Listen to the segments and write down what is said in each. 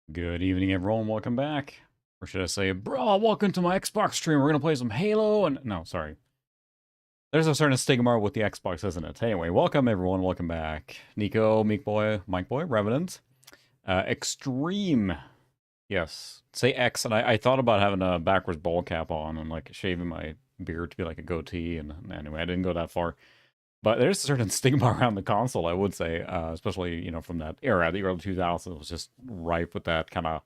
Good evening, everyone. Welcome back. Or should I say, bro, welcome to my Xbox stream. We're going to play some Halo. And no, sorry. There's a certain stigma with the Xbox, isn't it? Anyway, welcome, everyone. Welcome back. Nico, Meek Boy, Mike Boy, Revenant. Extreme. Yes. Say X. And I thought about having a backwards ball cap on and like shaving my beard to be like a goatee. And anyway, I didn't go that far. But there's a certain stigma around the console, I would say, especially, from that era, the early 2000s. It was just ripe with that kind of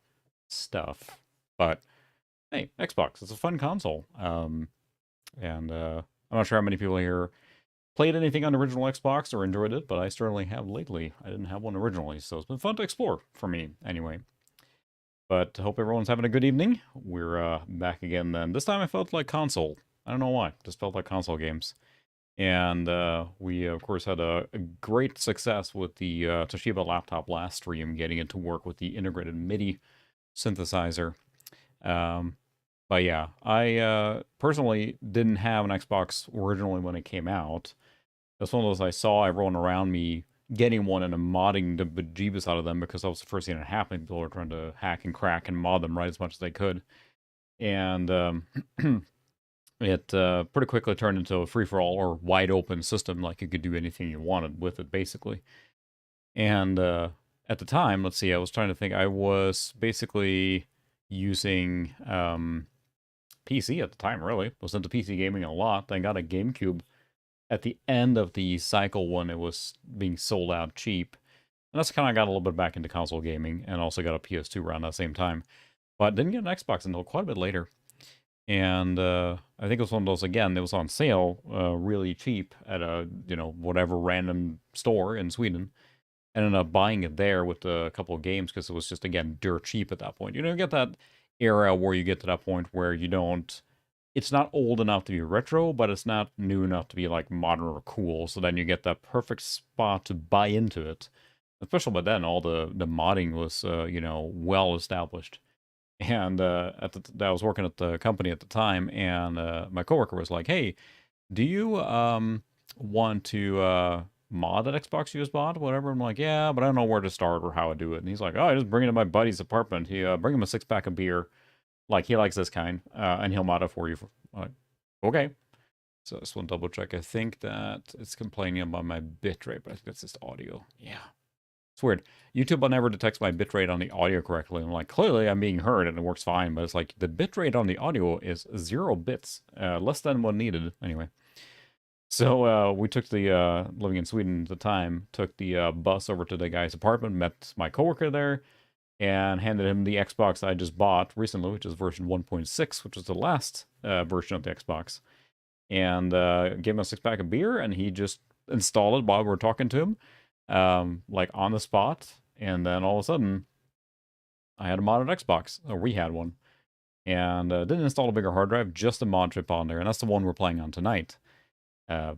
stuff. But hey, Xbox, it's a fun console. And I'm not sure how many people here played anything on the original Xbox or enjoyed it, but I certainly have lately. I didn't have one originally, so it's been fun to explore for me, anyway. But I hope everyone's having a good evening. We're back again then. This time I felt like console. I don't know why. Just felt like console games. And we, of course, had a great success with the Toshiba laptop last stream, getting it to work with the integrated MIDI synthesizer. But yeah, I personally didn't have an Xbox originally when it came out. That's one of those I saw everyone around me getting one and modding the bejeebus out of them because that was the first thing that happened. People were trying to hack and crack and mod them right as much as they could. And it pretty quickly turned into a free-for-all or wide-open system, like you could do anything you wanted with it, basically. And at the time, let's see, I was trying to think, I was basically using PC at the time, really. Was into PC gaming a lot. Then got a GameCube at the end of the cycle when it was being sold out cheap. And that's kind of got a little bit back into console gaming, and also got a PS2 around that same time. But didn't get an Xbox until quite a bit later. And I think it was one of those, again, it was on sale really cheap at a, whatever random store in Sweden. And ended up buying it there with a couple of games because it was just, again, dirt cheap at that point. You get that era where you get to that point where you don't, it's not old enough to be retro, but it's not new enough to be like modern or cool. So then you get that perfect spot to buy into it. Especially by then, all the modding was, well established. And I was working at the company at the time, and my coworker was like, "Hey, do you want to mod that Xbox you just bought, whatever?" I'm like, "Yeah, but I don't know where to start or how to do it." And he's like, "Oh, I just bring it to my buddy's apartment. He bring him a 6-pack of beer, like he likes this kind, and he'll mod it for you." I'm like, okay. So this one double check. I think that it's complaining about my bitrate, but I think that's just audio. Yeah. It's weird. YouTube never detects my bitrate on the audio correctly. I'm like, clearly I'm being heard and it works fine, but it's like the bitrate on the audio is 0 bits, less than what needed. Anyway, so we took the living in Sweden at the time, took the bus over to the guy's apartment, met my coworker there, and handed him the Xbox I just bought recently, which is version 1.6, which was the last version of the Xbox, and gave him a 6-pack of beer, and he just installed it while we were talking to him, like on the spot. And then all of a sudden, I had a modded Xbox, or we had one, and didn't install a bigger hard drive, just a mod chip on there, and that's the one we're playing on tonight.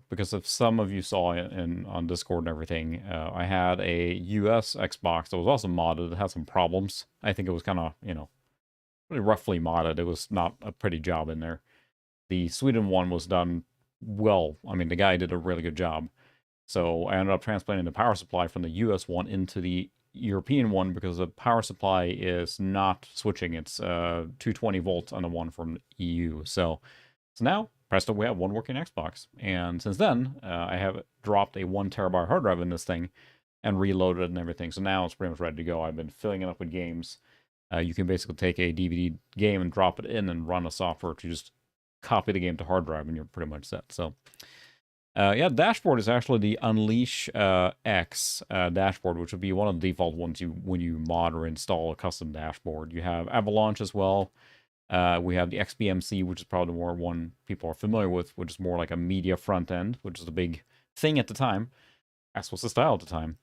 Because if some of you saw it on Discord and everything, I had a US Xbox that was also modded. It had some problems. I think it was kind of, pretty roughly modded. It was not a pretty job in there. The Sweden one was done well. I mean, the guy did a really good job. So I ended up transplanting the power supply from the US one into the European one because the power supply is not switching. It's 220 volts on the one from the EU. So now, presto, we have one working Xbox. And since then, I have dropped a 1 terabyte hard drive in this thing and reloaded it and everything. So now it's pretty much ready to go. I've been filling it up with games. You can basically take a DVD game and drop it in and run a software to just copy the game to hard drive, and you're pretty much set. So yeah, dashboard is actually the Unleash X dashboard, which would be one of the default ones when you mod or install a custom dashboard. You have Avalanche as well. We have the XBMC, which is probably the more one people are familiar with, which is more like a media front end, which is a big thing at the time. That's what's the style at the time.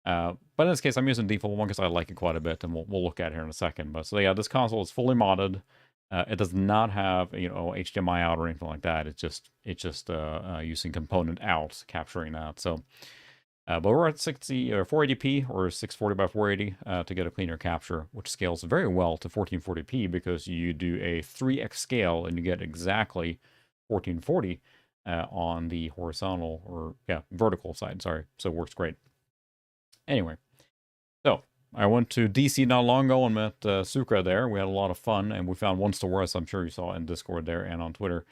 But in this case, I'm using the default one because I like it quite a bit, and we'll look at it here in a second. But so yeah, this console is fully modded. It does not have HDMI out or anything like that. It's just using component out, capturing that. So, but we're at 60 or 480p or 640 by 480 to get a cleaner capture, which scales very well to 1440p because you do a 3x scale and you get exactly 1440 on the horizontal or vertical side. Sorry, so it works great. Anyway, so I went to DC not long ago and met Sukra there. We had a lot of fun, and we found one store, as I'm sure you saw in Discord there and on Twitter.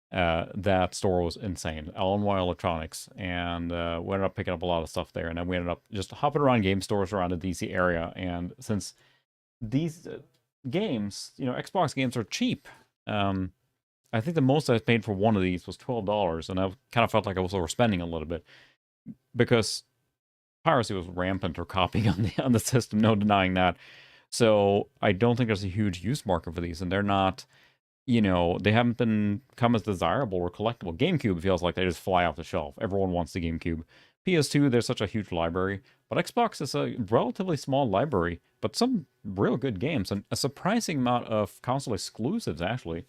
That store was insane. Illinois Electronics, and we ended up picking up a lot of stuff there. And then we ended up just hopping around game stores around the DC area. And since these games, Xbox games are cheap. I think the most I paid for one of these was $12, and I kind of felt like I was overspending a little bit because piracy was rampant or copying on the system. No denying that. So I don't think there's a huge use market for these, and they're not. They haven't become as desirable or collectible. GameCube feels like they just fly off the shelf. Everyone wants the GameCube. PS2, there's such a huge library, but Xbox is a relatively small library, but some real good games, and a surprising amount of console exclusives, actually.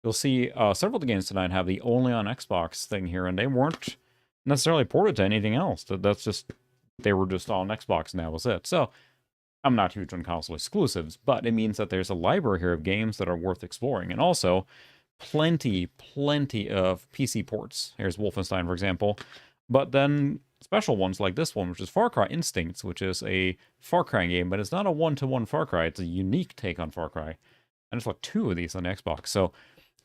You'll see several of the games tonight have the only on Xbox thing here, and they weren't necessarily ported to anything else. That's just, they were just on Xbox, and that was it. So, I'm not huge on console exclusives, but it means that there's a library here of games that are worth exploring. And also, plenty of PC ports. Here's Wolfenstein, for example. But then special ones like this one, which is Far Cry Instincts, which is a Far Cry game, but it's not a one-to-one Far Cry. It's a unique take on Far Cry. And there's like 2 of these on the Xbox. So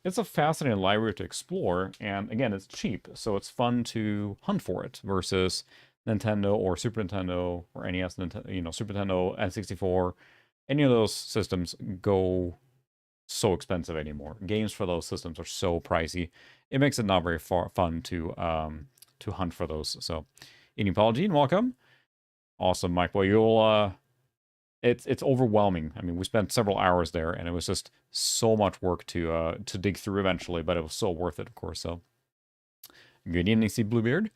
it's a fascinating library to explore. And again, it's cheap, so it's fun to hunt for it versus Nintendo or Super Nintendo or NES, Super Nintendo, N64, any of those systems go so expensive anymore. Games for those systems are so pricey. It makes it not very fun to hunt for those. So, Eating Paul welcome. Awesome, Mike. Well, you'll it's overwhelming. I mean, we spent several hours there, and it was just so much work to dig through eventually, but it was so worth it, of course. So, good evening, Steve Bluebeard.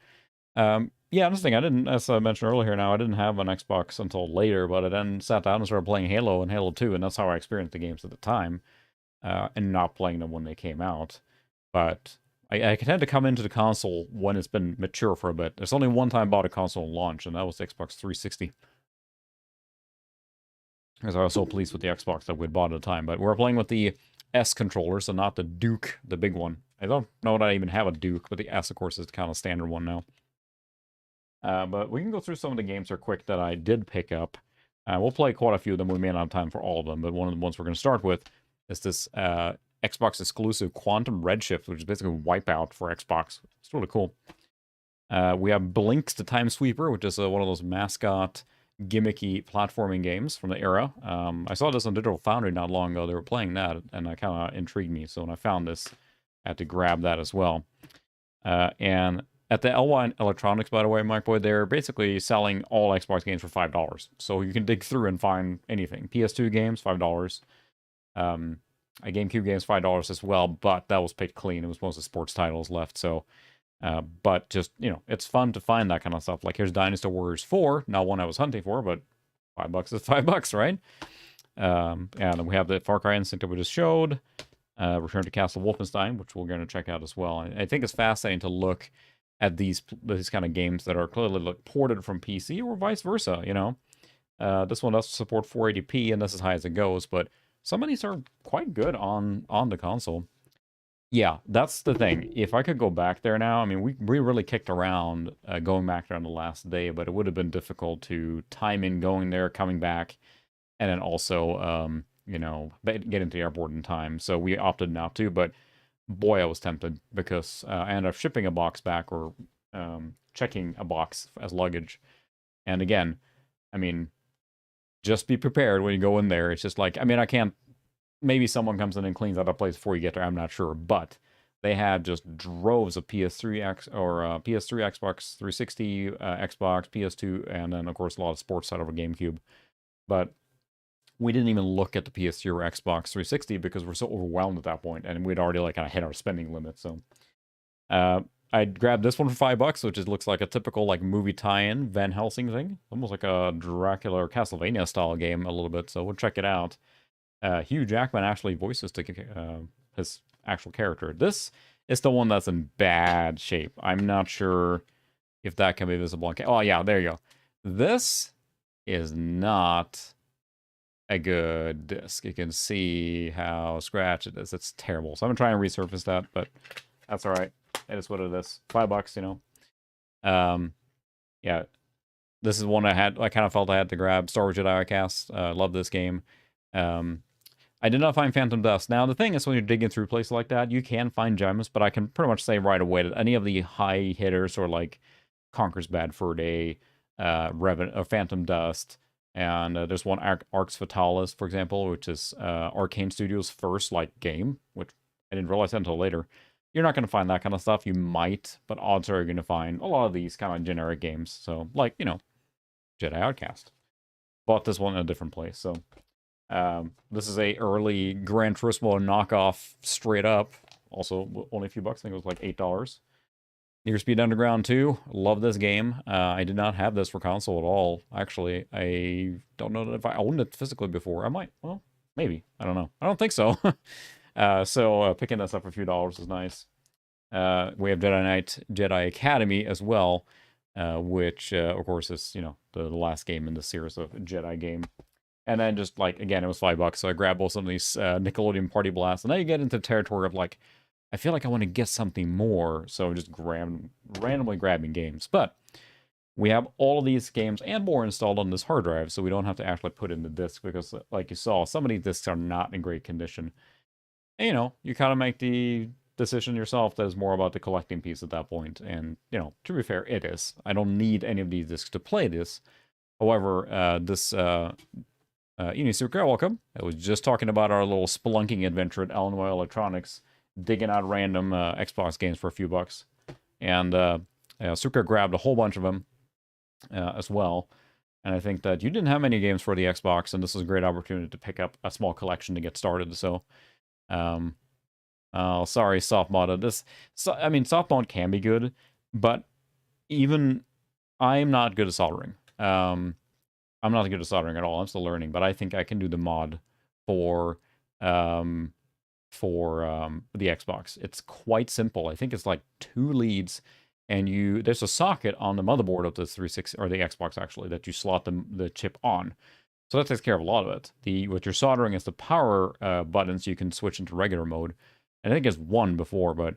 Yeah, this thing, I didn't, as I mentioned earlier now, I didn't have an Xbox until later, but I then sat down and started playing Halo and Halo 2, and that's how I experienced the games at the time, and not playing them when they came out. But I had to come into the console when it's been mature for a bit. There's only one time I bought a console launch, and that was the Xbox 360. Because I was so pleased with the Xbox that we'd bought at the time. But we're playing with the S controller, so not the Duke, the big one. I don't know that I even have a Duke, but the S, of course, is the kind of standard one now. But we can go through some of the games here quick that I did pick up. We'll play quite a few of them. We may not have time for all of them, but one of the ones we're going to start with is this Xbox exclusive Quantum Redshift, which is basically Wipeout for Xbox. It's really cool. We have Blinks the Time Sweeper, which is one of those mascot gimmicky platforming games from the era. I saw this on Digital Foundry not long ago. They were playing that, and that kind of intrigued me. So when I found this, I had to grab that as well. And at the LY Electronics, by the way, Mike Boy, they're basically selling all Xbox games for $5. So you can dig through and find anything. PS2 games, $5. A GameCube games, $5 as well, but that was picked clean. It was mostly sports titles left, so... but just, it's fun to find that kind of stuff. Like, here's Dynasty Warriors 4, not one I was hunting for, but $5 is $5, right? And then we have the Far Cry Instinct that we just showed. Return to Castle Wolfenstein, which we're going to check out as well. And I think it's fascinating to look at these kind of games that are clearly ported from PC or vice versa, This one does support 480p, and that's as high as it goes, but some of these are quite good on the console. Yeah, that's the thing. If I could go back there now, I mean, we really kicked around going back there on the last day, but it would have been difficult to time in going there, coming back, and then also, get into the airport in time. So we opted not to, but boy, I was tempted because I ended up shipping a box back or checking a box as luggage. And again, I mean, just be prepared when you go in there. It's just like, I mean, I can't, maybe someone comes in and cleans out a place before you get there, I'm not sure, but they had just droves of PS3, PS3, Xbox 360, Xbox, PS2, and then, of course, a lot of sports out over GameCube. But we didn't even look at the PS3 or Xbox 360 because we're so overwhelmed at that point, and we'd already kind of hit our spending limit. So I grabbed this one for $5, which looks like a typical movie tie-in Van Helsing thing, almost like a Dracula or Castlevania style game a little bit. So we'll check it out. Hugh Jackman actually voices his actual character. This is the one that's in bad shape. I'm not sure if that can be visible. Oh yeah, there you go. This is not a good disc. You can see how scratched it is. It's terrible. So I'm gonna try and resurface that, but that's all right. It is what it is. $5, Yeah. this is one I kind of felt I had to grab. Star Wars Jedi Outcast. Love this game. I did not find Phantom Dust. Now, the thing is, when you're digging through places like that, you can find gems, but I can pretty much say right away that any of the high hitters, or like Conquer's Bad Fur Day, Phantom Dust, and there's one Arx Fatalis, for example, which is Arcane Studios' first like game, which I didn't realize that until later. You're not going to find that kind of stuff. You might, but odds are you're going to find a lot of these kind of generic games. So, like, you know, Jedi Outcast. Bought this one in a different place, so... this is a early Gran Turismo knockoff straight up. Also, only a few bucks. I think it was like $8. Need for Speed Underground 2. Love this game. I did not have this for console at all. Actually, I don't know if I owned it physically before. I might. Well, maybe. I don't know. I don't think so. So picking this up for a few dollars is nice. We have Jedi Knight Jedi Academy as well, which, of course, is, you know, the last game in the series of Jedi game. And then just, like, again, it was $5, so I grabbed both some of these Nickelodeon Party Blasts. And then you get into the territory of, like, I feel like I want to get something more, so just randomly grabbing games. But we have all of these games and more installed on this hard drive, so we don't have to actually put in the disc, because, like you saw, some of these discs are not in great condition. And, you know, you kind of make the decision yourself that is more about the collecting piece at that point. And, you know, to be fair, it is. I don't need any of these discs to play this. However, this... Inisuka, welcome. I was just talking about our little spelunking adventure at Illinois Electronics, digging out random Xbox games for a few bucks. And Suka grabbed a whole bunch of them as well. And I think that you didn't have many games for the Xbox, and this is a great opportunity to pick up a small collection to get started. So, sorry, soft mod. I mean, soft mod can be good, but even I'm not good at soldering. I'm not good at soldering at all. I'm still learning, but I think I can do the mod for the Xbox. It's quite simple. I think it's like 2 leads, and there's a socket on the motherboard of the 360 or the Xbox actually that you slot the chip on. So that takes care of a lot of it. What you're soldering is the power buttons. You can switch into regular mode. And I think it's 1 before, but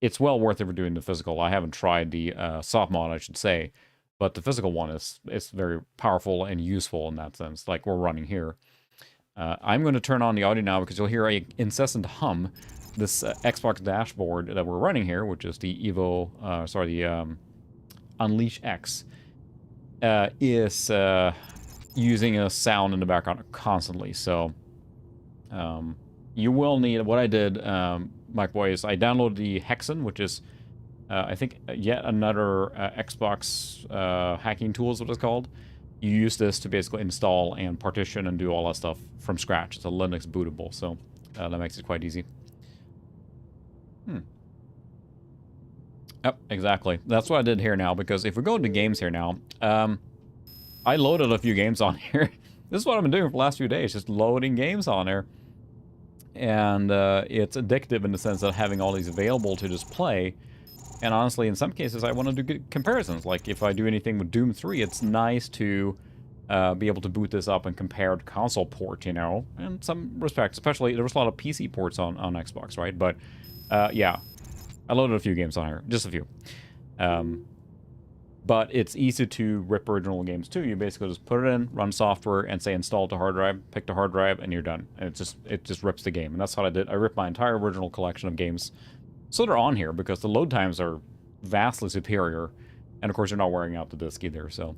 it's well worth it for doing the physical. I haven't tried the soft mod, I should say. But the physical one is very powerful and useful in that sense, like we're running here. I'm going to turn on the audio now because you'll hear an incessant hum. This Xbox dashboard that we're running here, which is the Unleash X, is using a sound in the background constantly. So you will need, what I did, Mike Boy, is I downloaded the Hexen, which is I think yet another Xbox hacking tool is what it's called. You use this to basically install and partition and do all that stuff from scratch. It's a Linux bootable, so that makes it quite easy. Yep, exactly. That's what I did here now, because if we go into games here now, I loaded a few games on here. This is what I've been doing for the last few days, just loading games on there. And it's addictive in the sense of having all these available to just play. And honestly, in some cases, I want to do good comparisons. Like, if I do anything with Doom 3, it's nice to be able to boot this up and compare to console port, you know, in some respects. Especially, there was a lot of PC ports on Xbox, right? But, yeah, I loaded a few games on here. Just a few. But it's easy to rip original games, too. You basically just put it in, run software, and say install to hard drive, pick the hard drive, and you're done. And it just rips the game. And that's what I did. I ripped my entire original collection of games. So they're on here because the load times are vastly superior. And of course, you're not wearing out the disc either. So,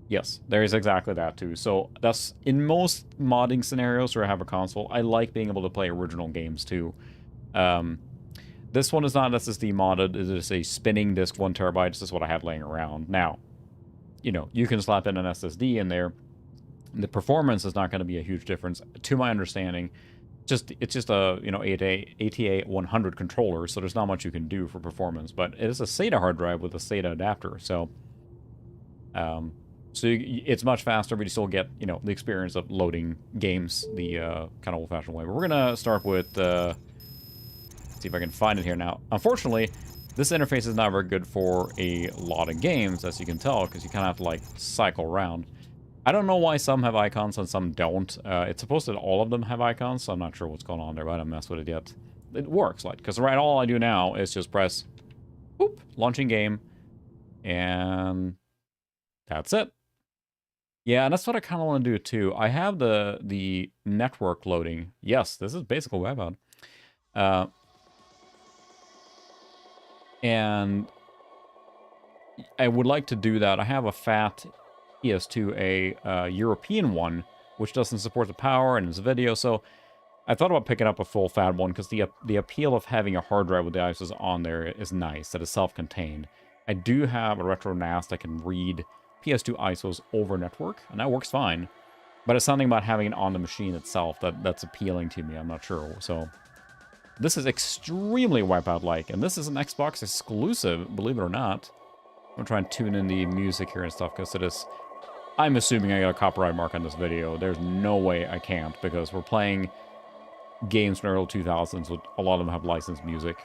yes, there is exactly that too. So that's in most modding scenarios where I have a console, I like being able to play original games too. This one is not SSD modded. It is a spinning disk, 1 terabyte. This is what I have laying around. Now, you know, you can slap in an SSD in there. The performance is not going to be a huge difference, to my understanding. It's just a, you know, ATA 100 controller, so there's not much you can do for performance. But it is a SATA hard drive with a SATA adapter, so it's much faster, but you still get, you know, the experience of loading games the kind of old-fashioned way. But we're gonna start with see if I can find it here now. Unfortunately, this interface is not very good for a lot of games, as you can tell, because you kind of have to like cycle around. I don't know why some have icons and some don't. It's supposed that all of them have icons, so I'm not sure what's going on there, but I haven't messed with it yet. It works, like, because right, all I do now is just press Boop, launching game. And that's it. Yeah, and that's what I kind of want to do too. I have the network loading. Yes, this is basically Wipeout. And I would like to do that. I have a fat PS2, a European one, which doesn't support the power and it's video, so I thought about picking up a full fat one because the appeal of having a hard drive with the ISOs on there is nice, that is self-contained. I do have a retro NAS that can read PS2 ISOs over network, and that works fine. But it's something about having it on the machine itself that's appealing to me, I'm not sure. So this is extremely Wipeout-like, and this is an Xbox exclusive, believe it or not. I'm gonna try and tune in the music here and stuff, because it is... I'm assuming I got a copyright mark on this video. There's no way I can't, because we're playing games from the early 2000s, with a lot of them have licensed music.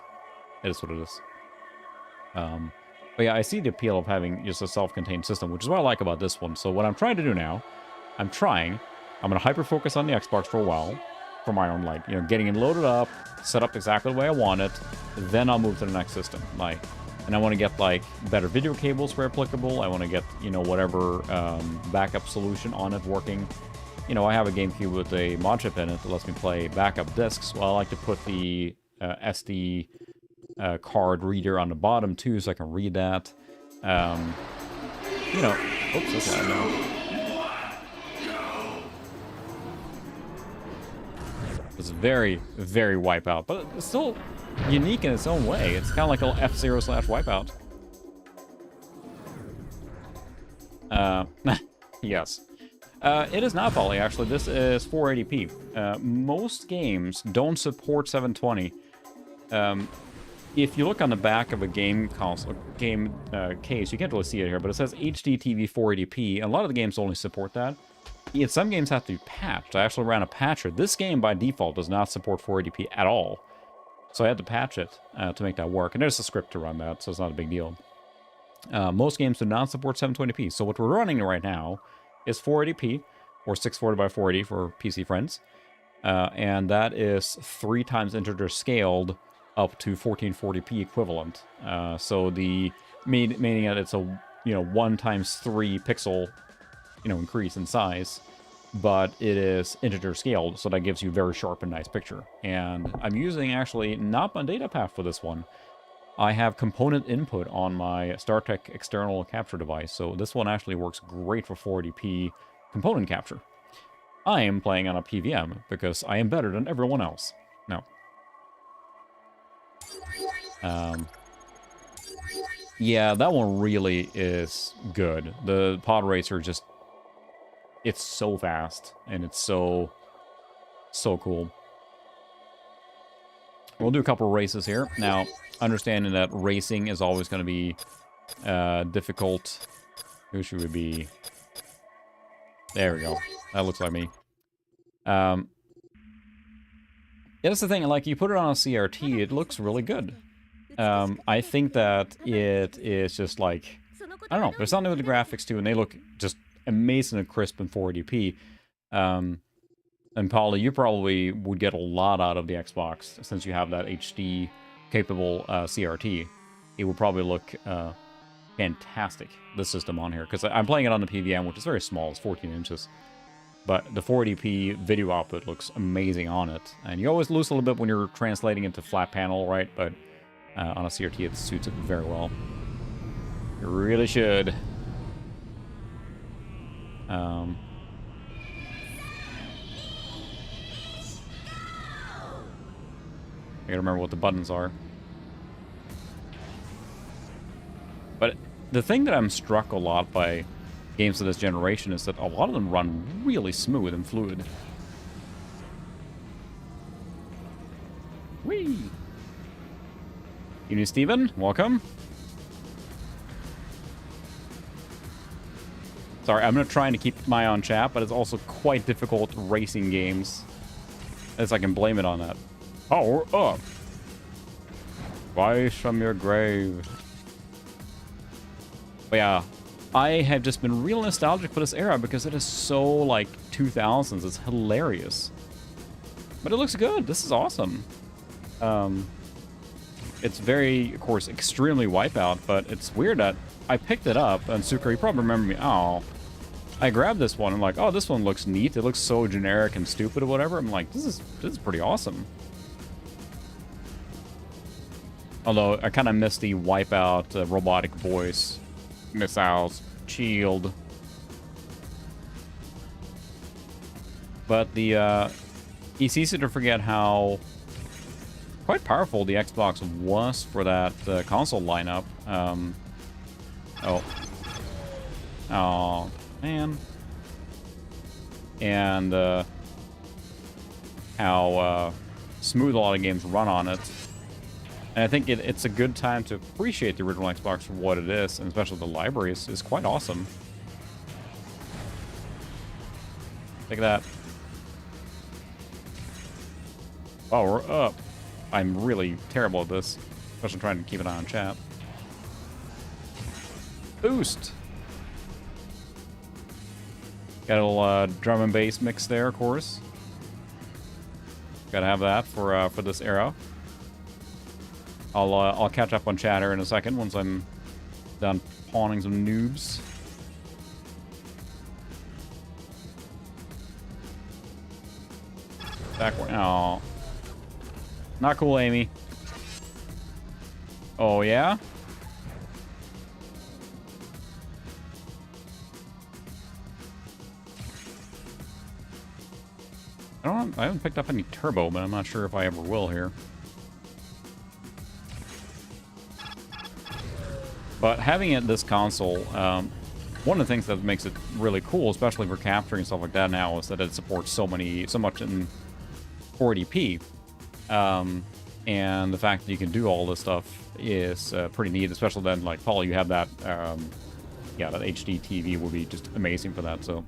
It is what it is. But yeah, I see the appeal of having just a self-contained system, which is what I like about this one. So what I'm trying to do now, I'm going to hyper-focus on the Xbox for a while, for my own, like, you know, getting it loaded up, set up exactly the way I want it, then I'll move to the next system. Like, and I want to get, like, better video cables where applicable. I want to get, you know, whatever backup solution on it working. You know, I have a GameCube with a mod chip in it that lets me play backup discs. Well, I like to put the SD card reader on the bottom, too, so I can read that. You know... Oops, that's loud now. It's very, very Wipeout, but it's still unique in its own way. It's kind of like a F-Zero / Wipeout. Yes. It is not poly, actually. This is 480p. Most games don't support 720. If you look on the back of a game console, case, you can't really see it here, but it says HD TV 480p, and a lot of the games only support that. Some games have to be patched. I actually ran a patcher. This game, by default, does not support 480p at all. So I had to patch it to make that work. And there's a script to run that, so it's not a big deal. Most games do not support 720p. So what we're running right now is 480p, or 640 by 480 for PC friends. And that is 3 times integer scaled up to 1440p equivalent. So the meaning that it's a 1 times 3 pixel increase in size, but it is integer scaled, so that gives you a very sharp and nice picture. And I'm using actually not my data path for this one. I have component input on my StarTech external capture device, so this one actually works great for 480p component capture. I am playing on a PVM because I am better than everyone else. No. Yeah, that one really is good. The pod racer just... It's so fast, and it's so cool. We'll do a couple of races here. Now, understanding that racing is always going to be difficult. Who should we be? There we go. That looks like me. Yeah, that's the thing. Like, you put it on a CRT, it looks really good. I think that it is just like... I don't know. There's something with the graphics, too, and they look just... amazing and crisp in 480p. And Polly, you probably would get a lot out of the Xbox since you have that HD capable CRT. It would probably look fantastic, the system on here, because I'm playing it on the PVM, which is very small. It's 14 inches. But the 480p video output looks amazing on it. And you always lose a little bit when you're translating into flat panel, right? But on a CRT, it suits it very well. You really should. I gotta remember what the buttons are. But the thing that I'm struck a lot by games of this generation is that a lot of them run really smooth and fluid. Whee! You new Steven? Welcome. Sorry, I'm not trying to keep my eye on chat, but it's also quite difficult racing games. As I can blame it on that. Power up! Rise from your grave. But yeah, I have just been real nostalgic for this era because it is so, like, 2000s. It's hilarious. But it looks good. This is awesome. It's very, of course, extremely Wipeout, but it's weird that I picked it up, and Sucre, you probably remember me. Oh, I grabbed this one and like, oh, this one looks neat. It looks so generic and stupid or whatever. I'm like, this is pretty awesome. Although I kind of miss the Wipeout robotic voice, missiles, shield. But the it's easy to forget how quite powerful the Xbox was for that console lineup. Oh, man. And how smooth a lot of games run on it. And I think it's a good time to appreciate the original Xbox for what it is, and especially the library is quite awesome. Look at that. Oh, we're up. I'm really terrible at this, especially trying to keep an eye on chat. Boost! Got a little drum and bass mix there, of course. Gotta have that for this era. I'll catch up on chatter in a second once I'm done pawning some noobs. Backward. Oh. Not cool, Amy. Oh, yeah? I haven't picked up any turbo, but I'm not sure if I ever will here. But having it this console, one of the things that makes it really cool, especially for capturing stuff like that now, is that it supports so much in 480p. And the fact that you can do all this stuff is pretty neat, especially then, like, Paul, you have that, yeah, that HD TV will be just amazing for that, so.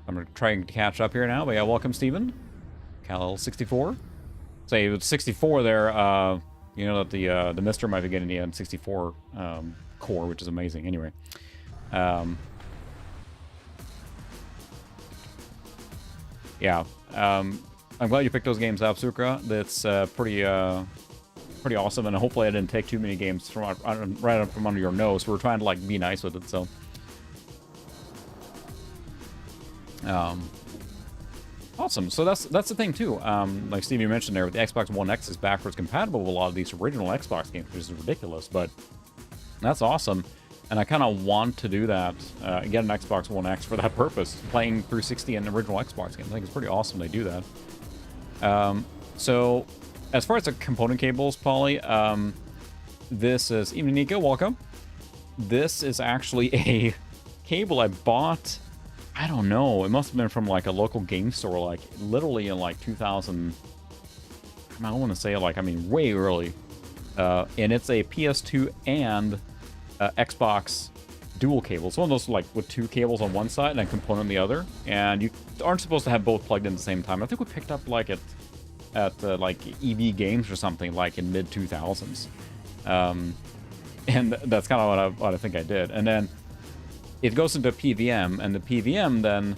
I'm going to try and catch up here now, but yeah, welcome, Steven. Cal64. Say, with 64 there, you know that the Mister might be getting the N64 core, which is amazing. Anyway. Yeah. I'm glad you picked those games up, Sukra. That's pretty awesome, and hopefully I didn't take too many games from right up from under your nose. We're trying to like be nice with it, so. Awesome. So that's the thing too. Like Steve, you mentioned there, with the Xbox One X is backwards compatible with a lot of these original Xbox games, which is ridiculous, but that's awesome. And I kind of want to do that, get an Xbox One X for that purpose, playing 360 and original Xbox games. I think it's pretty awesome they do that. So as far as the component cables, Polly, this is, even Nico, welcome. This is actually a cable I bought, I don't know, it must have been from like a local game store, like literally in like 2000, I don't want to say like, I mean way early. And it's a PS2 and Xbox dual cable. It's one of those like with two cables on one side and a component on the other. And you aren't supposed to have both plugged in at the same time. I think we picked up like at like EV Games or something like in mid 2000s. And that's kind of what I think I did. And then it goes into PVM, and the PVM then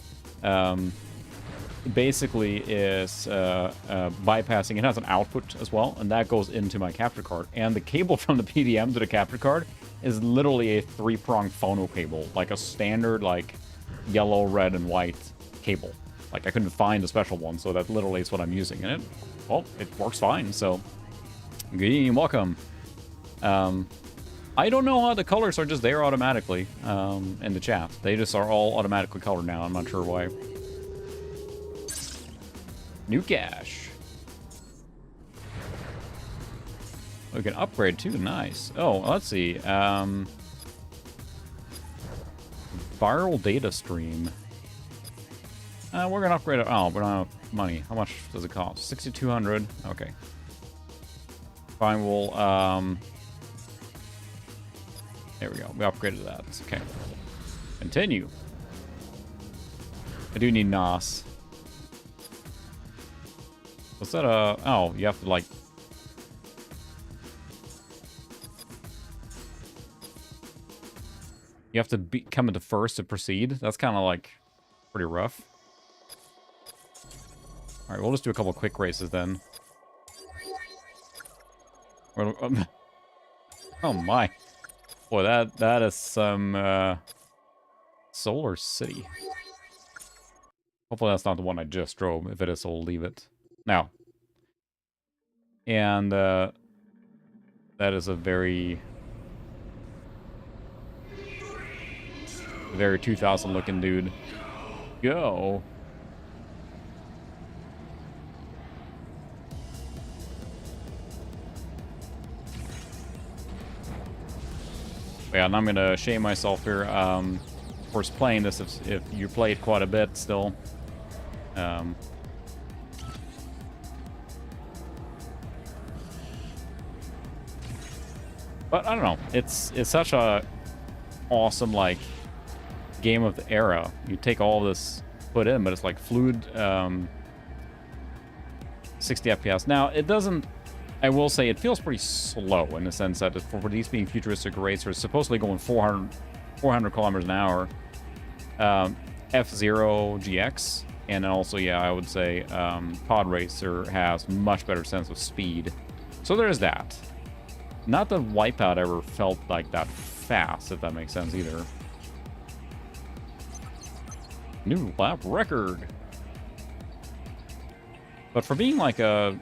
basically is bypassing. It has an output as well, and that goes into my capture card. And the cable from the PVM to the capture card is literally a 3-pronged phono cable, like a standard like yellow, red, and white cable. Like I couldn't find a special one, so that literally is what I'm using. And it works fine. So, good evening, welcome. I don't know how the colors are just there automatically in the chat. They just are all automatically colored now. I'm not sure why. New cache. We can upgrade too. Nice. Oh, let's see. Viral data stream. We're gonna upgrade it. Oh, we don't have money. How much does it cost? 6,200. Okay. Fine. We'll there we go. We upgraded that. Okay. Continue. I do need NOS. What's that? Oh, you have to like. You have to come into first to proceed. That's kind of like pretty rough. All right, we'll just do a couple quick races then. Oh my. Boy, that is some Solar City. Hopefully that's not the one I just drove. If it is, I'll leave it. Now. And that is a very 2000 looking dude. Go. Yeah, and I'm gonna shame myself here. Of course, playing this if you played quite a bit still. But I don't know. It's such a awesome like game of the era. You take all this put in, but it's like fluid 60 FPS. Now it doesn't. I will say it feels pretty slow in the sense that for these being futuristic racers, supposedly going 400 kilometers an hour. F-Zero GX, and then also, yeah, I would say Pod Racer has much better sense of speed. So there's that. Not that Wipeout ever felt like that fast, if that makes sense either. New lap record. But for being like a,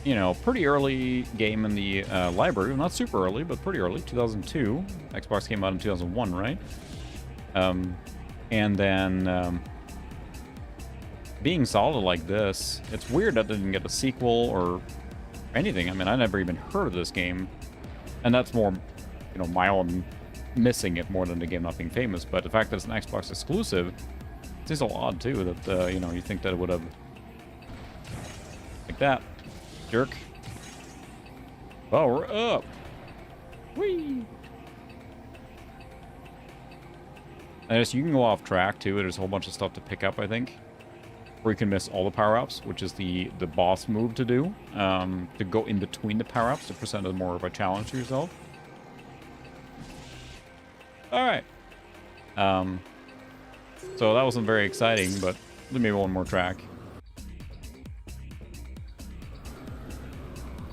you know, pretty early game in the library, not super early, but pretty early, 2002. Xbox came out in 2001, right? And then being solid like this, it's weird that it didn't get a sequel or anything. I mean, I never even heard of this game. And that's more, you know, my own missing it more than the game not being famous. But the fact that it's an Xbox exclusive, it's just a little odd, too, that, you know, you think that it would have... Like that. Jerk. Power up. Whee! And you can go off track, too. There's a whole bunch of stuff to pick up, I think. Or you can miss all the power-ups, which is the boss move to do. To go in between the power-ups to present as more of a challenge to yourself. Alright. So that wasn't very exciting, but maybe one more track.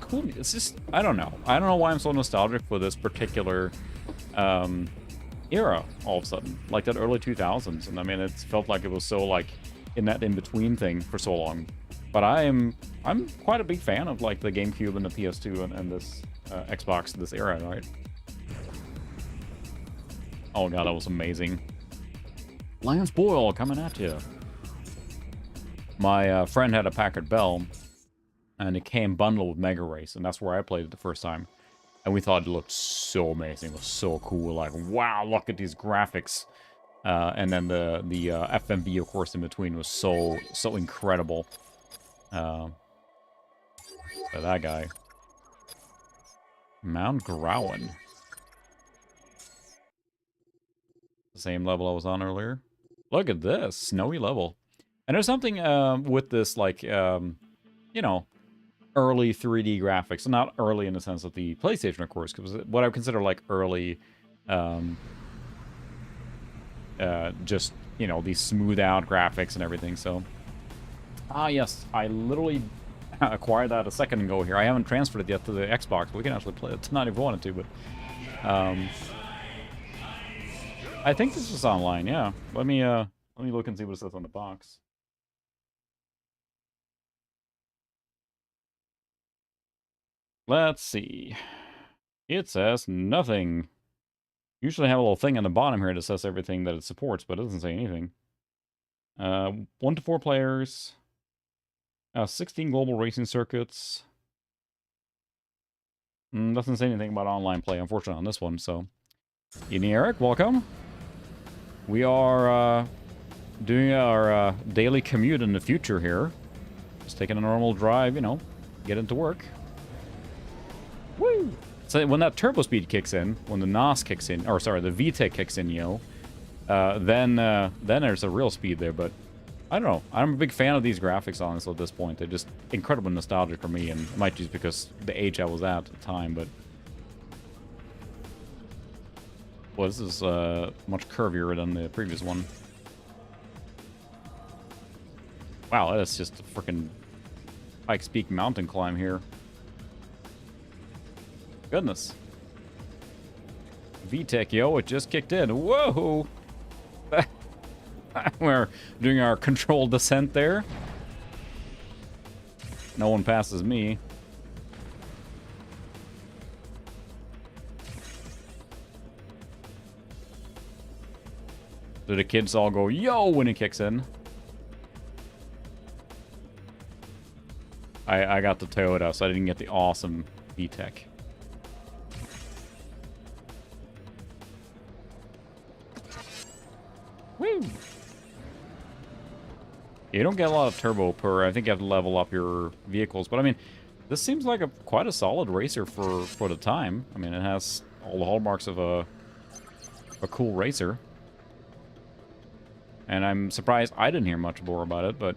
Cool. It's just, I don't know. I don't know why I'm so nostalgic for this particular era all of a sudden. Like that early 2000s. And I mean, it felt like it was so like in that in-between thing for so long. But I'm quite a big fan of like the GameCube and the PS2 and this Xbox, this era, right? Oh god, that was amazing. Lance Boyle coming at you. My friend had a Packard Bell, and it came bundled with Mega Race, and that's where I played it the first time. And we thought it looked so amazing. It was so cool. Like, wow, look at these graphics. And then the FMV, of course, in between was so incredible. But that guy. Mount Growan. The same level I was on earlier. Look at this. Snowy level. And there's something with this, like, you know, early 3D graphics. Not early in the sense of the PlayStation, of course, because what I would consider, like, early... just, you know, these smooth out graphics and everything, so... Ah, yes, I literally acquired that a second ago here. I haven't transferred it yet to the Xbox, but we can actually play it tonight if we wanted to, but... I think this is online, yeah. Let me look and see what it says on the box. Let's see. It says nothing. Usually have a little thing on the bottom here that says everything that it supports, but it doesn't say anything. 1 to 4 players. 16 global racing circuits. Doesn't say anything about online play, unfortunately, on this one, so... Evening, Eric. Welcome. We are doing our daily commute in the future here. Just taking a normal drive, you know, get into work. Woo! So when that turbo speed kicks in, when the NOS kicks in, or sorry, the VTEC kicks in, you know, then there's a real speed there. But I don't know. I'm a big fan of these graphics, honestly, at this point. They're just incredibly nostalgic for me, and it might just because the age I was at the time. But well, this is much curvier than the previous one. Wow, that's just a freaking Pikes Peak mountain climb here. Goodness. VTech, yo, it just kicked in. Whoa! We're doing our controlled descent there. No one passes me. Do the kids all go, yo, when it kicks in? I got the Toyota, so I didn't get the awesome VTech. Woo! You don't get a lot of turbo per. I think you have to level up your vehicles, but I mean, this seems like quite a solid racer for the time. I mean, it has all the hallmarks of a cool racer. And I'm surprised I didn't hear much more about it, but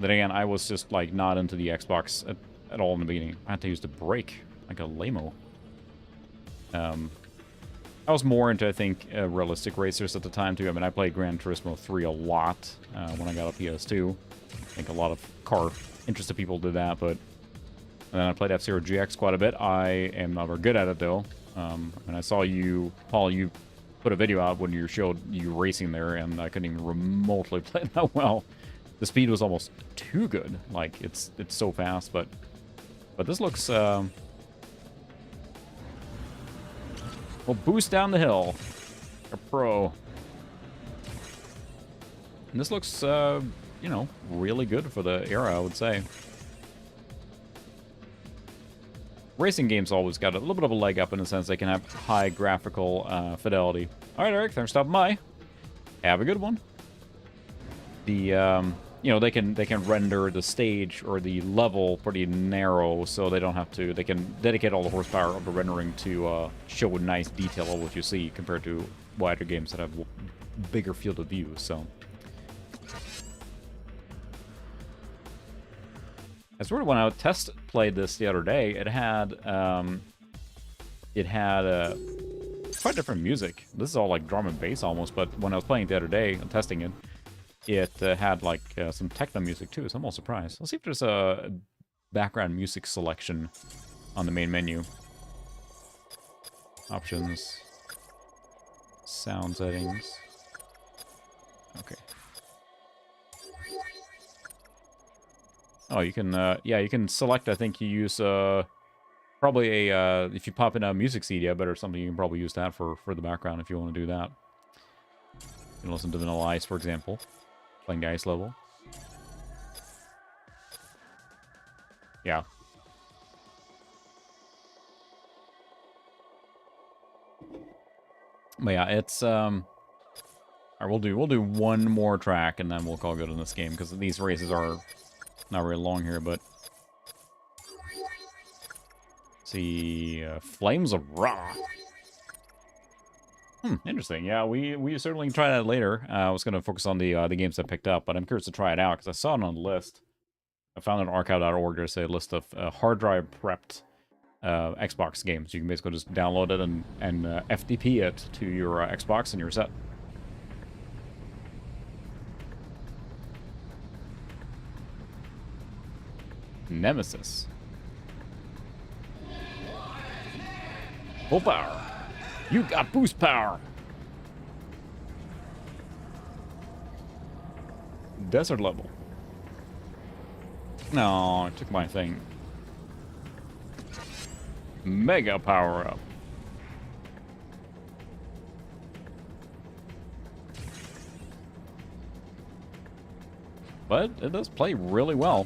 then again, I was just like not into the Xbox at all in the beginning. I had to use the brake like a lame-o. I was more into, I think, realistic racers at the time, too. I mean, I played Gran Turismo 3 a lot when I got a PS2. I think a lot of car-interested people did that, but... And then I played F-Zero GX quite a bit. I am not very good at it, though. And I saw you, Paul, you put a video out when you showed you racing there, and I couldn't even remotely play that well. The speed was almost too good. Like, it's so fast, but this looks... We'll boost down the hill. A pro. And this looks, you know, really good for the era, I would say. Racing games always got a little bit of a leg up in the sense they can have high graphical fidelity. All right, Eric, thanks for stopping by. Have a good one. The, you know, they can render the stage or the level pretty narrow, so they don't have to. They can dedicate all the horsepower of the rendering to show a nice detail of what you see compared to wider games that have bigger field of view. So, I sort of when I test played this the other day, it had quite different music. This is all like drum and bass almost, but when I was playing it the other day and testing it. It had like some techno music too, so I'm all surprised. Let's see if there's a background music selection on the main menu. Options. Sound settings. Okay. Oh, you can, yeah, you can select, I think you use, probably a, if you pop in a music CD, I bet, or something, you can probably use that for the background if you want to do that. You can listen to Vanilla Ice, for example. Playing the ice level. Yeah. But yeah, it's alright, we'll do one more track and then we'll call good on this game because these races are not very long here, but see, Flames of Ra. Interesting. Yeah, we certainly can try that later. I was going to focus on the games I picked up, but I'm curious to try it out because I saw it on the list. I found it on archive.org. There's a list of hard drive prepped Xbox games. You can basically just download it and FTP it to your Xbox and you're set. Nemesis. Full power. You got boost power. Desert level. No, I took my thing. Mega power up. But it does play really well.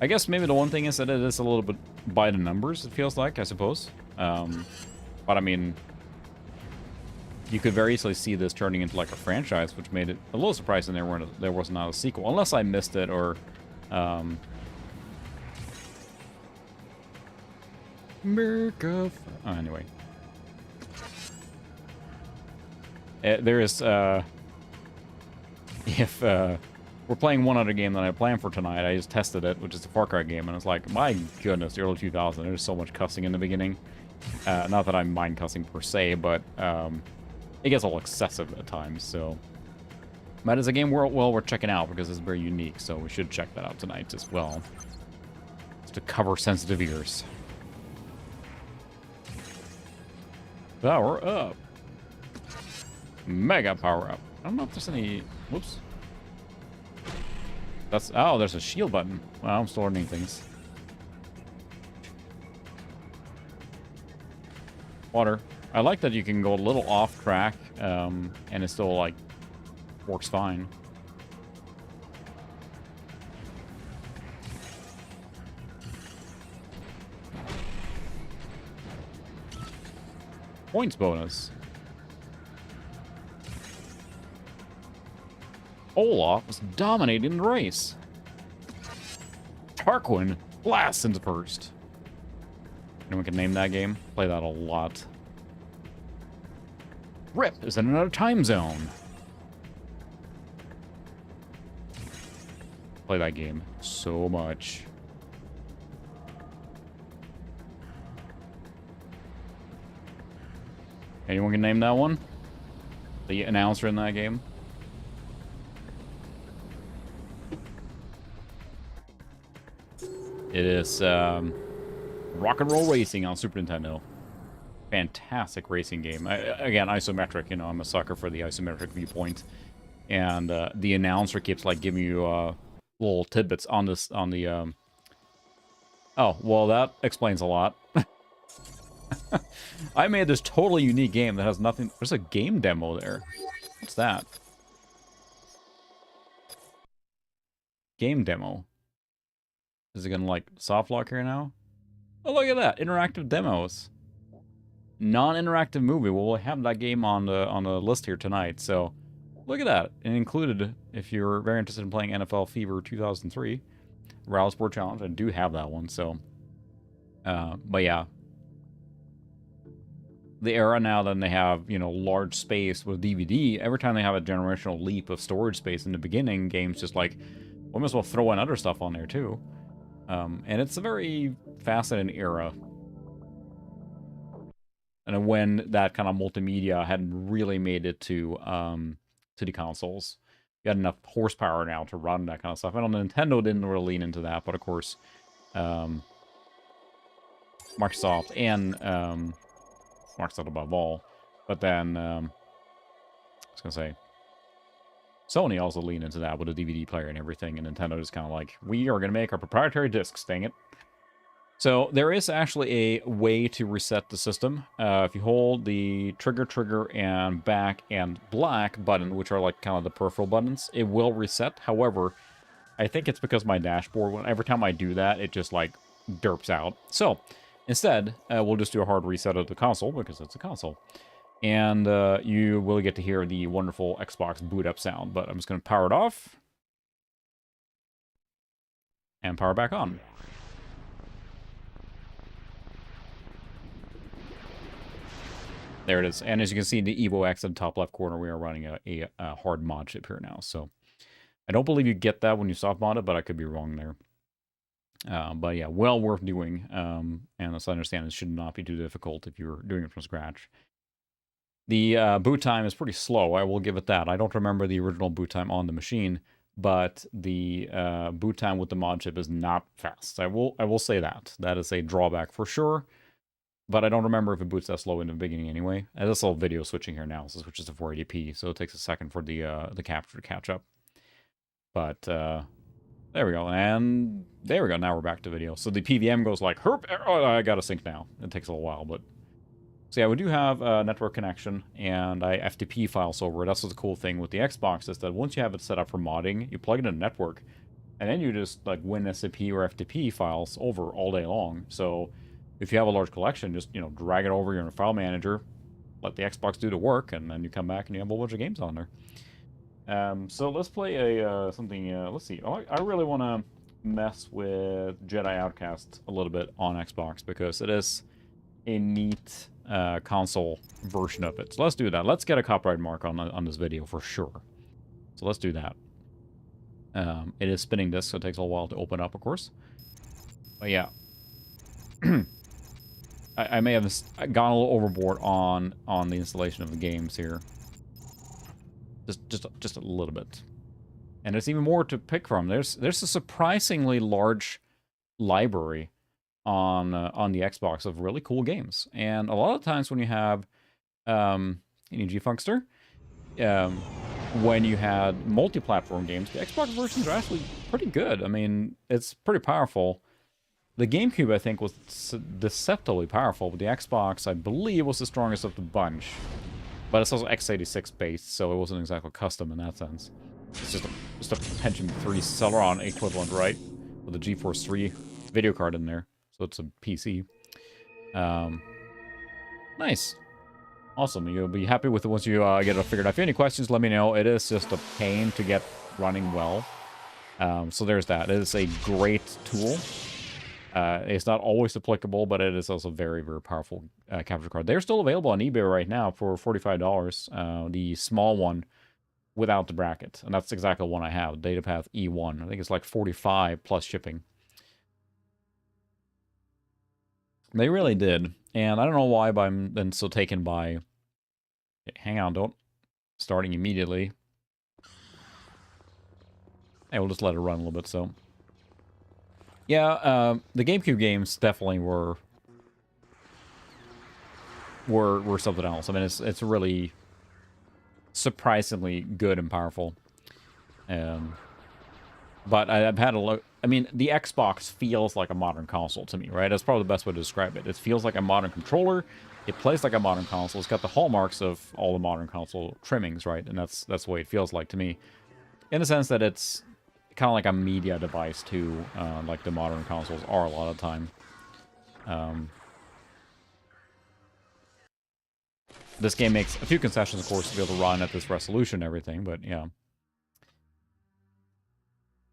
I guess maybe the one thing is that it is a little bit by the numbers, it feels like, I suppose. But I mean, you could very easily see this turning into like a franchise, which made it a little surprising there was not a sequel, unless I missed it or America. Oh, anyway, there is if we're playing one other game that I planned for tonight. I just tested it, which is the Far Cry game, and it's like, my goodness, the early 2000s. There's so much cussing in the beginning. Not that I mind cussing per se, but it gets a little excessive at times, so... But it's a game we're checking out because it's very unique, so we should check that out tonight as well. Let's to cover sensitive ears. Power up. Mega power up. I don't know if there's any... Whoops. That's... Oh, there's a shield button. Well, I'm still learning things. Water. I like that you can go a little off track, and it still, like, works fine. Points bonus. Olaf was dominating the race. Tarquin blasts into first. Anyone can name that game? Play that a lot. Rip is in another time zone. Play that game so much. Anyone can name that one? The announcer in that game? It is Rock and Roll Racing on Super Nintendo. Fantastic racing game. Again, isometric. You know, I'm a sucker for the isometric viewpoint, and the announcer keeps like giving you little tidbits on this on the. Oh, well, that explains a lot. I made this totally unique game that has nothing. There's a game demo there. What's that? Game demo. Is it gonna like soft lock here now? Oh, look at that! Interactive demos. Non-interactive movie. Well, we'll have that game on the list here tonight. So, look at that. And included, if you're very interested in playing NFL Fever 2003, Rally Sport Challenge, I do have that one. So, but yeah, the era now that they have, you know, large space with DVD. Every time they have a generational leap of storage space in the beginning, games just like, we might as well throw in other stuff on there too. And it's a very fascinating era. And when that kind of multimedia hadn't really made it to the consoles. You had enough horsepower now to run that kind of stuff. I know Nintendo didn't really lean into that, but of course, Microsoft and Microsoft above all. But then, I was going to say, Sony also leaned into that with a DVD player and everything, and Nintendo is kind of like, we are going to make our proprietary discs, dang it. So there is actually a way to reset the system. If you hold the trigger, and back and black button, which are like kind of the peripheral buttons, it will reset. However, I think it's because my dashboard, every time I do that, it just like derps out. So instead, we'll just do a hard reset of the console because it's a console. And you will get to hear the wonderful Xbox boot up sound. But I'm just going to power it off. And power back on. There it is. And as you can see in the Evo X in the top left corner, we are running a hard mod chip here now. So I don't believe you get that when you soft mod it, but I could be wrong there. But yeah, well worth doing. And as I understand, it should not be too difficult if you're doing it from scratch. The boot time is pretty slow. I will give it that. I don't remember the original boot time on the machine, but the boot time with the mod chip is not fast. I will say that. That is a drawback for sure. But I don't remember if it boots that slow in the beginning anyway. And this all video switching here now, so it switches to 480p, so it takes a second for the capture to catch up. But there we go, and there we go. Now we're back to video. So the PVM goes like, herp, oh, I gotta sync now. It takes a little while, but so yeah, we do have a network connection, and I FTP files over it. That's what's the cool thing with the Xbox is that once you have it set up for modding, you plug it in a network, and then you just like WinSCP or FTP files over all day long. So if you have a large collection, just, you know, drag it over your file manager, let the Xbox do the work, and then you come back and you have a whole bunch of games on there. So let's play a something. Let's see. Oh, I really want to mess with Jedi Outcast a little bit on Xbox because it is a neat console version of it. So let's do that. Let's get a copyright mark on this video for sure. So let's do that. It is spinning disc, so it takes a while to open up, of course. But yeah. I may have gone a little overboard on the installation of the games here. Just a little bit. And there's even more to pick from. There's a surprisingly large library on the Xbox of really cool games. And a lot of times when you have any G-Funkster, when you had multi-platform games, the Xbox versions are actually pretty good. I mean, it's pretty powerful. The GameCube, I think, was deceptively powerful, but the Xbox, I believe, was the strongest of the bunch. But it's also x86 based, so it wasn't exactly custom in that sense. It's just a Pentium 3 Celeron equivalent, right? With a GeForce 3 video card in there. So it's a PC. Nice. Awesome. You'll be happy with it once you get it figured out. If you have any questions, let me know. It is just a pain to get running well. So there's that. It is a great tool. It's not always applicable, but it is also very, very powerful capture card. They're still available on eBay right now for $45. The small one without the bracket. And that's exactly the one I have. DataPath E1. I think it's like $45 plus shipping. They really did. And I don't know why, but I'm then so taken by... Hang on, don't... Starting immediately. Hey, we'll just let it run a little bit, so... Yeah, the GameCube games definitely were something else. I mean, it's really surprisingly good and powerful. But I've had a look. I mean, the Xbox feels like a modern console to me, right? That's probably the best way to describe it. It feels like a modern controller. It plays like a modern console. It's got the hallmarks of all the modern console trimmings, right? And that's the way it feels like to me, in the sense that it's kind of like a media device too, like the modern consoles are a lot of the time. This game makes a few concessions, of course, to be able to run at this resolution and everything, but yeah.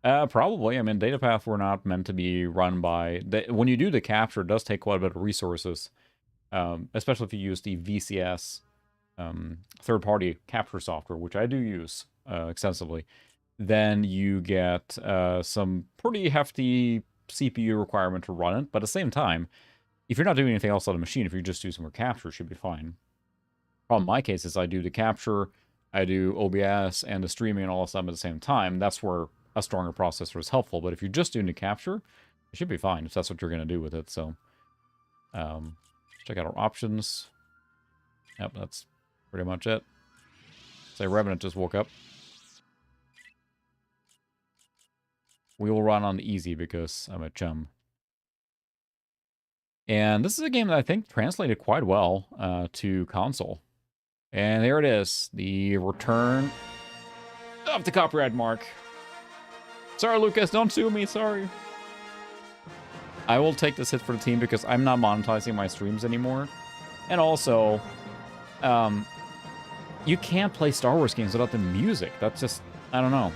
Probably. I mean, DataPath were not meant to be run by... when you do the capture, it does take quite a bit of resources, especially if you use the VCS third-party capture software, which I do use extensively. Then you get some pretty hefty CPU requirement to run it. But at the same time, if you're not doing anything else on the machine, if you're just using for capture, it should be fine. Problem in my case is I do the capture, I do OBS, and the streaming and all that stuff at the same time. That's where a stronger processor is helpful. But if you're just doing the capture, it should be fine if that's what you're going to do with it. So check out our options. Yep, that's pretty much it. Say Revenant just woke up. We will run on easy because I'm a chum. And this is a game that I think translated quite well to console. And there it is. The return of the copyright mark. Sorry, Lucas. Don't sue me. Sorry. I will take this hit for the team because I'm not monetizing my streams anymore. And also, you can't play Star Wars games without the music. That's just, I don't know.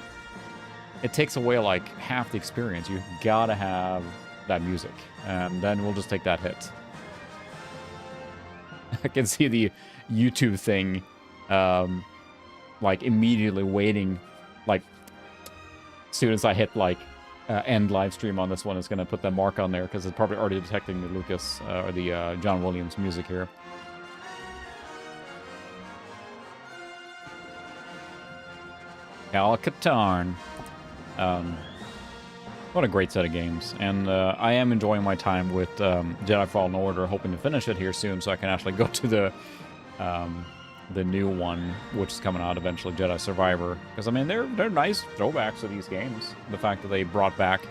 It takes away like half the experience. You gotta have that music. And then we'll just take that hit. I can see the YouTube thing, like immediately waiting, like as soon as I hit like end live stream on this one, it's gonna put that mark on there because it's probably already detecting the Lucas or the John Williams music here. Al Katarn. What a great set of games, and I am enjoying my time with Jedi Fallen Order, hoping to finish it here soon so I can actually go to the new one, which is coming out eventually, Jedi Survivor. Because, I mean, they're nice throwbacks to these games. The fact that they brought back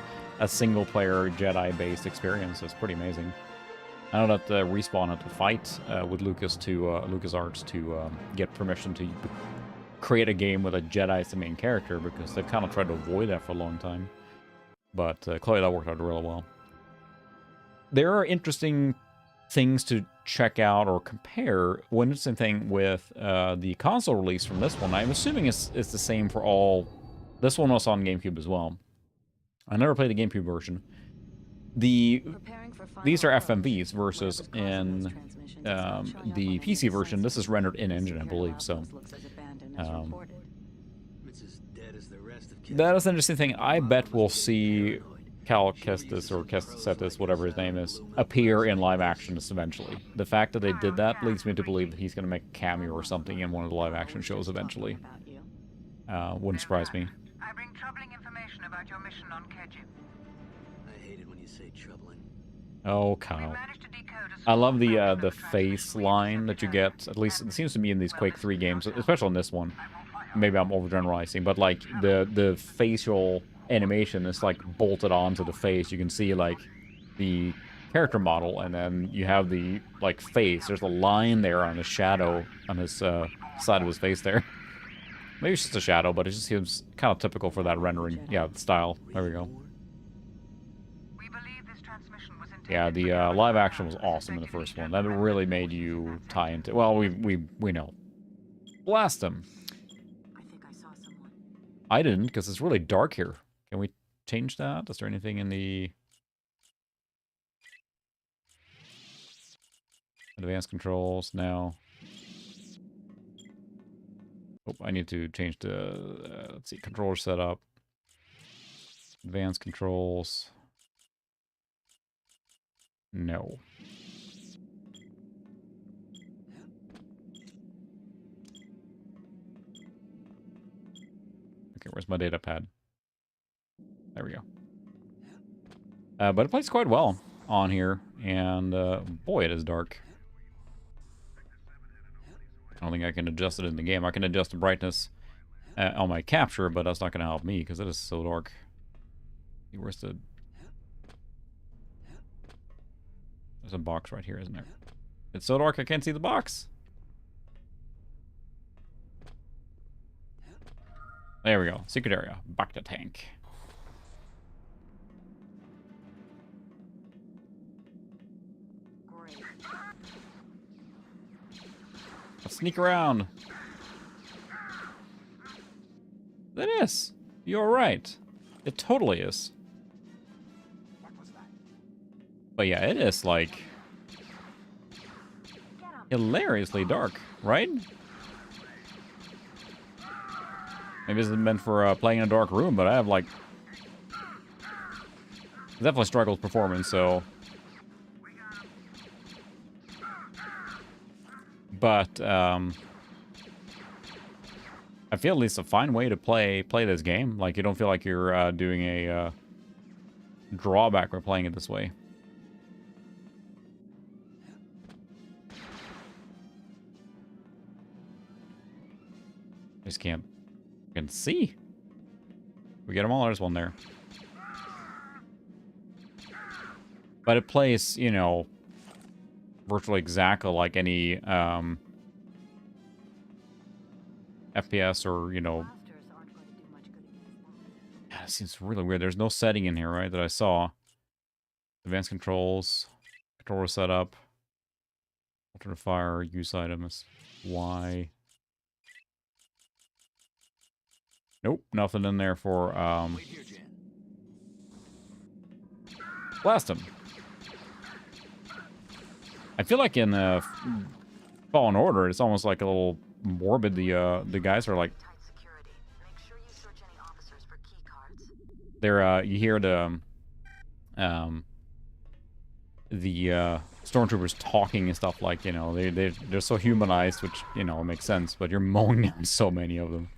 a single-player Jedi-based experience is pretty amazing. I know that Respawn had to fight with LucasArts to get permission to create a game with a Jedi as the main character, because they've kind of tried to avoid that for a long time. But clearly that worked out really well. There are interesting things to check out or compare. One interesting thing with the console release from this one, I'm assuming it's the same for all. This one was on GameCube as well. I never played the GameCube version. These are FMVs versus in the PC version, this is rendered in-engine, I believe, so... that is an interesting thing. I bet we'll see Cal Kestis, or Kestis, whatever his name is, appear in live action eventually. The fact that they did that leads me to believe that he's going to make a cameo or something in one of the live action shows eventually. Wouldn't surprise me. I bring troubling information about your mission on Kejim. I hate it when you you say troubling? Oh, Kyle. I love the face line that you get. At least it seems to me in these Quake 3 games, especially in this one. Maybe I'm overgeneralizing, but like the facial animation is like bolted onto the face. You can see like the character model, and then you have the like face. There's a line there on his shadow on his side of his face there. Maybe it's just a shadow, but it just seems kind of typical for that rendering. Yeah, the style. There we go. Yeah, the live action was awesome in the first one. That really made you tie into. Well, we know. Blast him. I think I saw someone. I didn't, because it's really dark here. Can we change that? Is there anything in the advanced controls? No. Oh, I need to change the let's see, controller setup. Advanced controls. No. Okay, where's my data pad? There we go. But it plays quite well on here, and boy, it is dark. I don't think I can adjust it in the game. I can adjust the brightness on my capture, but that's not going to help me because it is so dark. Where's the... There's a box right here, isn't there? It's so dark I can't see the box. There we go. Secret area. Back to tank. Great. Let's sneak around. It is. You're right. It totally is. But yeah, it is like hilariously dark, right? Maybe this is meant for playing in a dark room, but I have like definitely struggled performance, so. But I feel at least a fine way to play this game. Like you don't feel like you're doing a drawback by playing it this way. I just can't see. We get them all. There's one there. But it plays, you know, virtually exactly like any FPS or, you know. Yeah, it seems really weird. There's no setting in here, right, that I saw. Advanced controls, controller setup, alternate fire, use items, Y. Nope, nothing in there for blast him. I feel like in Fallen Order, it's almost like a little morbid. The guys are like, they're you hear the stormtroopers talking and stuff, like, you know, they're so humanized, which, you know, makes sense. But you're mowing down so many of them.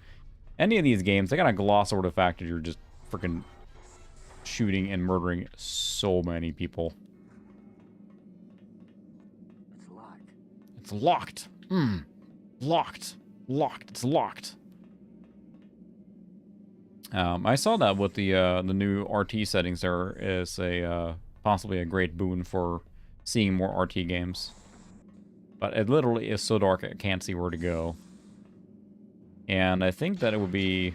Any of these games, they gotta gloss over the fact that you're just freaking shooting and murdering so many people. It's locked. It's locked. Locked. Locked. It's locked. I saw that with the new RT settings. There is a possibly a great boon for seeing more RT games. But it literally is so dark I can't see where to go. And I think that it would be...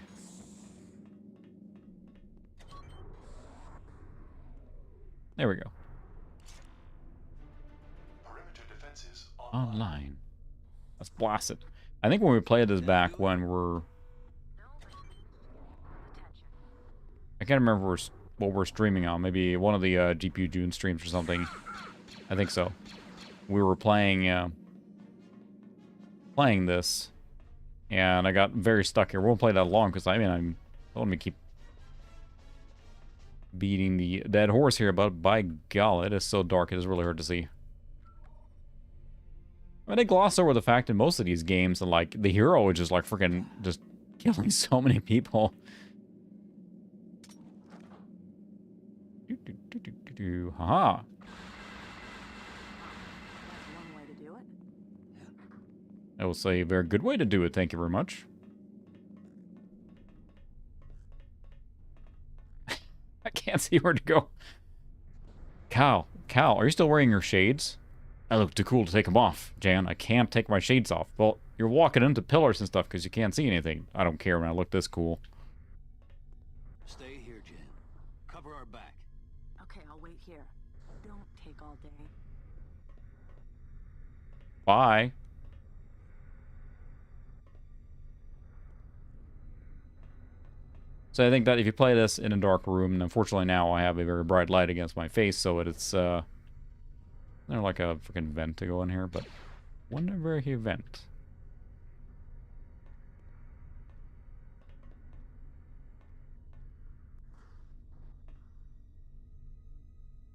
There we go. Perimeter defenses Online. Let's blast it. I think when we played this back when we're... I can't remember what we're streaming on. Maybe one of the GPU June streams or something. I think so. We were playing this. And I got very stuck here. We won't play that long because I don't want me to keep beating the dead horse here, but by golly, it is so dark. It is really hard to see. I mean, they gloss over the fact in most of these games that, like, the hero is just like freaking just killing so many people. Haha. That's one way to do it. I will say a very good way to do it. Thank you very much. I can't see where to go. Cal, are you still wearing your shades? I look too cool to take them off, Jan. I can't take my shades off. Well, you're walking into pillars and stuff because you can't see anything. I don't care when I look this cool. Stay here, Jan. Cover our back. Okay, I'll wait here. Don't take all day. Bye. So I think that if you play this in a dark room, and unfortunately now I have a very bright light against my face, so it's there's like a freaking vent to go in here, but wonder where he vent.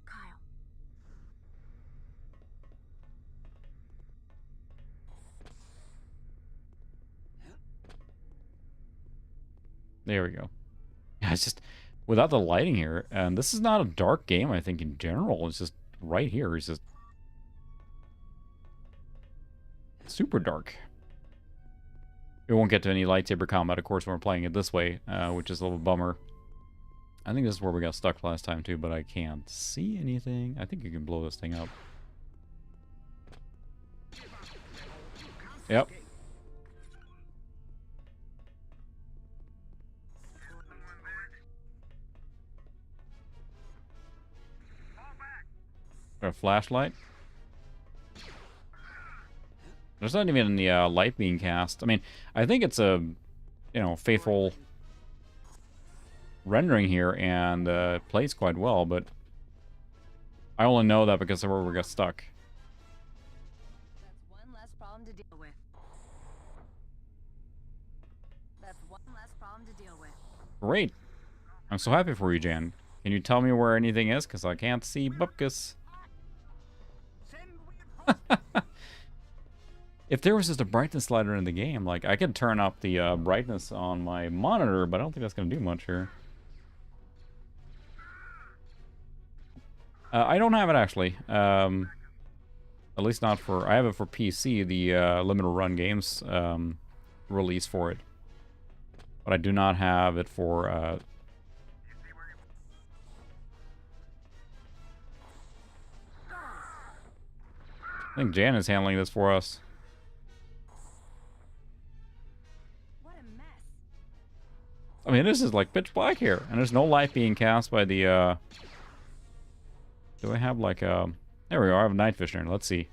Kyle. There we go. Yeah, it's just without the lighting here, and this is not a dark game, I think, in general. It's just right here. It's just super dark. We won't get to any lightsaber combat, of course, when we're playing it this way, which is a little bummer. I think this is where we got stuck last time, too, but I can't see anything. I think you can blow this thing up. Yep. A flashlight? There's not even the light being cast. I mean, I think it's a, you know, faithful rendering here and plays quite well, but I only know that because of where we got stuck. That's one less problem to deal with. That's one less problem to deal with. Great. I'm so happy for you, Jan. Can you tell me where anything is? Because I can't see Bupkus. If there was just a brightness slider in the game, like, I could turn up the brightness on my monitor, but I don't think that's going to do much here. I don't have it, actually. At least not for... I have it for PC, the limited run games release for it. But I do not have it for... I think Jan is handling this for us. What a mess. I mean, this is like pitch black here, and there's no light being cast by the, Do I have like a... There we go, I have a night vision. Let's see. Is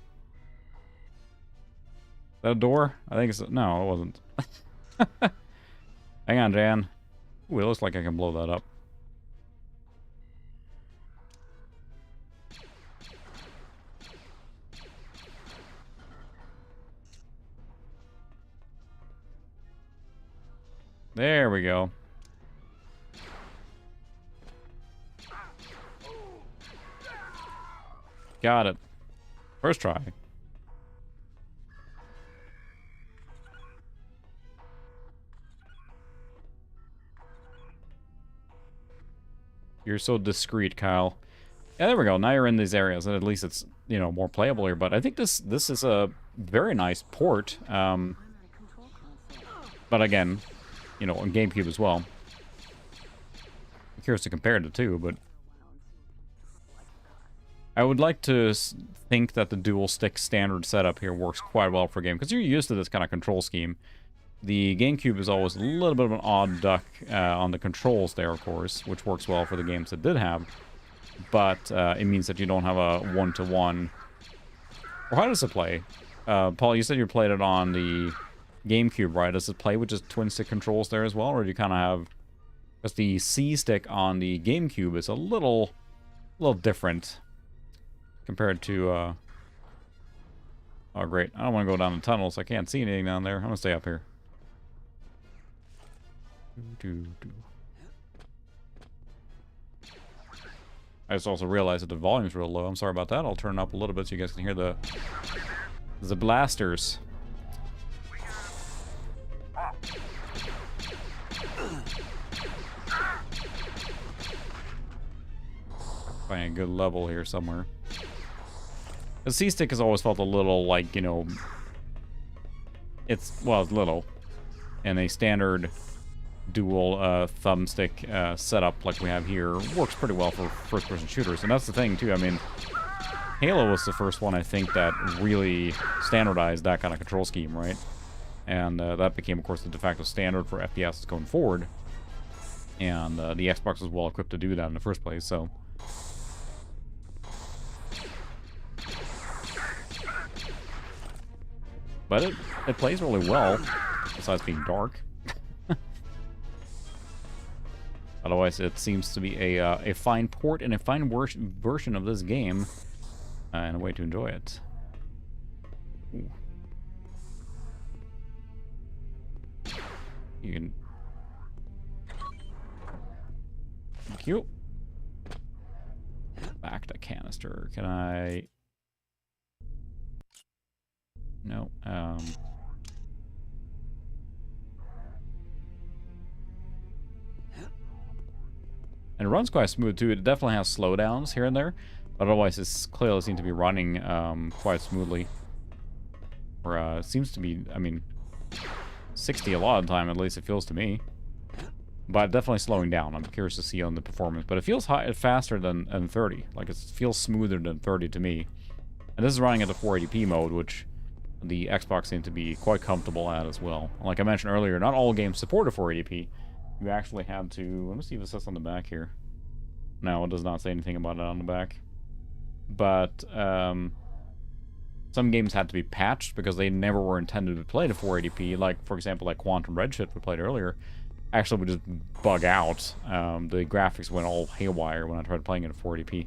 that a door? I think it's... No, it wasn't. Hang on, Jan. Ooh, it looks like I can blow that up. There we go. Got it. First try. You're so discreet, Kyle. Yeah, there we go. Now you're in these areas, and at least it's, you know, more playable here. But I think this is a very nice port. But again, you know, on GameCube as well. I'm curious to compare the two, but I would like to think that the dual stick standard setup here works quite well for a game, because you're used to this kind of control scheme. The GameCube is always a little bit of an odd duck on the controls there, of course, which works well for the games it did have. But it means that you don't have a one-to-one. Or how does it play? Paul, you said you played it on the GameCube, right? Does it play with just twin-stick controls there as well, or do you kind of have... Because the C-stick on the GameCube is a little different compared to... Oh, great. I don't want to go down the tunnels. I can't see anything down there. I'm going to stay up here. I just also realized that the volume's real low. I'm sorry about that. I'll turn it up a little bit so you guys can hear the blasters. If find a good level here somewhere. The C-stick has always felt a little like, you know, it's little. And a standard dual thumbstick setup like we have here works pretty well for first-person shooters. And that's the thing, too. I mean, Halo was the first one, I think, that really standardized that kind of control scheme, right? And that became, of course, the de facto standard for FPS going forward. And the Xbox was well equipped to do that in the first place, so... But it plays really well, besides being dark. Otherwise, it seems to be a fine port and a fine version of this game, and a way to enjoy it. Ooh. You can... Thank you. Back to canister. Can I... No. And it runs quite smooth too. It definitely has slowdowns here and there, but otherwise it's clearly seems to be running quite smoothly. Or it seems to be, I mean, 60 a lot of the time, at least it feels to me. But definitely slowing down. I'm curious to see on the performance, but it feels faster than 30. Like it feels smoother than 30 to me. And this is running at the 480p mode, which the Xbox seemed to be quite comfortable at as well. Like I mentioned earlier, not all games support a 480p. You actually have to... Let me see if it says on the back here. No, it does not say anything about it on the back. But some games had to be patched because they never were intended to play to 480p. Like, for example, like Quantum Redshift we played earlier. Actually would just bug out. The graphics went all haywire when I tried playing it at 480p.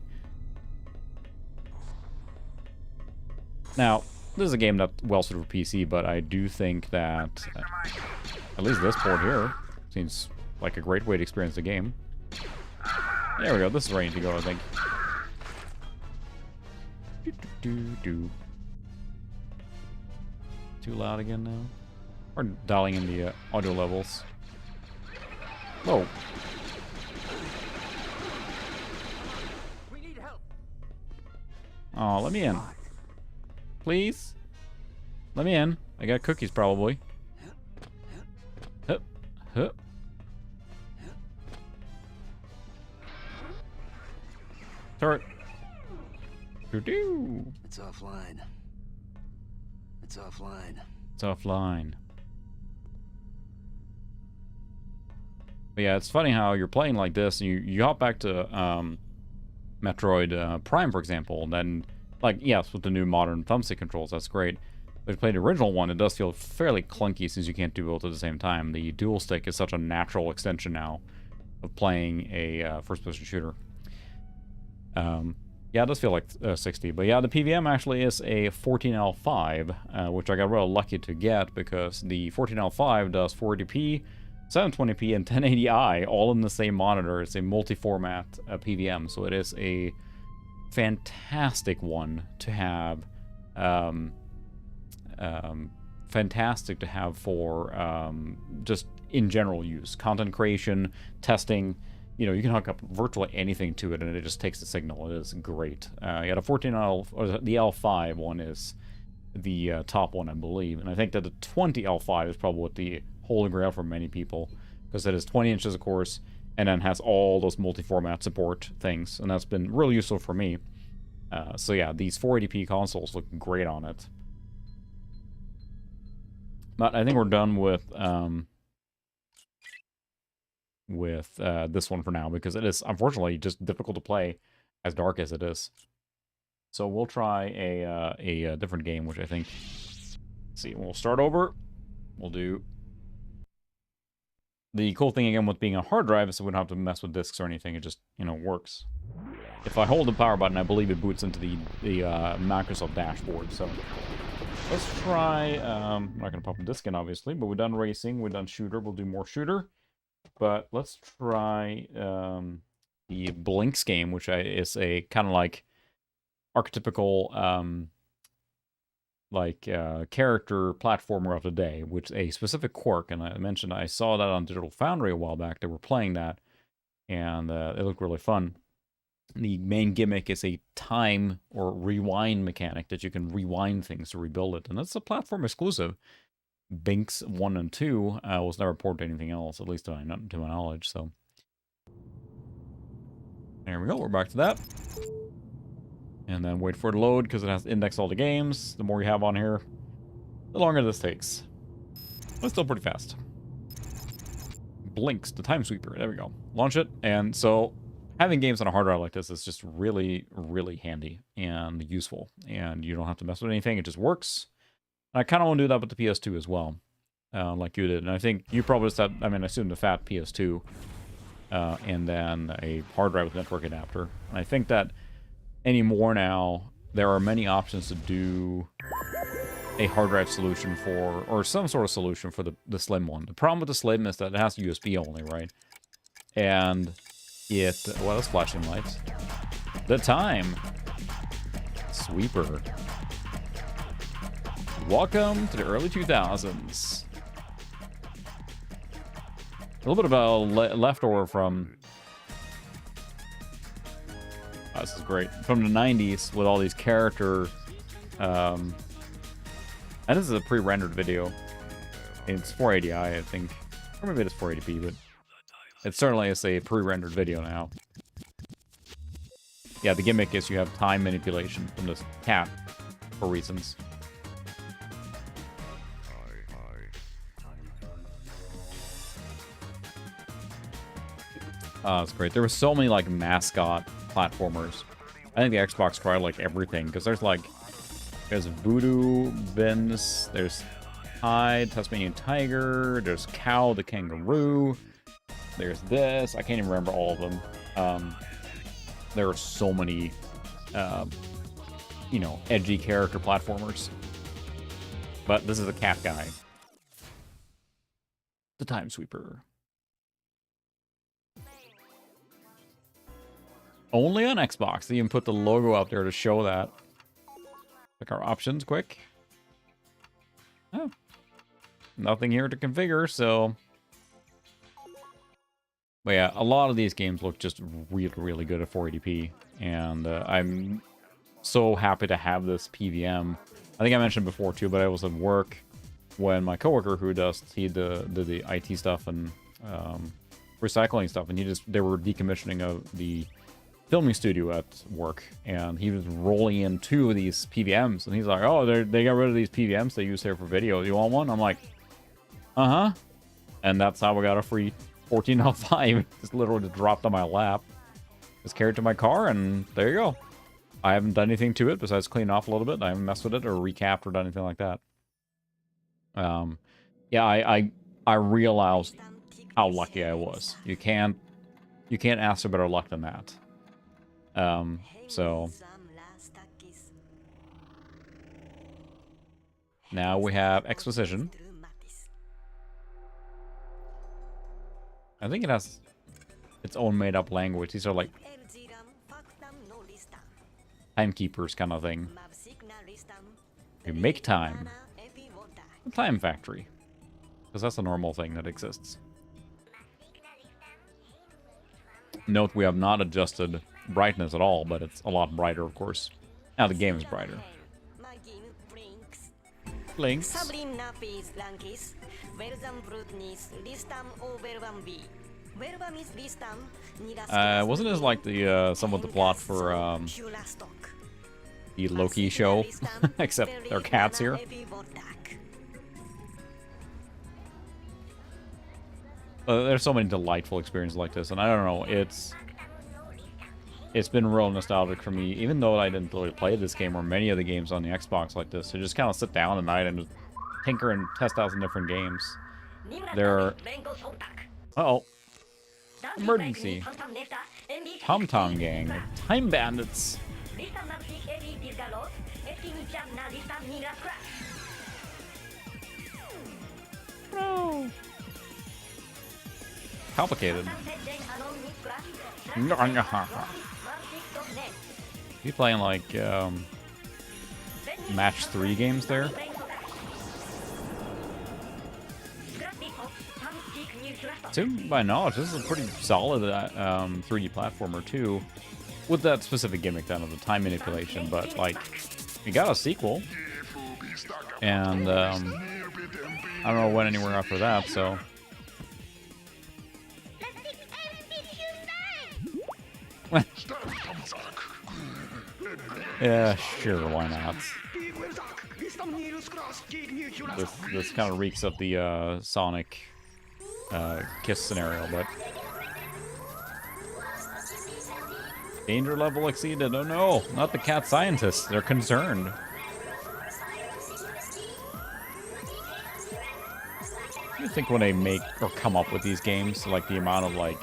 Now, this is a game that's well suited for PC, but I do think that at least this port here seems like a great way to experience the game. There we go. This is ready to go, I think. Too loud again now? Or dialing in the audio levels. Whoa. We need help. Oh, let me in. Please? Let me in. I got cookies, probably. Hup. Hup. Turret. Doo-doo. It's offline. It's offline. It's offline. But yeah, it's funny how you're playing like this, and you hop back to Metroid Prime, for example, and then, like, yes, with the new modern thumbstick controls, that's great. But if you play the original one, it does feel fairly clunky since you can't do both at the same time. The dual stick is such a natural extension now of playing a first-person shooter. Yeah, it does feel like 60. But yeah, the PVM actually is a 14L5, which I got real lucky to get because the 14L5 does 480p, 720p, and 1080i all in the same monitor. It's a multi-format PVM, so it is a fantastic one to have. Fantastic to have for just in general use, content creation, testing. You know, you can hook up virtually anything to it, and it just takes the signal. It is great. Yeah, the 14L or the L5 one is the top one, I believe, and I think that the 20L5 is probably what the holy grail for many people, because it is 20 inches, of course, and then has all those multi-format support things, and that's been really useful for me. So yeah, these 480p consoles look great on it. But I think we're done with this one for now, because it is unfortunately just difficult to play as dark as it is. So we'll try a different game, which I think... Let's see, we'll start over. We'll do... The cool thing again with being a hard drive is we don't have to mess with disks or anything. It just, you know, works. If I hold the power button, I believe it boots into the Microsoft dashboard. So let's try... I'm not going to pop a disk in, obviously, but we've done racing, we've done shooter. We'll do more shooter. But let's try the Blinks game, which is a kind of like archetypical character platformer of the day, which a specific quirk. And I mentioned I saw that on Digital Foundry a while back. They were playing that, and it looked really fun. The main gimmick is a time or rewind mechanic that you can rewind things to rebuild it. And that's a platform exclusive. Binks 1 and 2 was never ported to anything else, at least to my knowledge, so. There we go, we're back to that. And then wait for it to load, because it has to index all the games. The more you have on here, the longer this takes. But it's still pretty fast. Blinks, the time sweeper, there we go. Launch it, and so having games on a hard drive like this is just really, really handy and useful. And you don't have to mess with anything, it just works. And I kind of want to do that with the PS2 as well, like you did. And I think you probably just had, I mean, I assume the fat PS2, and then a hard drive with network adapter. And I think that anymore now, there are many options to do a hard drive solution for, or some sort of solution for the slim one. The problem with the slim is that it has USB only, right? And it, well, that's flashing lights. The time sweeper. Welcome to the early 2000s. A little bit of a leftover from... Oh, this is great. From the 90s with all these character... and this is a pre-rendered video. It's 480i, I think. Or maybe it's 480p, but... It certainly is a pre-rendered video now. Yeah, the gimmick is you have time manipulation from this cat for reasons. It's great. There were so many, like, mascot platformers. I think the Xbox tried, like, everything. Because there's, like... There's Voodoo, Benz, there's Tide, Tasmanian Tiger, there's Cow the Kangaroo, there's this. I can't even remember all of them. There are so many, you know, edgy character platformers. But this is a cat guy. The Time Sweeper. Only on Xbox. They even put the logo up there to show that. Click our options quick. Oh. Nothing here to configure, so... But yeah, a lot of these games look just really, really good at 480p. And I'm so happy to have this PVM. I think I mentioned before too, but I was at work when my coworker who does the IT stuff and recycling stuff, and they were decommissioning of the filming studio at work, and he was rolling in 2 of these PVMs, and he's like, "Oh, they got rid of these PVMs they use here for video. You want one?" I'm like, "Uh-huh." And that's how we got a free 14.5. Just literally just dropped on my lap. Just carried to my car, and there you go. I haven't done anything to it besides clean off a little bit. I haven't messed with it or recapped or done anything like that. Yeah, I realized how lucky I was. You can't ask for better luck than that. So now we have exposition. I think it has its own made-up language. These are like timekeepers kind of thing. You make time. A time factory. Because that's a normal thing that exists. Note we have not adjusted brightness at all, but it's a lot brighter, of course. Now the game is brighter. Blinks. Wasn't this like the somewhat the plot for the Loki show? Except there are cats here. There's so many delightful experiences like this, and I don't know, it's been real nostalgic for me, even though I didn't really play this game or many of the games on the Xbox like this, to just kind of sit down at night and just tinker and test out some different games. There are... Uh-oh. Emergency. Tom Tom Gang. Time Bandits. No. Complicated. You playing like match 3 games there? To my knowledge, this is a pretty solid 3D platformer too. with that specific gimmick done of the time manipulation, but like, we got a sequel, and I don't know when anywhere after that, so. Yeah, sure, why not? This kind of reeks of the Sonic Kiss scenario, but danger level exceeded. Oh no, not the cat scientists. They're concerned. I think when they make or come up with these games, like the amount of like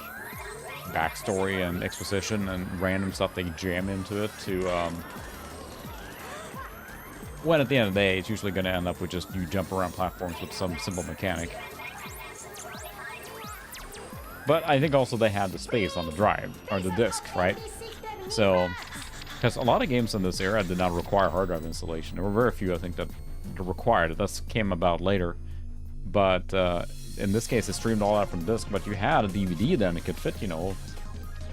backstory and exposition and random stuff they jam into it to when at the end of the day it's usually going to end up with just you jump around platforms with some simple mechanic. But I think also they had the space on the drive or the disc, right? So because a lot of games in this era did not require hard drive installation. There were very few, I think, that required it. This came about later, but in this case, it streamed all out from disc, but you had a DVD then it could fit, you know,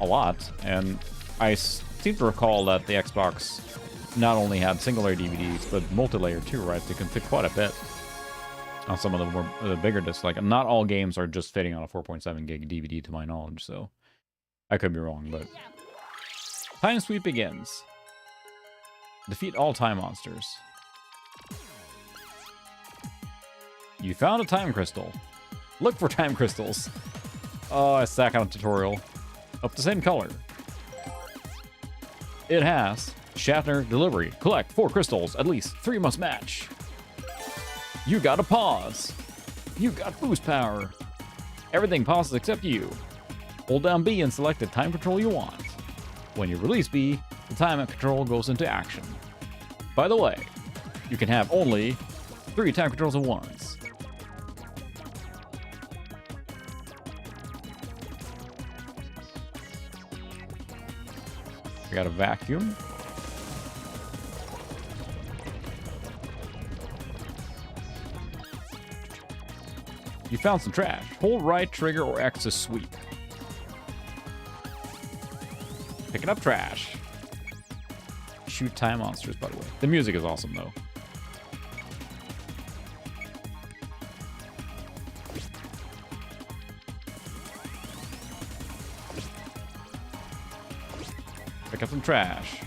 a lot. And I seem to recall that the Xbox not only had single-layer DVDs, but multi-layer too, right? They can fit quite a bit on some of the more the bigger discs. Like, not all games are just fitting on a 4.7 gig DVD, to my knowledge, so I could be wrong, but time sweep begins. Defeat all time monsters. You found a time crystal. Look for time crystals. Oh, I stack on a tutorial. Of the same color. It has Shatner delivery. Collect 4 crystals. At least 3 must match. You got a pause. You got boost power. Everything pauses except you. Hold down B and select the time control you want. When you release B, the time control goes into action. By the way, you can have only 3 time controls at once. We got a vacuum. You found some trash. Hold right trigger or X to sweep. Picking up trash. Shoot time monsters, by the way. The music is awesome, though. Pick up some trash.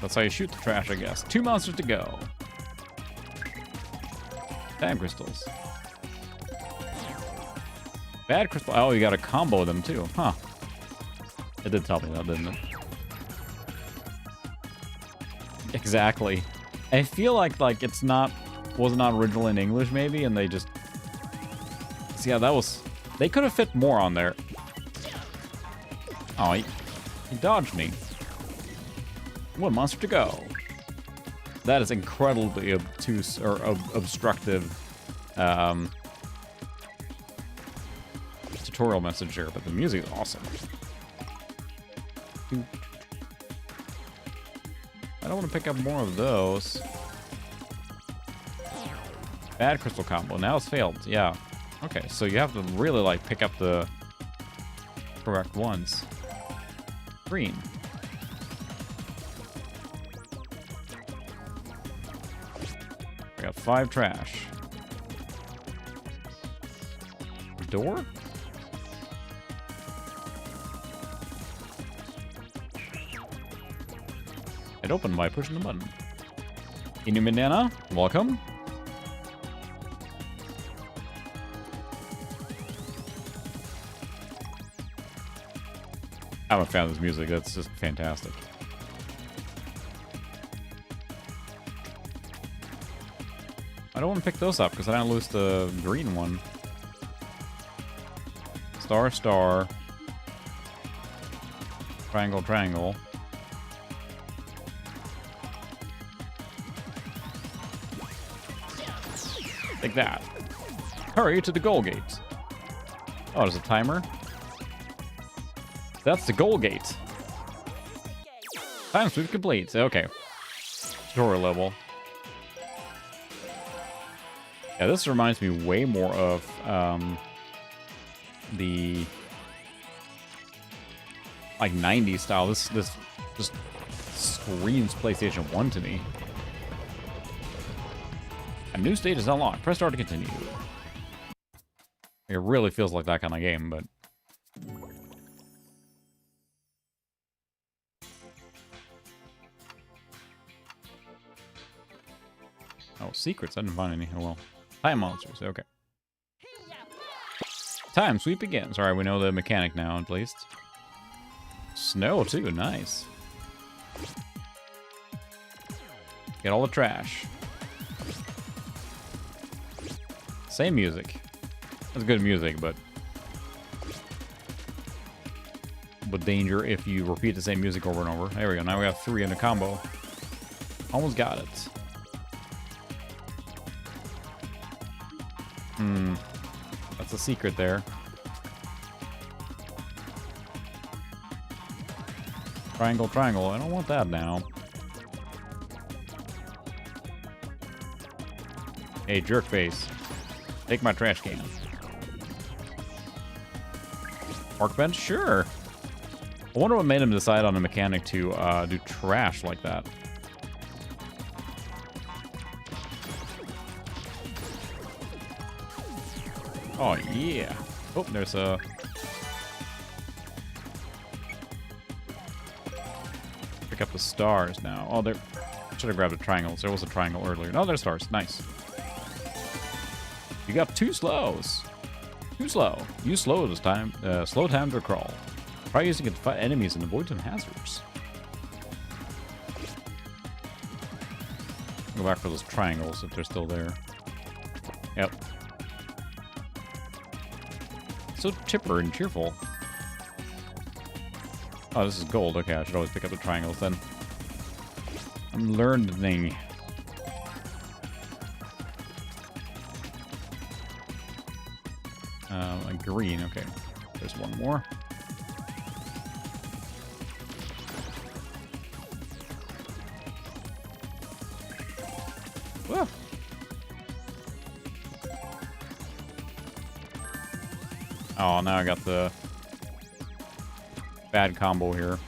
That's how you shoot the trash, I guess. 2 monsters to go. Time crystals. Bad crystal. Oh, you gotta combo them too. Huh. It did tell me that, didn't it? Exactly. I feel like it's not... was not original in English, maybe, and they just... See, yeah, that was... They could have fit more on there. Oh, he dodged me. 1 monster to go. That is incredibly obtuse or obstructive tutorial message here, but the music is awesome. I don't want to pick up more of those. Bad crystal combo. Now it's failed. Yeah. Okay, so you have to really, like, pick up the correct ones. Green. I got 5 trash. Door? It opened by pushing the button. Inu Banana, welcome. I'm a fan of this music. That's just fantastic. I don't want to pick those up because I don't lose the green one. Star, star. Triangle, triangle. Take that. Hurry to the goal gate. Oh, there's a timer. That's the goal gate. Time sweep complete. Okay. Tutorial level. Yeah, this reminds me way more of the like 90s style. This just screams PlayStation 1 to me. A new stage is unlocked. Press start to continue. It really feels like that kind of game, but oh, secrets. I didn't find any. Oh well. Time monsters. Okay. Time sweep begins. Alright, we know the mechanic now, at least. Snow, too. Nice. Get all the trash. Same music. That's good music, but danger if you repeat the same music over and over. There we go. Now we have 3 in a combo. Almost got it. That's a secret there. Triangle, triangle. I don't want that now. Hey, jerk face. Take my trash can. Park bench? Sure. I wonder what made him decide on a mechanic to do trash like that. Oh, yeah. Oh, there's a... Pick up the stars now. Oh, there... I should have grabbed a triangle. There was a triangle earlier. No, there's stars. Nice. You got 2 slows. Too slow. Use slow this time. Slow time to crawl. Try using it to fight enemies and avoid some hazards. Go back for those triangles if they're still there. Yep. So chipper and cheerful. Oh, this is gold. Okay, I should always pick up the triangles then. I'm learning. Green. Okay, there's one more. Whoa. Oh, now I got the bad combo here.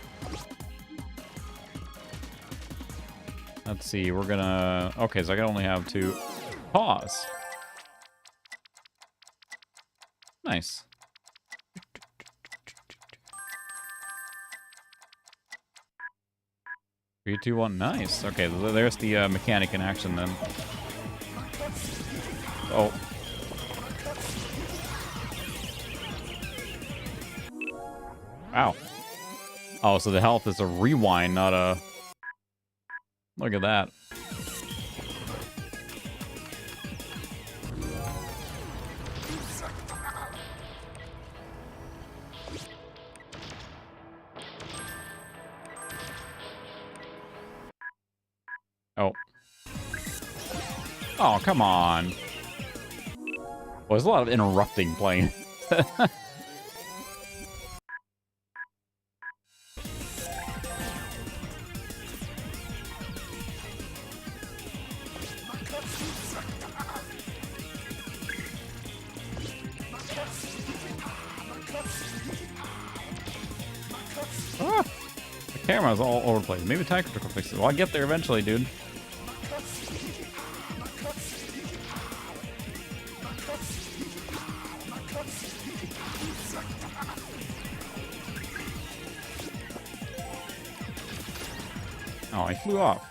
Let's see, we're gonna... Okay, so I can only have 2. Pause. Nice. 3, 2, 1. Nice. Okay, there's the mechanic in action then. Oh. Wow. Oh, so the health is a rewind, not a... Look at that. Oh. Oh, come on. Well, there's a lot of interrupting playing. Ah, the camera's all over the place. Maybe Tiger will fix it. Well, I'll get there eventually, dude. Oh, he flew off.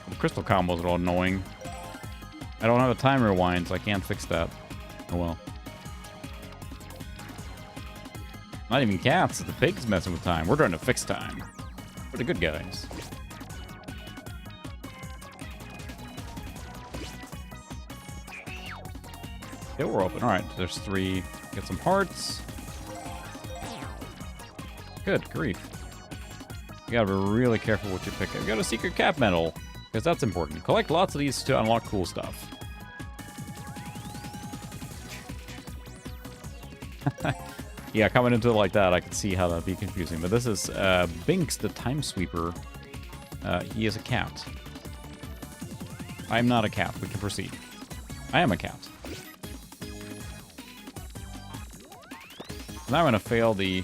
The crystal combos are all annoying. I don't have a time rewind, so I can't fix that. Oh well. Not even cats, the pig's messing with time. We're trying to fix time. We're the good guys. Yeah, we're open. Alright, there's 3. Get some hearts. Good grief. You gotta be really careful what you pick up. You got a secret cap medal, because that's important. Collect lots of these to unlock cool stuff. Yeah, coming into it like that, I can see how that'd be confusing. But this is Binks, the time sweeper. He is a cat. I'm not a cat. We can proceed. I am a cat. Now I'm gonna fail the...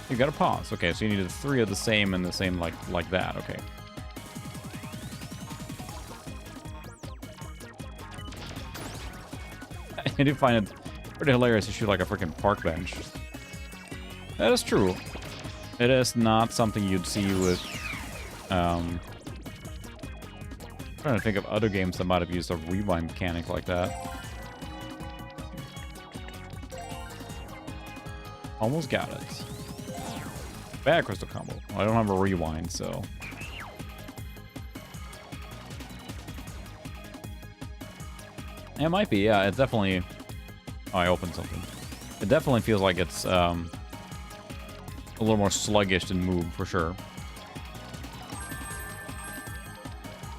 You gotta pause. Okay, so you needed 3 of the same and the same like that. Okay. I do find it pretty hilarious to shoot like a freaking park bench. That is true. It is not something you'd see with... I'm trying to think of other games that might have used a rewind mechanic like that. Almost got it. Bad crystal combo. Well, I don't have a rewind, so... It might be, yeah. It definitely... Oh, I opened something. It definitely feels like it's a little more sluggish than move, for sure.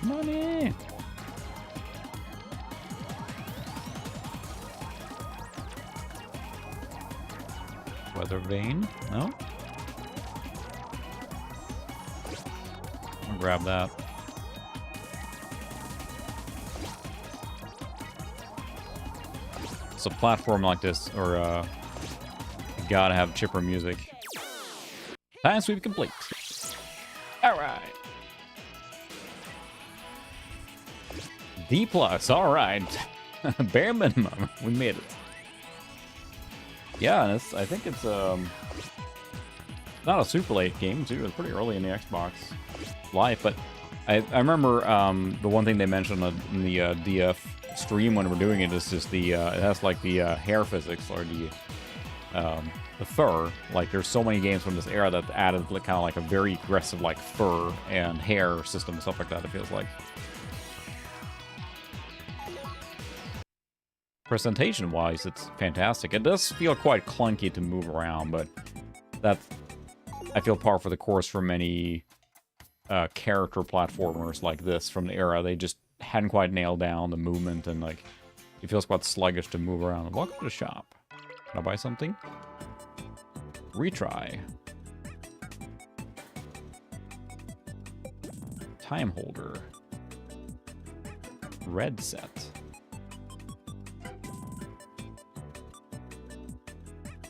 Money! Weather vane? No? I'll grab that. It's a platform like this, or you gotta have chipper music. Time sweep complete. Alright. D+, alright. Bare minimum. We made it. Yeah, and I think it's not a super late game, too. It's pretty early in the Xbox life, but I remember the one thing they mentioned in the DF stream when we're doing it is just the it has like the hair physics, or the fur. Like there's so many games from this era that added kind of like a very aggressive like fur and hair system and stuff like that, it feels like. Presentation wise, it's fantastic. It does feel quite clunky to move around, but that's, I feel, par for the course for many character platformers like this from the era. They just hadn't quite nailed down the movement, and like it feels quite sluggish to move around. Welcome to the shop. Can I buy something? Retry. Time holder. Red set.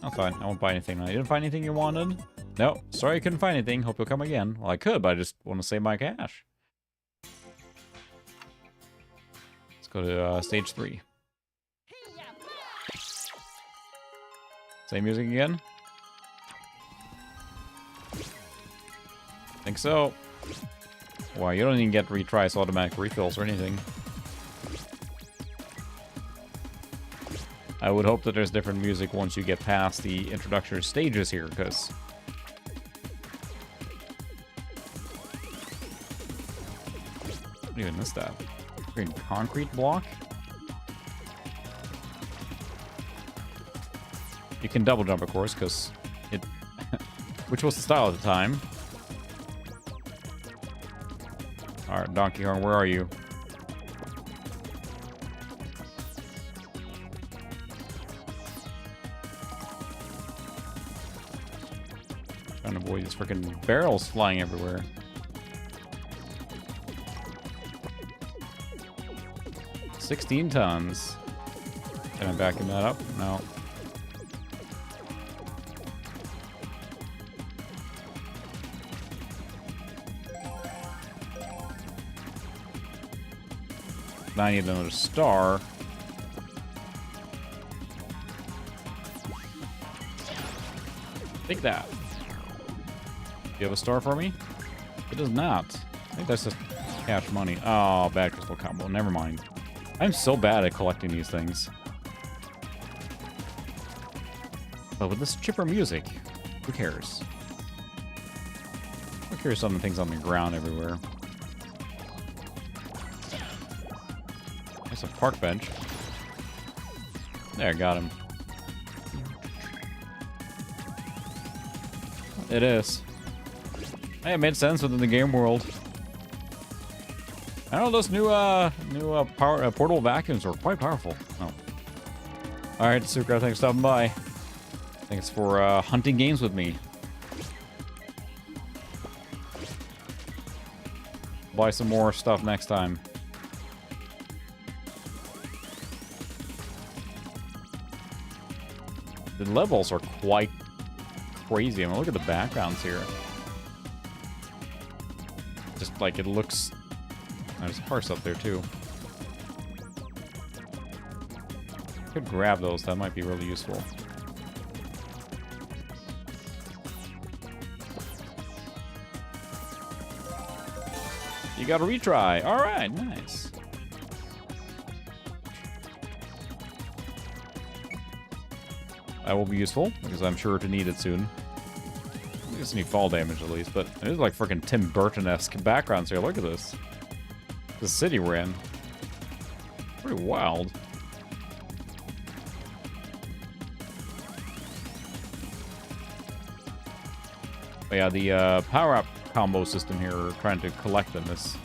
That's fine. I won't buy anything. You didn't find anything you wanted? No. Sorry I couldn't find anything. Hope you'll come again. Well, I could, but I just want to save my cash. Let's go to stage 3. Same music again? Think so. Wow, you don't even get retries, automatic refills, or anything. I would hope that there's different music once you get past the introductory stages here, because... I even missed that. Green concrete block? You can double jump, of course, because it... which was the style at the time. Alright, Donkey Kong, where are you? Trying to avoid these freaking barrels flying everywhere. $16 tons. Can I back that up? No. Now I need another star. Take that. Do you have a star for me? It does not. I think that's just cash money. Oh, bad crystal combo. Never mind. I'm so bad at collecting these things. But with this chipper music, who cares? Who cares on the things on the ground everywhere? There's a park bench. There, I got him. It is. Hey, it made sense within the game world. I don't know, those new portable vacuums are quite powerful. Oh. Alright, Sukra, thanks for stopping by. Thanks for hunting games with me. buy some more stuff next time. The levels are quite crazy. I mean, look at the backgrounds here. Just like it looks... There's a horse up there too. Could grab those, that might be really useful. You got a retry. Alright, nice. That will be useful, because I'm sure to need it soon. I just need fall damage at least, but it is like freaking Tim Burton-esque backgrounds here. Look at this. The city we're in. Pretty wild. But yeah, the power-up combo system here, trying to collect them is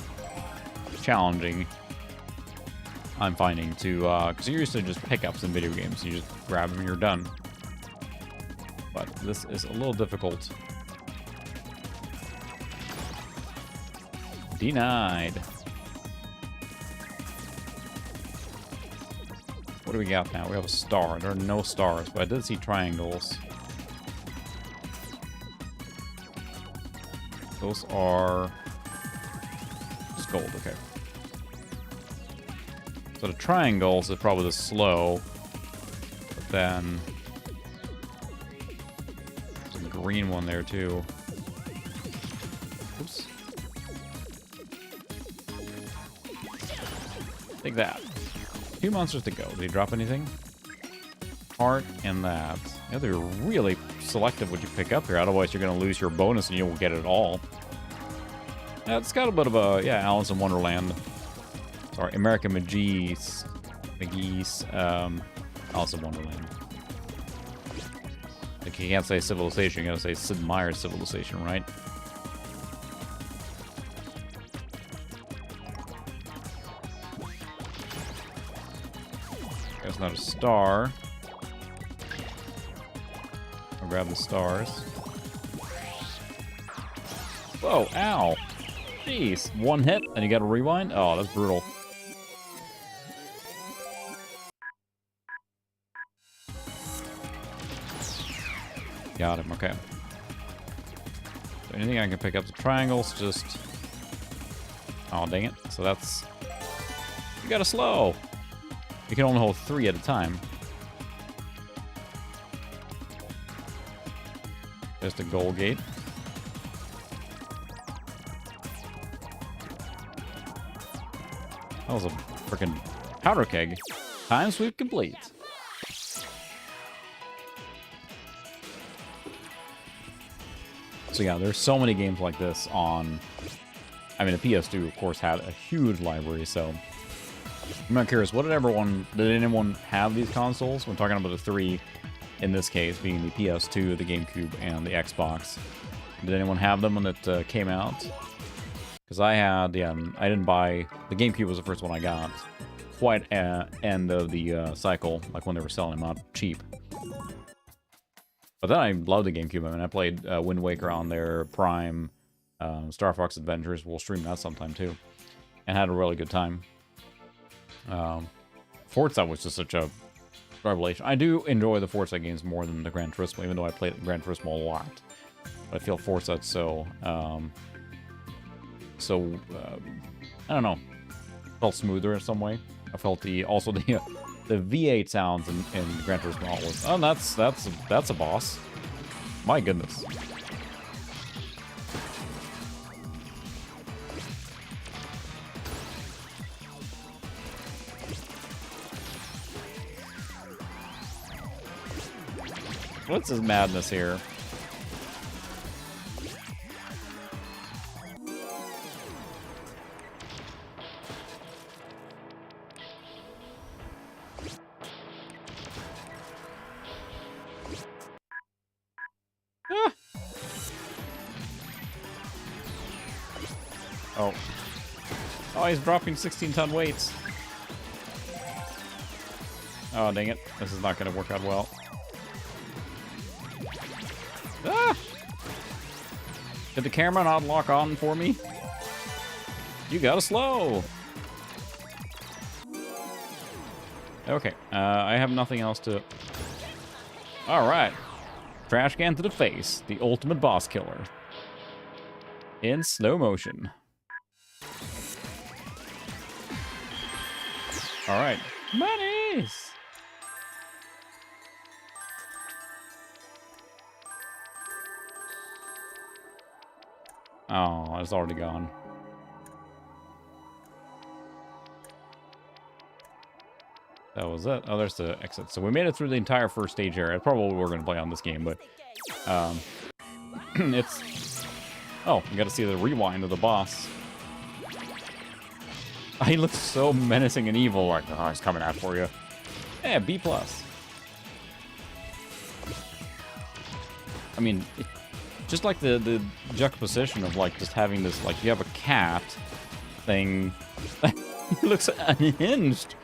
challenging. I'm finding to, because you're used to just pickups in video games. You just grab them and you're done. But this is a little difficult. Denied. What do we got now? We have a star. There are no stars, but I did see triangles. Those are just gold, okay. So the triangles is probably the slow, but then there's a green one there too. Oops. Take that. 2 monsters to go. Did he drop anything? Heart and that. You have to be really selective what you pick up here, otherwise you're going to lose your bonus and you won't get it all. Yeah, it's got a bit of a, yeah, Alice in Wonderland. Sorry, American McGee's, Alice in Wonderland. Like, you can't say Civilization, you gotta say Sid Meier's Civilization, right? There's not a star. I'll grab the stars. Whoa, ow! Jeez, one hit and you gotta rewind? Oh, that's brutal. Got him, okay. So anything I can pick up the triangles, just... Oh, dang it. So that's... You gotta slow! You can only hold 3 at a time. There's the gold gate. That was a freaking powder keg. Time sweep complete. So yeah, there's so many games like this on... I mean, the PS2, of course, had a huge library, so... I'm not curious, did anyone have these consoles? When talking about the 3, in this case, being the PS2, the GameCube, and the Xbox. Did anyone have them when it came out? Because I had, yeah, I didn't buy... The GameCube was the first one I got. Quite end of the cycle, like when they were selling them out cheap. But then I loved the GameCube. I mean, I played Wind Waker on there, Prime, Star Fox Adventures. We'll stream that sometime, too. And had a really good time. Forza was just such a revelation. I do enjoy the Forza games more than the Gran Turismo, even though I played Gran Turismo a lot. But I feel Forza so... I don't know, felt smoother in some way. I felt the V8 sounds in Gran Turismo was, oh, that's a boss. My goodness. What's his madness here? Oh. Oh, he's dropping 16-ton weights. Oh, dang it. This is not going to work out well. Ah! Did the camera not lock on for me? You gotta slow. Okay, I have nothing else to... Alright. Trash can to the face. The ultimate boss killer. In slow motion. Alright. Monies! Oh, it's already gone. That was it. Oh, there's the exit. So we made it through the entire first stage area. Probably we're going to play on this game, but... it's... Oh, you got to see the rewind of the boss. He looks so menacing and evil. Like, oh, he's coming out for you. Yeah, B+. I mean, just like the juxtaposition of, like, just having this, like, you have a cat thing. He looks unhinged.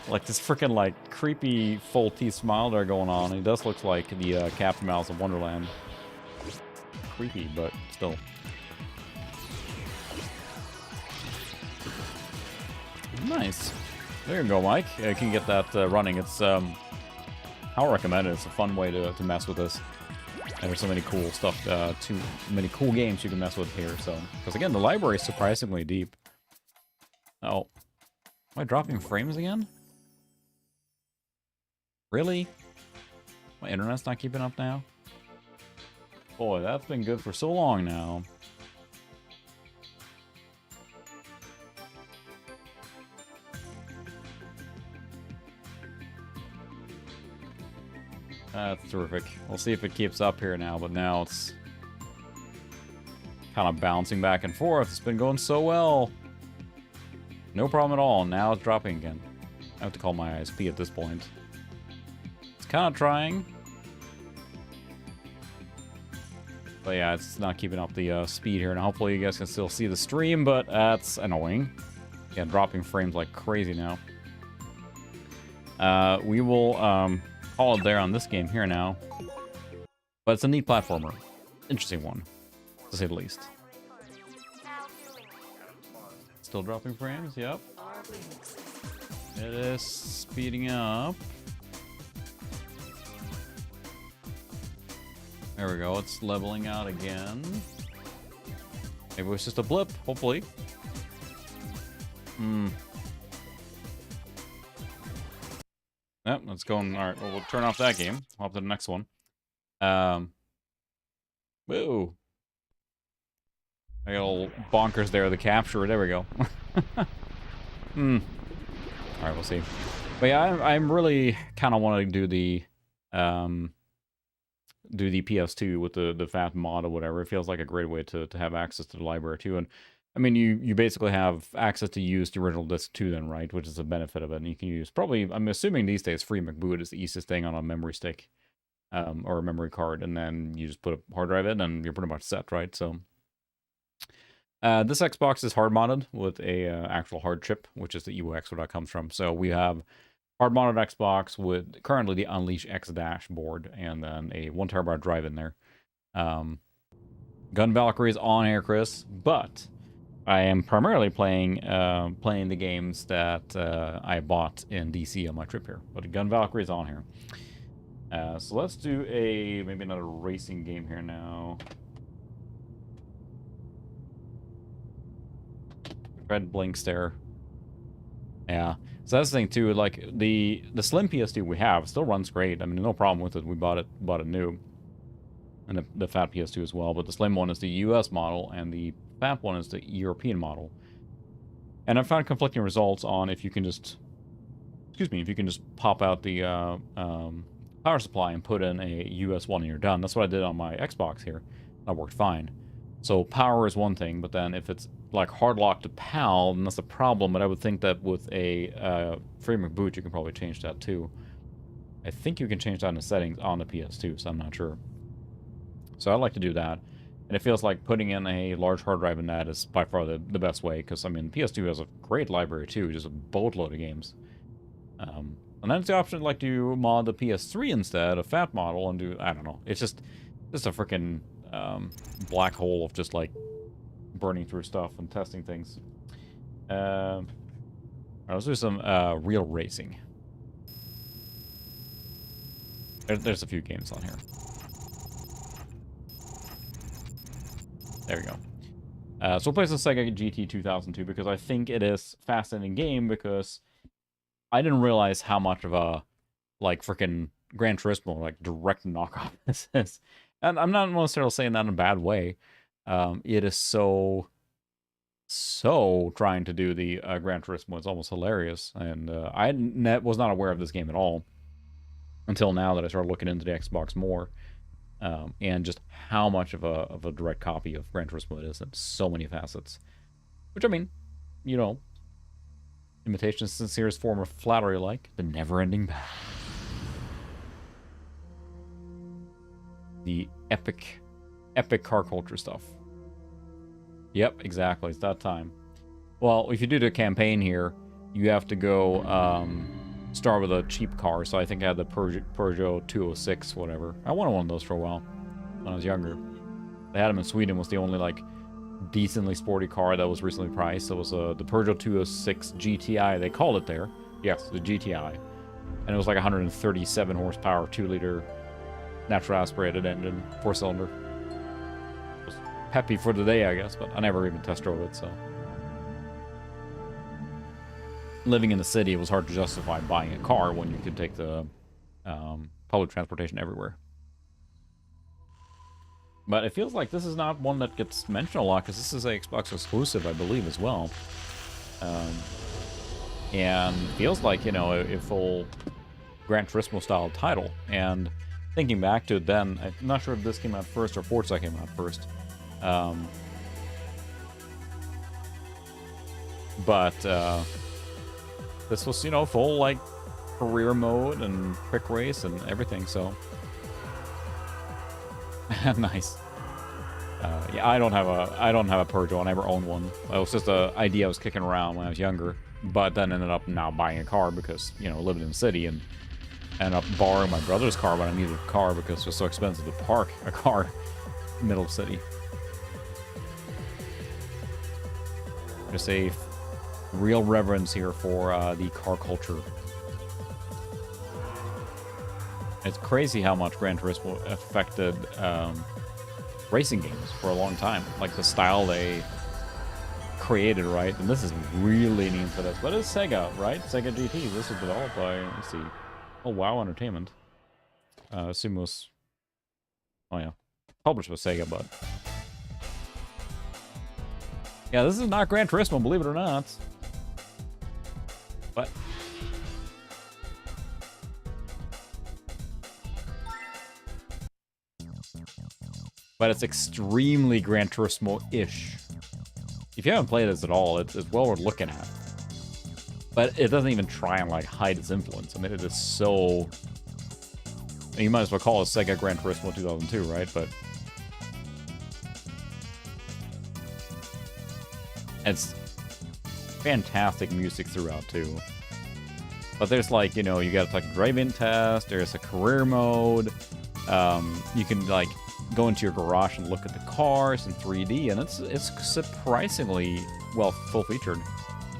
Like, this freaking, like, creepy full teeth smile there going on. He does look like the Captain Mouse of Wonderland. Creepy, but still. Nice. There you go, Mike. You can get that running. It's, I'll recommend it. It's a fun way to mess with this. And there's so many cool stuff, too many cool games you can mess with here, so. Because again, the library is surprisingly deep. Oh. Am I dropping frames again? Really? My internet's not keeping up now? Boy, that's been good for so long now. That's terrific. We'll see if it keeps up here now, but now it's kind of bouncing back and forth. It's been going so well. No problem at all. Now it's dropping again. I have to call my ISP at this point. It's kind of trying. But yeah, it's not keeping up the speed here. And hopefully you guys can still see the stream, but that's annoying. Yeah, dropping frames like crazy now. We will call it there on this game here now. But it's a neat platformer. Interesting one, to say the least. Still dropping frames, yep. It is speeding up. There we go, it's leveling out again. Maybe it was just a blip, hopefully. Yep, that's going. Alright, well, we'll turn off that game. Hop to the next one. Woo. I got a little bonkers there, the capture. There we go. Alright, we'll see. But yeah, I'm really kind of wanting to do the PS2 with the FAT mod or whatever. It feels like a great way to have access to the library too. And I mean, you basically have access to use the original disc too then, right? Which is a benefit of it. And you can use probably, I'm assuming these days, free McBoot is the easiest thing on a memory stick or a memory card. And then you just put a hard drive in and you're pretty much set, right? So this Xbox is hard modded with a actual hard chip, which is the EvoX where that comes from. So we have hard modded Xbox with currently the Unleash X dashboard and then a 1 terabyte drive in there. Gun Valkyrie is on here, Chris, but I am primarily playing the games that I bought in DC on my trip here. But Gun Valkyrie is on here. So let's do maybe another racing game here now. Red blinks there. Yeah. So that's the thing too. Like the slim PS2 we have still runs great. I mean, no problem with it. We bought it new, and the fat PS2 as well. But the slim one is the US model, and the fat one is the European model. And I've found conflicting results on if you can just, if you can just pop out the power supply and put in a US one and you're done. That's what I did on my Xbox here. That worked fine. So power is one thing, but then if it's like hard locked to PAL, then that's a problem. But I would think that with a free McBoot, you can probably change that too. I think you can change that in the settings on the PS2, so I'm not sure. So I'd like to do that. And it feels like putting in a large hard drive in that is by far the best way, because, I mean, PS2 has a great library too, just a boatload of games. And then it's the option like to mod the PS3 instead, a fat model, and do, I don't know. It's just a freaking black hole of just like burning through stuff and testing things. Alright, let's do some real racing. There's a few games on here. There we go. So we'll play some Sega GT 2002 because I think it is a fascinating game because I didn't realize how much of a, like, freaking Gran Turismo, like, direct knockoff this is. And I'm not necessarily saying that in a bad way. It is so trying to do the Gran Turismo. It's almost hilarious. And I was not aware of this game at all until now that I started looking into the Xbox more. And just how much of a direct copy of Gran Turismo it is in so many facets. Which, I mean, you know, imitation is the sincerest form of flattery, like the never-ending battle. The epic car culture stuff. Yep, exactly. It's that time. Well, if you do the campaign here, you have to go start with a cheap car. So I think I had the Peugeot 206, whatever. I wanted one of those for a while when I was younger. They had them in Sweden. Was the only like decently sporty car that was recently priced. It was the Peugeot 206 GTI. They called it there. Yes, the GTI. And it was like 137 horsepower, 2-liter natural aspirated engine, 4-cylinder. Was peppy for the day, I guess, but I never even test drove it, so. Living in the city, it was hard to justify buying a car when you could take the public transportation everywhere. But it feels like this is not one that gets mentioned a lot, because this is a Xbox exclusive, I believe, as well. And feels like, you know, a full Gran Turismo style title. And thinking back to it then, I'm not sure if this came out first or Forza came out first. But this was, you know, full like career mode and quick race and everything, so nice. Yeah, I don't have a Peugeot. I never owned one. It was just an idea I was kicking around when I was younger, but then ended up now buying a car because, you know, living in the city, and ended up borrowing my brother's car when I needed a car because it was so expensive to park a car in the middle of the city. Just a real reverence here for the car culture. It's crazy how much Gran Turismo affected racing games for a long time. Like the style they created, right? And this is really neat for this. But it's Sega, right? Sega GT. This was developed by, let's see, oh, WoW Entertainment. Assume it was, oh yeah, published with Sega, but yeah, this is not Gran Turismo, believe it or not. But it's extremely Gran Turismo-ish. If you haven't played this at all, it's well worth looking at. But it doesn't even try and like hide its influence. I mean, it is so. You might as well call it Sega Gran Turismo 2002, right? But it's fantastic music throughout too. But there's like, you know, you got like a drive-in test. There's a career mode. You can like go into your garage and look at the cars in 3D, and it's surprisingly well full-featured.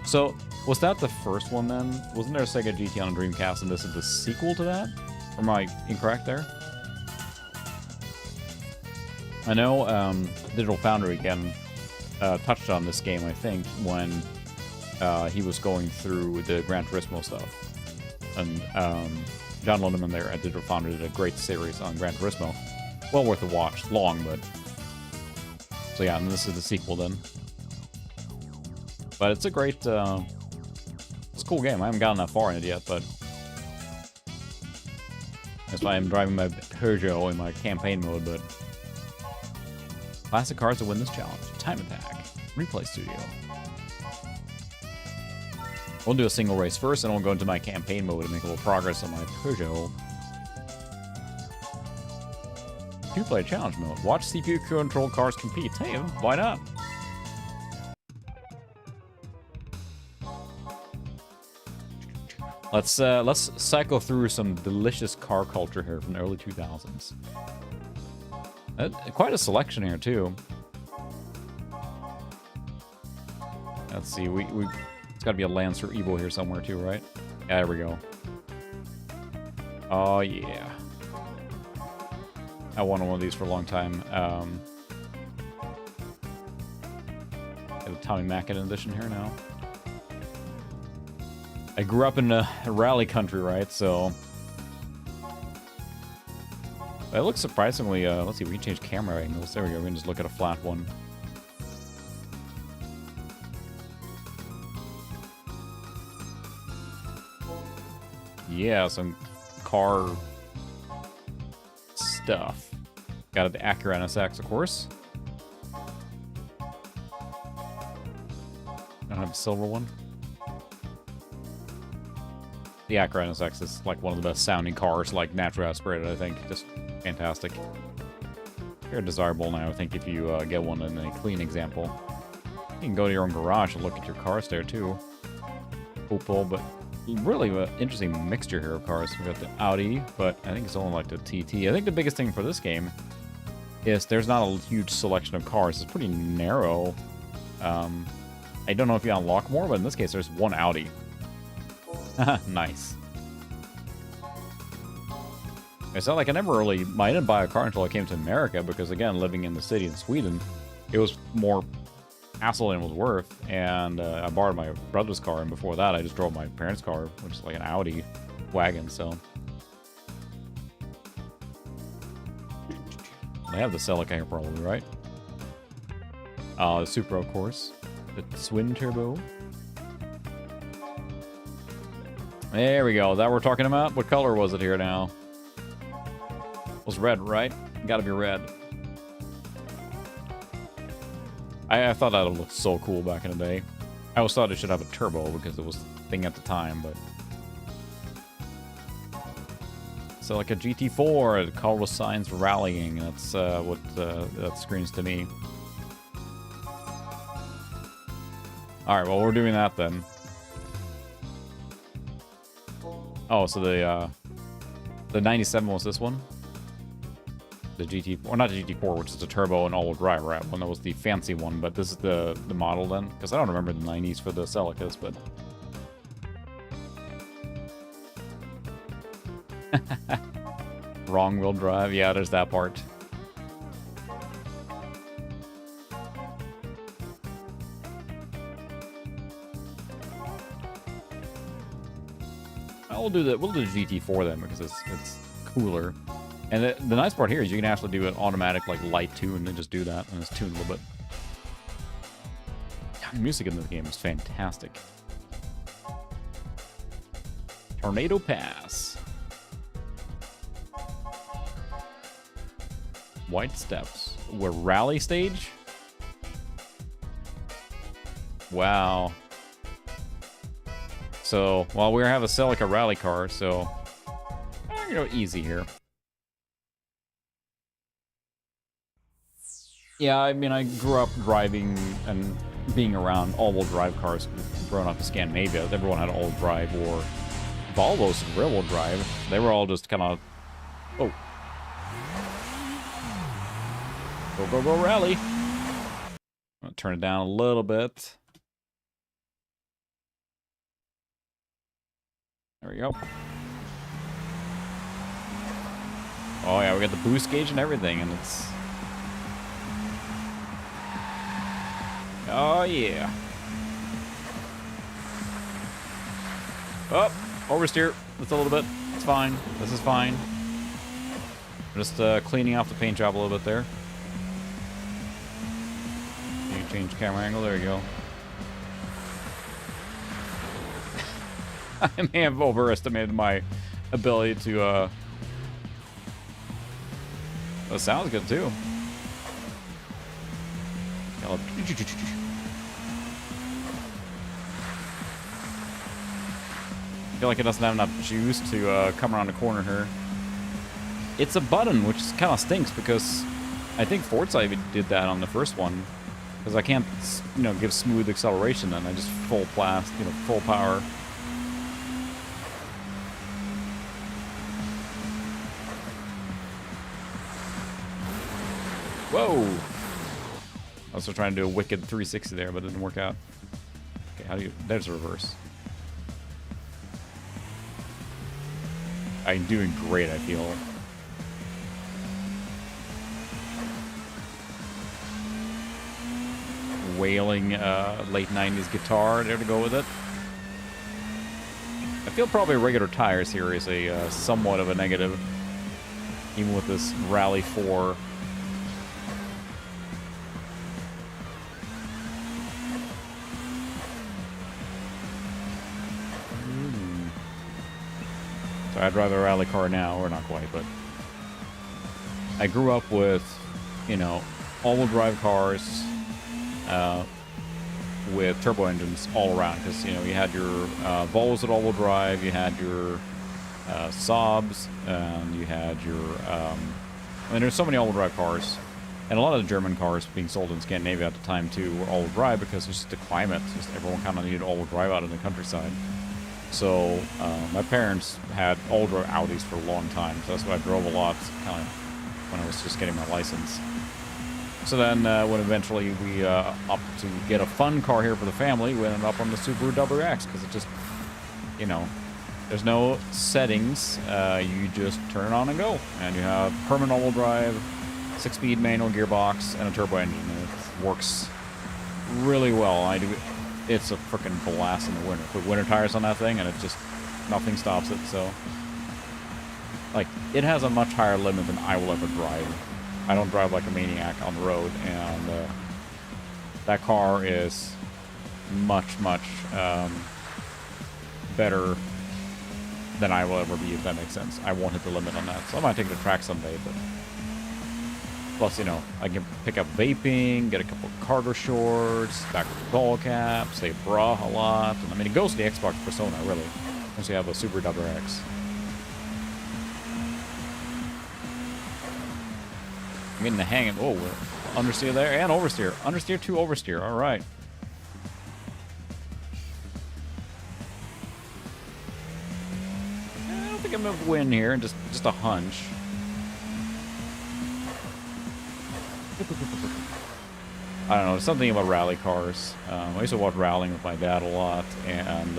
So was that the first one then? Wasn't there a Sega GT on a Dreamcast, and this is the sequel to that? Or am I incorrect there? I know Digital Foundry again touched on this game, I think, when he was going through the Gran Turismo stuff. And John Lindemann there at Digital Foundry did a great series on Gran Turismo. Well worth a watch. Long, but... So yeah, and this is the sequel then. But it's a great... it's a cool game. I haven't gotten that far in it yet, but... That's why I'm driving my Peugeot in my campaign mode, but... Classic cars to win this challenge. Time Attack. Replay Studio. We'll do a single race first, and we'll go into my campaign mode and make a little progress on my Peugeot. Two-player challenge mode. Watch CPU-controlled cars compete. Hey, why not? Let's cycle through some delicious car culture here from the early 2000s. Quite a selection here too. Let's see, it's gotta be a Lancer Evo here somewhere too, right? Yeah, there we go. Oh yeah. I wanted one of these for a long time. Got a Tommy Mackin edition here now. I grew up in a rally country, right? So it looks surprisingly. Let's see, we can change camera angles. There we go. We can just look at a flat one. Yeah, some car stuff. Got the Acura NSX, of course. Don't have a silver one. The Acura NSX is like one of the best sounding cars, like naturally aspirated, I think. Just fantastic. Very desirable now, I think, if you get one in a clean example. You can go to your own garage and look at your cars there, too. Opel, but really an interesting mixture here of cars. We've got the Audi, but I think it's only like the TT. I think the biggest thing for this game is there's not a huge selection of cars. It's pretty narrow. I don't know if you unlock more, but in this case, there's one Audi. Nice. It's not like I didn't buy a car until I came to America, because again, living in the city in Sweden, it was more hassle than it was worth, and I borrowed my brother's car, and before that I just drove my parents' car, which is like an Audi wagon, so. They have the Celica here probably, right? The Supra, of course. The twin turbo. There we go. That we're talking about? What color was it here now? It was red, right? Gotta be red. I thought that would look so cool back in the day. I always thought it should have a turbo because it was the thing at the time, but... So like a GT4, the colorless signs rallying. That's what that screams to me. Alright, well, we're doing that then. Oh, so the 97 was this one? The GT, or not the GT4, which is a turbo and all-wheel drive, right? One that was the fancy one, but this is the model then? Because I don't remember the 90s for the Celicas, but... Wrong wheel drive, yeah, there's that part. We'll do the GT4 then, because it's cooler. And the nice part here is you can actually do an automatic like light tune and just do that, and it's tuned a little bit. The music in this game is fantastic. Tornado Pass. White Steps. We're rally stage? Wow. So, well, we have a Celica rally car, so I'm gonna go easy here. Yeah, I mean, I grew up driving and being around all-wheel drive cars, growing up in Scandinavia. Everyone had all-wheel drive, or Volvos and rear-wheel drive. They were all just kind of, oh. Go, go, go, rally. I'm gonna turn it down a little bit. There we go. Oh yeah, we got the boost gauge and everything, and it's... Oh yeah. Oh, oversteer. Just a little bit. It's fine. This is fine. Just cleaning off the paint job a little bit there. You change camera angle. There you go. I may have overestimated my ability to, That sounds good, too. I feel like it doesn't have enough juice to come around the corner here. It's a button, which kind of stinks, because I think Forza even did that on the first one. Because I can't, you know, give smooth acceleration, and I just full blast, you know, full power. Whoa! I was trying to do a wicked 360 there, but it didn't work out. Okay, how do you... There's reverse. I'm doing great, I feel. Wailing late 90s guitar there to go with it. I feel probably regular tires here is a somewhat of a negative, even with this Rally 4. So I'd rather a rally car now, or not quite, but I grew up with, you know, all-wheel drive cars with turbo engines all around, because, you know, you had your Volvos with all-wheel drive, you had your Saabs, and you had your, I mean, there's so many all-wheel drive cars, and a lot of the German cars being sold in Scandinavia at the time, too, were all-wheel drive, because it's just the climate, just everyone kind of needed all-wheel drive out in the countryside. So my parents had all-wheel drive Audis for a long time, so that's why I drove a lot, kind of when I was just getting my license. So then when eventually we opted to get a fun car here for the family, we ended up on the Subaru WRX, because it just, you know, there's no settings, you just turn it on and go, and you have permanent all-wheel drive, 6-speed manual gearbox, and a turbo engine, and it works really well. It's a freaking blast in the winter. Put winter tires on that thing, and it just, nothing stops it, so. Like, it has a much higher limit than I will ever drive. I don't drive like a maniac on the road, and that car is much, much better than I will ever be, if that makes sense. I won't hit the limit on that, so I might take it to track someday, but... Plus, you know, I can pick up vaping, get a couple of cargo shorts, back with the ball cap, say bra a lot. And, I mean, it goes to the Xbox persona, really, once you have a Subaru WRX. I'm getting the hang of... Oh, understeer there and oversteer. Understeer to oversteer. All right. I don't think I'm going to win here. Just a hunch. I don't know, there's something about rally cars. I used to watch rallying with my dad a lot, and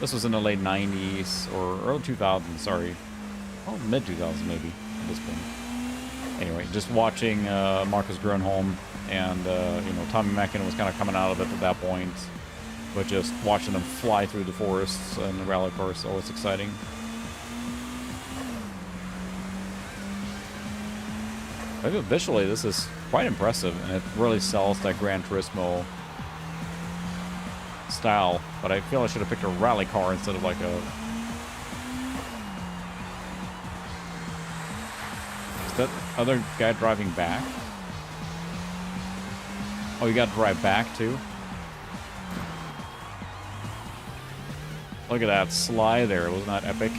this was in the late 90s, or early 2000s, sorry. Oh, mid-2000s maybe, at this point. Anyway, just watching Marcus Grönholm, and, you know, Tommy Mäkinen was kind of coming out of it at that point, but just watching them fly through the forests and the rally cars, always exciting. I think visually this is quite impressive, and it really sells that Gran Turismo style, but I feel I should have picked a rally car instead of like a... Is that other guy driving back? Oh, you got to drive back too? Look at that slide there, wasn't that epic?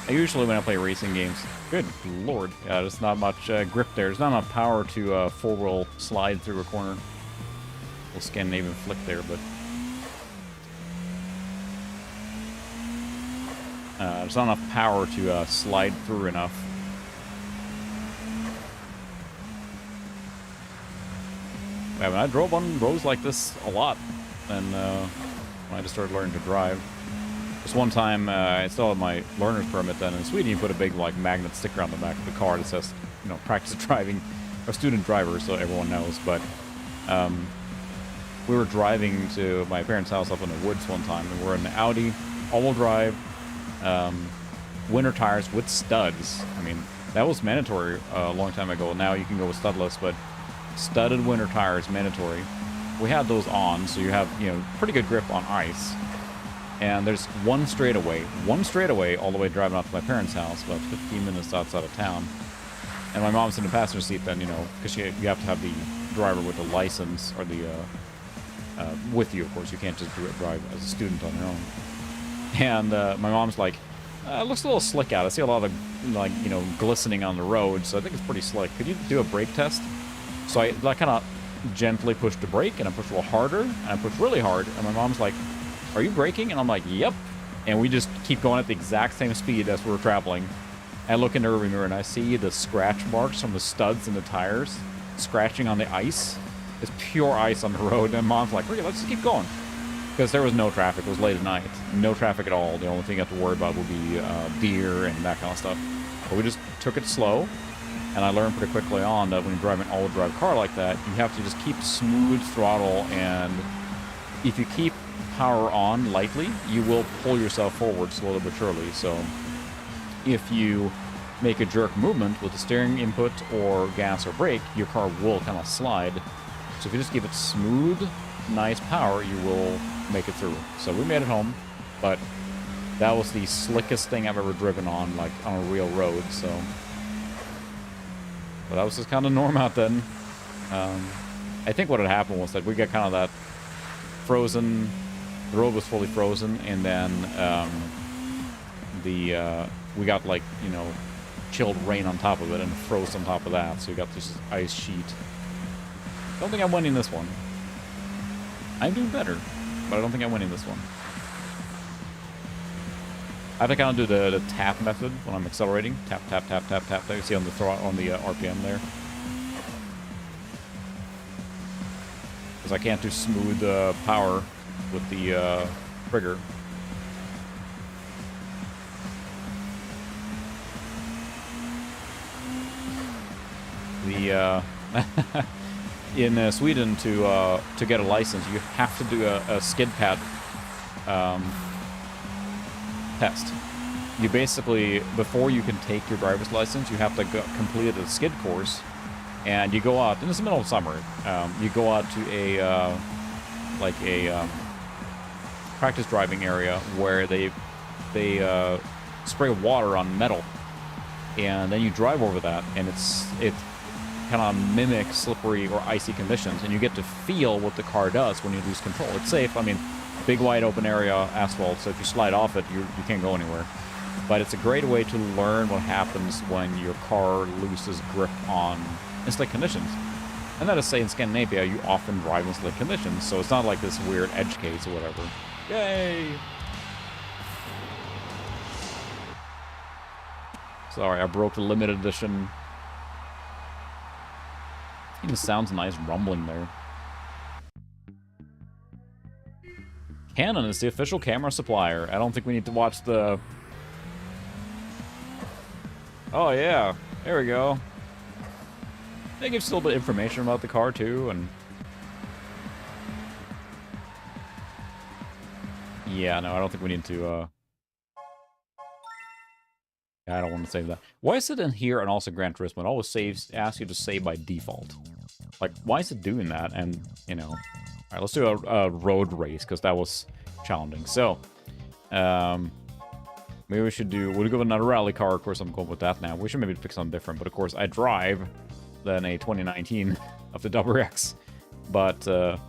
Usually when I play racing games, good lord, yeah, there's not much grip there. There's not enough power to four-wheel slide through a corner. Little Scandinavian flick there, but there's not enough power to slide through enough. Yeah, I drove on roads like this a lot, and when I just started learning to drive. Just one time, I still had my learner's permit then. In Sweden, you put a big, like, magnet sticker on the back of the car that says, you know, practice driving, or student driver, so everyone knows. But we were driving to my parents' house up in the woods one time, and we're in an Audi, all-wheel drive, winter tires with studs. I mean, that was mandatory a long time ago. Now you can go with studless, but studded winter tires, mandatory. We had those on, so you have, you know, pretty good grip on ice. And there's one straightaway all the way driving out to my parents' house, about 15 minutes outside of town. And my mom's in the passenger seat then, you know, because you have to have the driver with the license, or the, with you, of course. You can't just drive as a student on your own. And my mom's like, it looks a little slick out. I see a lot of, like, you know, glistening on the road, so I think it's pretty slick. Could you do a brake test? So I kind of gently pushed the brake, and I pushed a little harder, and I pushed really hard, and my mom's like, are you braking? And I'm like, yep. And we just keep going at the exact same speed as we're traveling. I look in the rearview mirror and I see the scratch marks from the studs and the tires scratching on the ice. It's pure ice on the road. And Mom's like, okay, let's just keep going. Because there was no traffic. It was late at night. No traffic at all. The only thing you have to worry about would be deer and that kind of stuff. But we just took it slow. And I learned pretty quickly on that when you drive an all-wheel drive car like that, you have to just keep smooth throttle. And if you keep power on lightly, you will pull yourself forward slowly but surely. So if you make a jerk movement with the steering input or gas or brake, your car will kind of slide. So if you just give it smooth, nice power, you will make it through. So we made it home, but that was the slickest thing I've ever driven on, like on a real road. So, but that was just kind of norm out then. I think what had happened was that we got kind of that frozen. The road was fully frozen, and then we got, like, you know, chilled rain on top of it and froze on top of that. So we got this ice sheet. Don't think I'm winning this one. I'm doing better, but I don't think I'm winning this one. I have to kind of do the tap method when I'm accelerating. Tap, tap, tap, tap, tap. You see on the RPM there. Because I can't do smooth power with the trigger. In Sweden, to get a license, you have to do a skid pad test. You basically, before you can take your driver's license, you have to complete a skid course, and you go out, and it's the middle of summer, you go out to a practice driving area where they spray water on metal, and then you drive over that, and it kind of mimics slippery or icy conditions, and you get to feel what the car does when you lose control. It's safe. I mean, big wide open area asphalt, so if you slide off it, you can't go anywhere. But it's a great way to learn what happens when your car loses grip on in slick conditions. And that is, say, in Scandinavia, you often drive in slick conditions, so it's not like this weird edge case or whatever. Yay! Sorry, I broke the limited edition. Even sounds nice rumbling there. Canon is the official camera supplier. I don't think we need to watch the... Oh, yeah. There we go. They give us a little bit of information about the car, too, and... Yeah, no, I don't think we need to, I don't want to save that. Why is it in here and also Gran Turismo? It always asks you to save by default. Like, why is it doing that? And, you know... Alright, let's do a road race, because that was challenging. So, maybe we should do... We'll go with another rally car. Of course, I'm going with that now. We should maybe pick something different. But, of course, I drive than a 2019 of the WRX. But,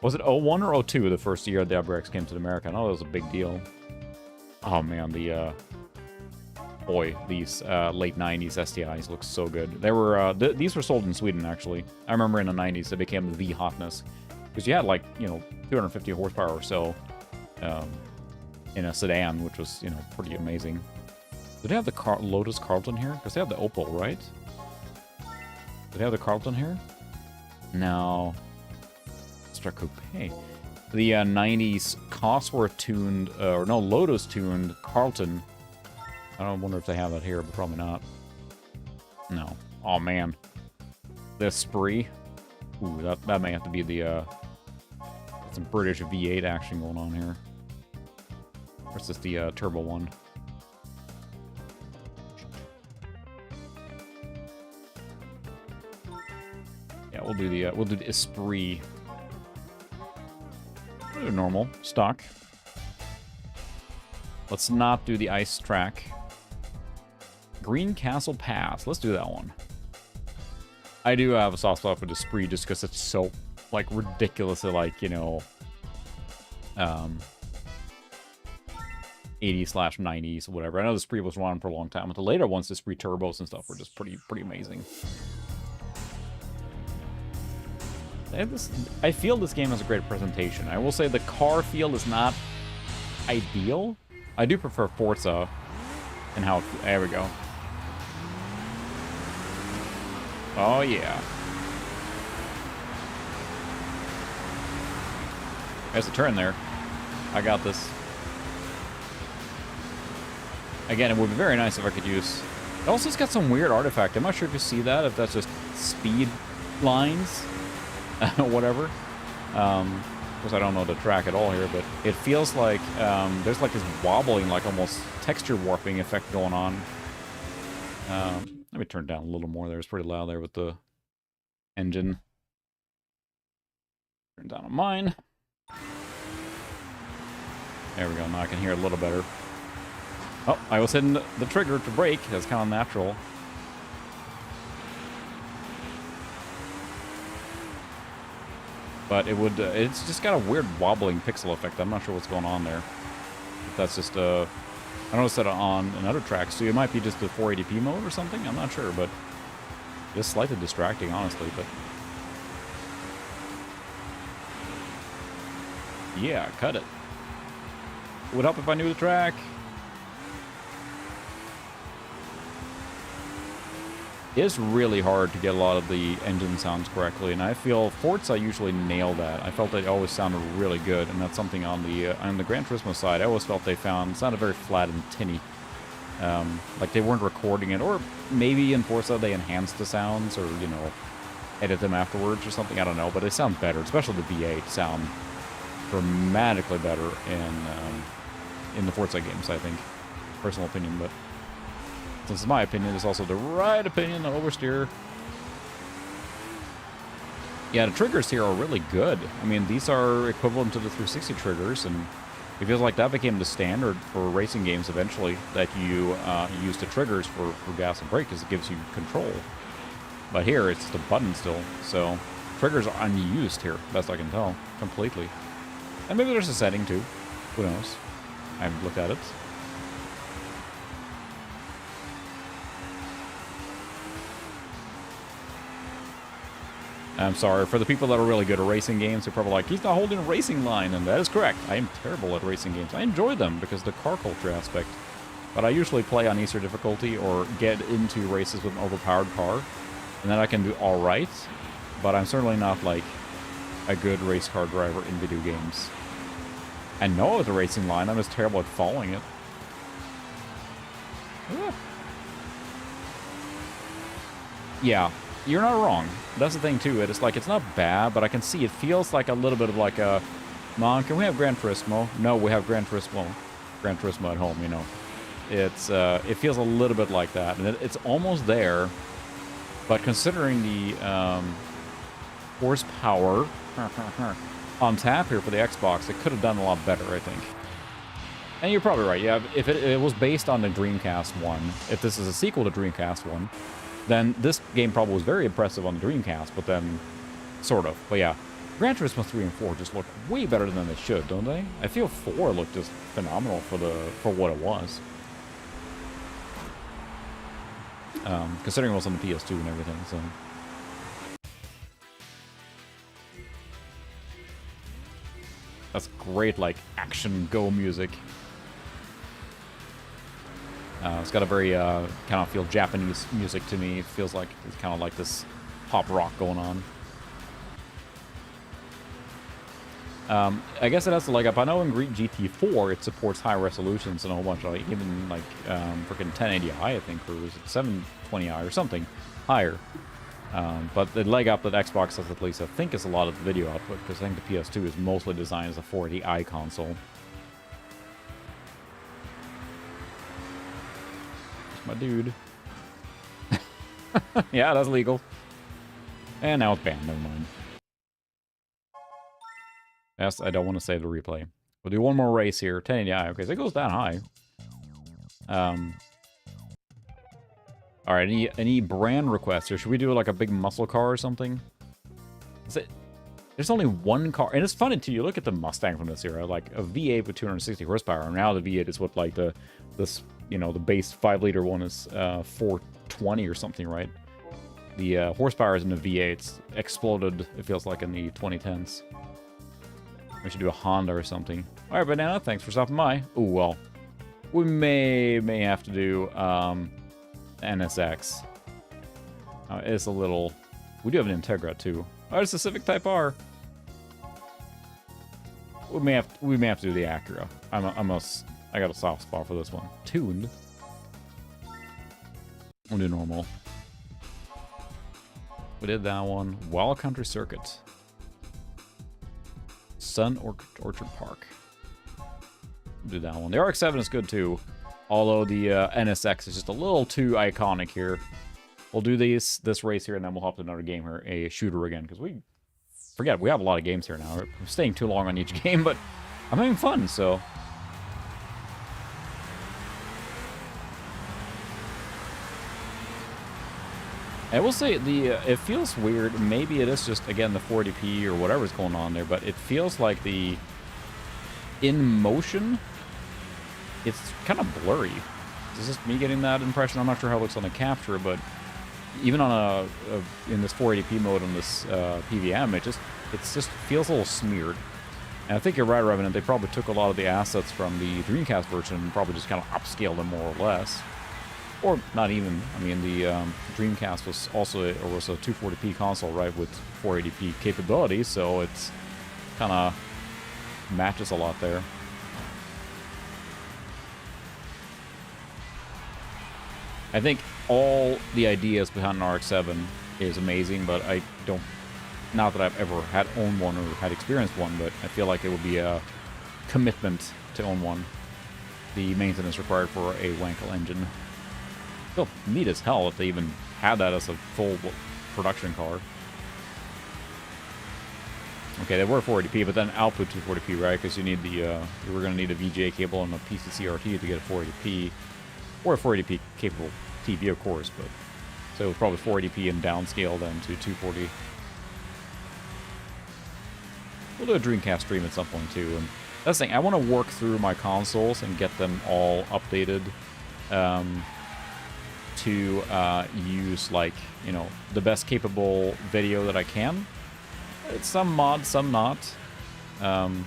was it 01 or 02 the first year the WRX came to America? I know that was a big deal. Oh, man, boy, these late 90s STIs look so good. They were these were sold in Sweden, actually. I remember in the 90s they became the hotness. Because you had, like, you know, 250 horsepower or so in a sedan, which was, you know, pretty amazing. Did they have the Lotus Carlton here? Because they have the Opel, right? Did they have the Carlton here? No. Extra Coupe. The 90s Cosworth-tuned, or no, Lotus-tuned Carlton. I don't wonder if they have that here, but probably not. No. Oh, man. The Spree. Ooh, that may have to be the, some British V8 action going on here. Or is this the, turbo one? Yeah, we'll do the Esprit. We'll do normal, stock. Let's not do the ice track. Green Castle Pass. Let's do that one. I do have a soft spot for the Spree just because it's so, like, ridiculously, like, you know, 80s/90s, whatever. I know the Spree was around for a long time, but the later ones, the Spree turbos and stuff, were just pretty amazing. I feel this game has a great presentation. I will say the car feel is not ideal, I do prefer Forza and how... There we go. Oh, yeah. There's a turn there. I got this. Again, it would be very nice if I could use... It also has got some weird artifact. I'm not sure if you see that, if that's just speed lines. Whatever. Of course, I don't know the track at all here, but it feels like there's like this wobbling, like almost texture warping effect going on. Let me turn it down a little more there. It's pretty loud there with the engine. Turn down on mine. There we go. Now I can hear it a little better. Oh, I was hitting the trigger to brake. That's kind of natural. But it would, it's just got a weird wobbling pixel effect. I'm not sure what's going on there. If that's just, I noticed that on another track, so it might be just the 480p mode or something. I'm not sure, but just slightly distracting, honestly. But yeah, cut it. Would help if I knew the track. It's really hard to get a lot of the engine sounds correctly, and I feel Forza usually nail that. I felt they always sounded really good, and that's something on the Gran Turismo side. I always felt they sounded very flat and tinny, like they weren't recording it, or maybe in Forza they enhanced the sounds, or you know, edit them afterwards or something. I don't know, but they sound better, especially the V8 sound dramatically better in the Forza games. I think, personal opinion, but. This is my opinion. It's also the right opinion, the oversteer. Yeah, the triggers here are really good. I mean, these are equivalent to the 360 triggers, and it feels like that became the standard for racing games eventually, that you use the triggers for gas and brake because it gives you control. But here, it's the button still, so triggers are unused here, best I can tell, completely. And maybe there's a setting too. Who knows? I haven't looked at it. I'm sorry, for the people that are really good at racing games, they're probably like, he's not holding a racing line, and that is correct. I am terrible at racing games. I enjoy them because of the car culture aspect. But I usually play on easier difficulty or get into races with an overpowered car, and then I can do alright, but I'm certainly not like a good race car driver in video games. I know it's a racing line, I'm just terrible at following it. Yeah. You're not wrong. That's the thing, too. It's like, it's not bad, but I can see it feels like a little bit of like a... Mom, can we have Gran Turismo? No, we have Gran Turismo at home, you know. It's, it feels a little bit like that. And it's almost there, but considering the horsepower on tap here for the Xbox, it could have done a lot better, I think. And you're probably right. Yeah, if it was based on the Dreamcast one, if this is a sequel to Dreamcast one, then this game probably was very impressive on the Dreamcast, but then, sort of. But yeah, Gran Turismo 3 and 4 just look way better than they should, don't they? I feel 4 looked just phenomenal for what it was. Considering it was on the PS2 and everything, so... That's great, like, action go music. It's got a very, kind of feel Japanese music to me. It feels like it's kind of like this pop rock going on. I guess it has a leg up. I know in GT4 it supports high resolutions and a whole bunch of, like, even like freaking 1080i, I think, or was it 720i or something higher. But the leg up that Xbox has, at least, I think, is a lot of the video output, because I think the PS2 is mostly designed as a 480i console. My dude. Yeah, that's legal. And now it's banned, never mind. Yes, I don't want to save the replay. We'll do one more race here. 1080i, okay, so it goes that high. Alright, any brand requests, or should we do like a big muscle car or something? Is it... There's only one car, and it's funny too, you look at the Mustang from this era, like a V8 with 260 horsepower, and now the V8 is what, like, this, you know, the base 5-liter one is 420 or something, right? The horsepower in the V8's exploded, it feels like, in the 2010s. We should do a Honda or something. Alright, Banana, thanks for stopping by. Ooh, well, We may have to do NSX. It's a little... We do have an Integra, too. Oh, it's a Civic Type R. We may have to do the Acura. I got a soft spot for this one. Tuned. We'll do normal. We did that one. Wild Country Circuit. Sun Orchard Park. We'll do that one. The RX-7 is good too. Although the NSX is just a little too iconic here. We'll do this race here and then we'll hop to another game here. A shooter again. Because we have a lot of games here now. We're staying too long on each game, but I'm having fun, so... I will say, it feels weird. Maybe it is just, again, the 40p or whatever's going on there, but it feels like the... In motion, it's kind of blurry. Is this me getting that impression? I'm not sure how it looks on the capture, but even on in this 480p mode on this PVM, it just feels a little smeared. And I think you're right, Revenant. They probably took a lot of the assets from the Dreamcast version and probably just kind of upscaled them more or less. Or not even. I mean, the Dreamcast was also a 240p console, right, with 480p capabilities, so it's kind of matches a lot there. I think all the ideas behind an RX-7 is amazing, but I don't... Not that I've ever owned one or had experienced one, but I feel like it would be a commitment to own one. The maintenance required for a Wankel engine. Still neat as hell if they even had that as a full production car. Okay, they were 480p, but then output 240p, right? Because you need the you were going to need a VGA cable and a PCCRT to get a 480p, or a 480p capable TV, of course. But so it was probably 480p and downscale then to 240. We'll do a Dreamcast stream at some point too. And that's the thing, I want to work through my consoles and get them all updated. To use, like, you know, the best capable video that I can. Some mods, some not. And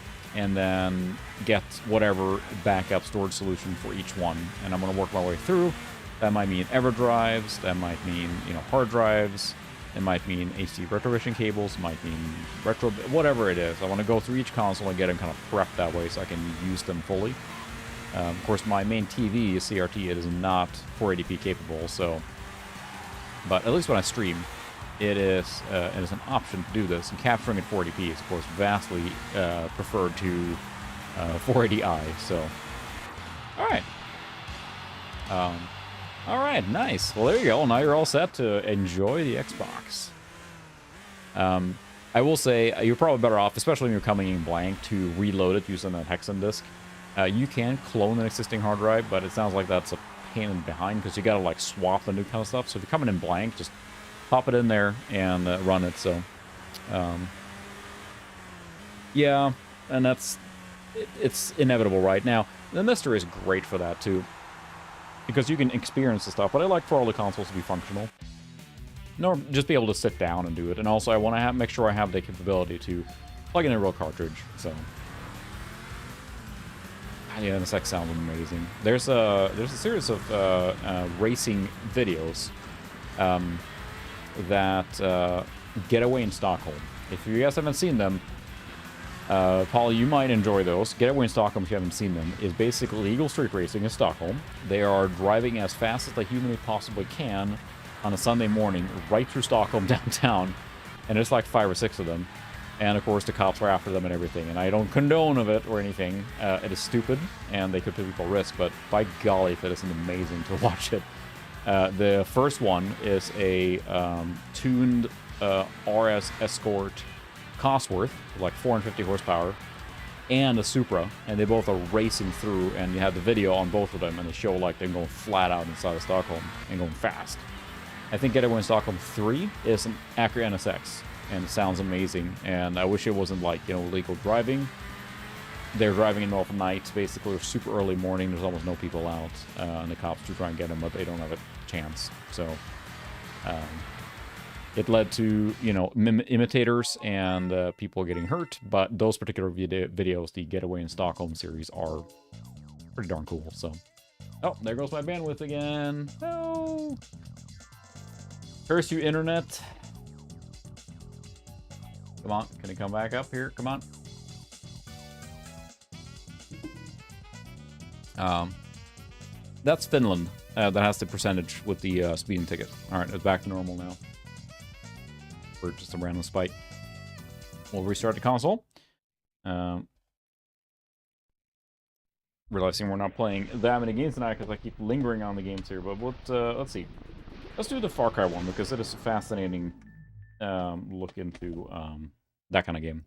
then get whatever backup storage solution for each one. And I'm going to work my way through. That might mean EverDrives. That might mean, you know, hard drives. It might mean HD retrovision cables. It might mean retro... Whatever it is. I want to go through each console and get them kind of prepped that way so I can use them fully. Of course, my main TV is CRT. It is not 480p capable, so... But at least when I stream, it is an option to do this. And capturing at 480p is, of course, vastly preferred to 480i, so... Alright. Alright, nice. Well, there you go. Now you're all set to enjoy the Xbox. I will say, you're probably better off, especially when you're coming in blank, to reload it using that Hexen disk. You can clone an existing hard drive, but it sounds like that's a pain in the behind because you gotta like swap the new kind of stuff. So if you're coming in blank, just pop it in there and run it. So, yeah, and it's inevitable right now. The Mister is great for that too, because you can experience the stuff. But I like for all the consoles to be functional, nor just be able to sit down and do it. And also, I want to make sure I have the capability to plug in a real cartridge. So. Yeah, this X sounds amazing. There's a series of racing videos that Getaway in Stockholm. If you guys haven't seen them, Paul, you might enjoy those. Getaway in Stockholm, if you haven't seen them, is basically legal street racing in Stockholm. They are driving as fast as they humanly possibly can on a Sunday morning right through Stockholm downtown, and there's like 5 or 6 of them. And, of course, the cops are after them and everything. And I don't condone of it or anything. It is stupid, and they could put people at risk. But, by golly, if it isn't amazing to watch it. The first one is a tuned RS Escort Cosworth, like 450 horsepower, and a Supra. And they both are racing through, and you have the video on both of them, and they show, like, them going flat out inside of Stockholm and going fast. I think Getaway in Stockholm 3 is an Acura NSX. And it sounds amazing, and I wish it wasn't like, you know, illegal driving. They're driving in the middle of the night, basically, or super early morning. There's almost no people out, and the cops do try and get them, but they don't have a chance. So it led to, you know, imitators and people getting hurt. But those particular videos, the Getaway in Stockholm series, are pretty darn cool. So Oh, there goes my bandwidth again. No. Curse you, internet. Come on, can it come back up here? Come on. That's Finland. That has the percentage with the speeding ticket. All right, it's back to normal now. For just a random spike. We'll restart the console. Realizing we're not playing that many games tonight because I keep lingering on the games here. But what, let's see. Let's do the Far Cry one because it is a fascinating look into that kind of game.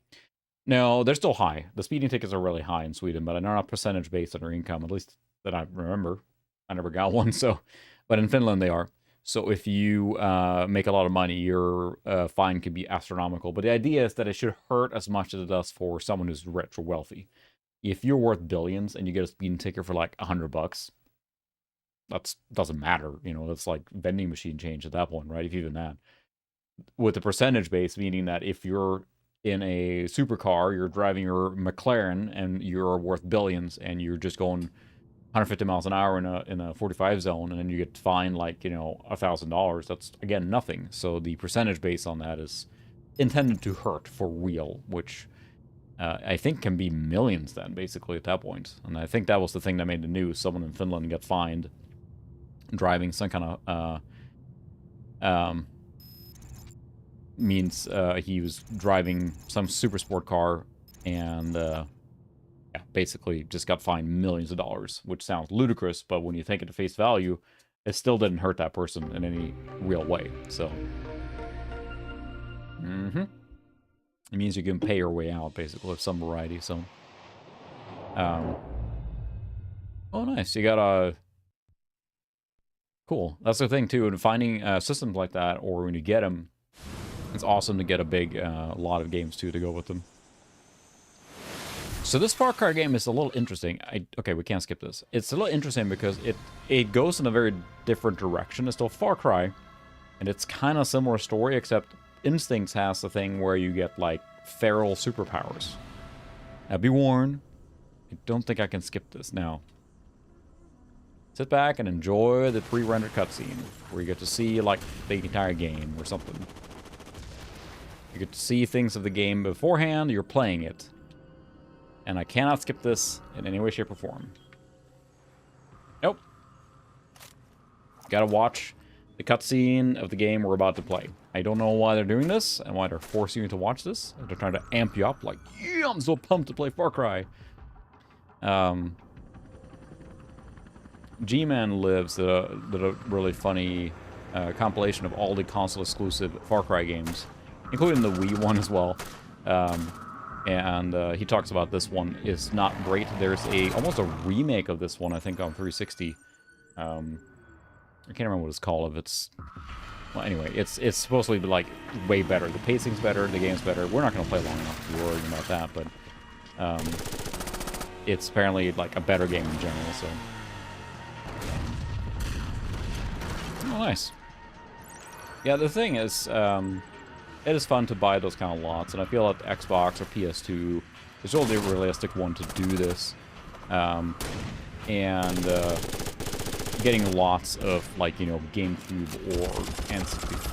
No, they're still high. The speeding tickets are really high in Sweden, but they're not percentage based on their income, at least that I remember. I never got one, so. But in Finland, they are. So if you make a lot of money, your fine can be astronomical. But the idea is that it should hurt as much as it does for someone who's rich or wealthy. If you're worth billions and you get a speeding ticket for like $100, that doesn't matter. You know, that's like vending machine change at that point, right? If even that. With the percentage base, meaning that if you're in a supercar, you're driving your McLaren and you're worth billions and you're just going 150 miles an hour in a 45 zone and then you get fined like, you know, $1,000, that's again nothing. So the percentage base on that is intended to hurt for real, which I think can be millions then basically at that point. And I think that was the thing that made the news. Someone in Finland got fined driving some kind of means he was driving some super sport car and yeah, basically just got fined millions of dollars, which sounds ludicrous, but when you take it to face value, it still didn't hurt that person in any real way. So it means you can pay your way out basically of some variety. So oh nice, you got a cool. That's the thing too, and finding systems like that, or when you get them, it's awesome to get a big lot of games too to go with them. So this Far Cry game is a little interesting. Okay, we can't skip this. It's a little interesting because it goes in a very different direction. It's still Far Cry, and it's kind of similar story, except Instincts has the thing where you get like feral superpowers. Now be warned, I don't think I can skip this now. Sit back and enjoy the pre-rendered cutscene where you get to see like the entire game or something. You get to see things of the game beforehand, you're playing it. And I cannot skip this in any way, shape, or form. Nope. Gotta watch the cutscene of the game we're about to play. I don't know why they're doing this and why they're forcing you to watch this. They're trying to amp you up like, yeah, I'm so pumped to play Far Cry. G-Man Lives did a really funny compilation of all the console-exclusive Far Cry games, including the Wii one as well. And he talks about this one is not great. There's almost a remake of this one, I think, on 360. I can't remember what it's called. If it's well, anyway, it's supposed to be like way better. The pacing's better, the game's better. We're not gonna play long enough to be worrying about that, but it's apparently like a better game in general. So, oh, nice. Yeah, the thing is, it is fun to buy those kind of lots, and I feel that Xbox or PS2 is really the realistic one to do this. Getting lots of, like, you know, GameCube or N64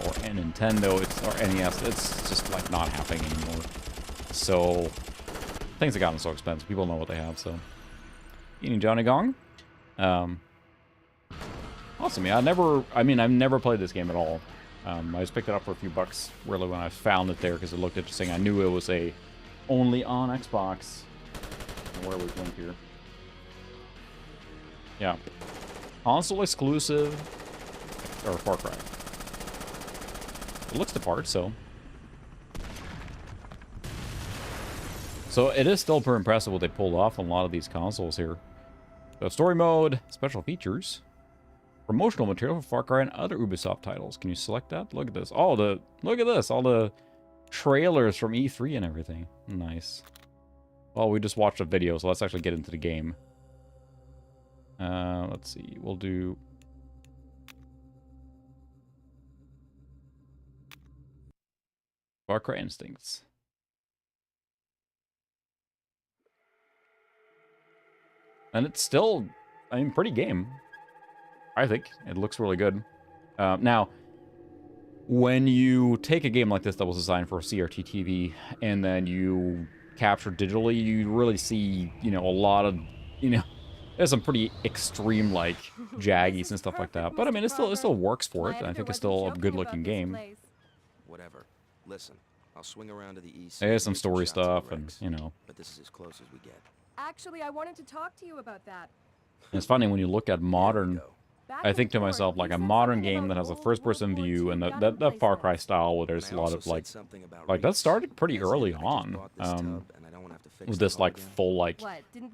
or Nintendo or NES, it's just, like, not happening anymore. So, things have gotten so expensive. People know what they have, so. Eating Johnny Gong? Awesome, yeah. I've never played this game at all. I just picked it up for a few bucks, really, when I found it there, because it looked interesting. I knew it was only on Xbox. Where we went here. Yeah. Console exclusive, or Far Cry. It looks the part, so. So it is still pretty impressive what they pulled off on a lot of these consoles here. So story mode, special features. Promotional material for Far Cry and other Ubisoft titles. Can you select that? Look at this. Look at this. All the trailers from E3 and everything. Nice. Well, we just watched a video, so let's actually get into the game. Let's see. We'll do... Far Cry Instincts. And it's still I mean, pretty game. I think it looks really good. Now, when you take a game like this that was designed for CRT TV and then you capture digitally, you really see, you know, a lot of, you know, there's some pretty extreme like jaggies and stuff like that. But I mean, it still works for it. And I think it's still a good-looking game. Whatever. Listen, I'll swing around to the east. There's some Take story shots at the stuff and, wrecks. you know. But this is as close as we get. Actually, I wanted to talk to you about that. It's funny when you look at modern. Go. I think to myself, like a modern game that has a first-person view and that Far Cry style where there's a lot of like that started pretty early on. With this like full like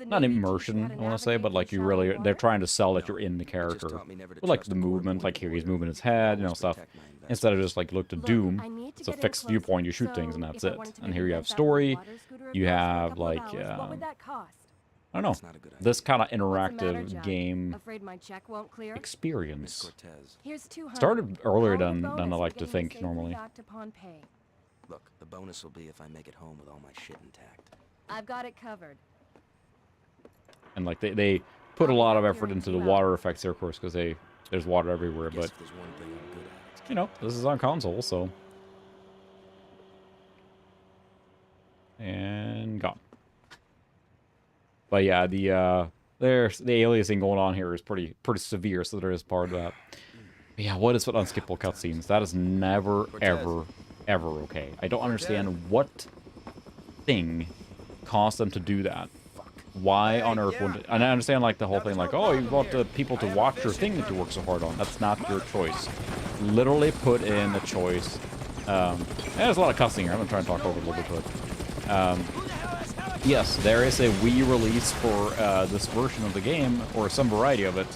not immersion, I want to say, but like you really they're trying to sell that you're in the character with like the movement, like here he's moving his head, you know, stuff. Instead of just like look to Doom, it's a fixed viewpoint, you shoot things and that's it. And here you have story, you have like I don't know, this kind of interactive game experience. Started earlier than I like to think normally. Look, the bonus will be if I make it home with all my shit intact. I've got it covered. And like they put a lot of effort into the water effects there, of course, because there's water everywhere. Guess But if there's one thing I'm good at, you know, this is on console, so and gone. But yeah, the aliasing going on here is pretty severe, so there is part of that. But yeah, what is with unskippable cutscenes? That is never, ever okay. I don't understand what thing caused them to do that. Why on earth would... And I understand, like, the whole thing, like, oh, you want the people to watch your thing that you work so hard on. That's not your choice. Literally put in a choice. There's a lot of cussing here. I'm going to try and talk over a little bit, but... yes, there is a Wii release for this version of the game, or some variety of it.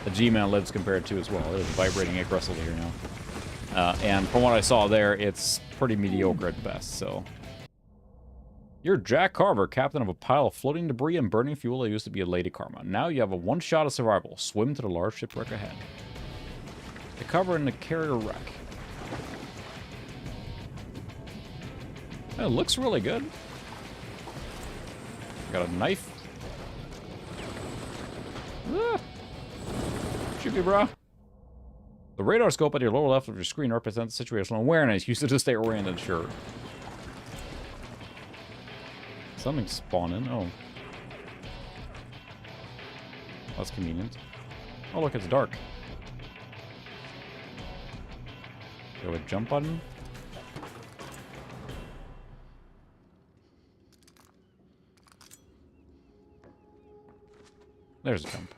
The G-Man lives compared to as well. It is vibrating aggressively here now. And from what I saw there, it's pretty mediocre at best, so... You're Jack Carver, captain of a pile of floating debris and burning fuel that used to be a Lady Karma. Now you have a one shot of survival. Swim to the large shipwreck ahead. The cover in the carrier wreck. It looks really good. Got a knife. Ah. Shoot me, bro. The radar scope at your lower left of your screen represents situational awareness. Use it to stay oriented, sure. Something's spawning. Oh. That's convenient. Oh, look, it's dark. Do I have a jump button? There's a jump.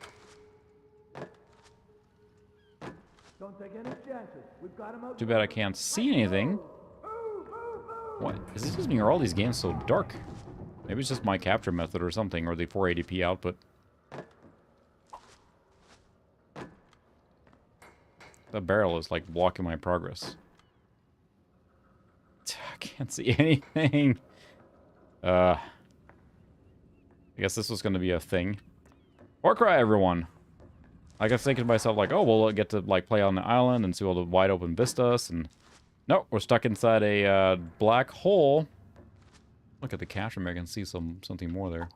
Don't take any chances. We've got him out. Too bad I can't see anything. What? Is this just me or are all these games so dark? Maybe it's just my capture method or something, or the 480p output. The barrel is like blocking my progress. I can't see anything. I guess this was going to be a thing. Far Cry, everyone. I was thinking to myself, like, oh, we'll get to like play on the island and see all the wide open vistas, and nope, we're stuck inside a black hole. Look at the capture, I can see something more there.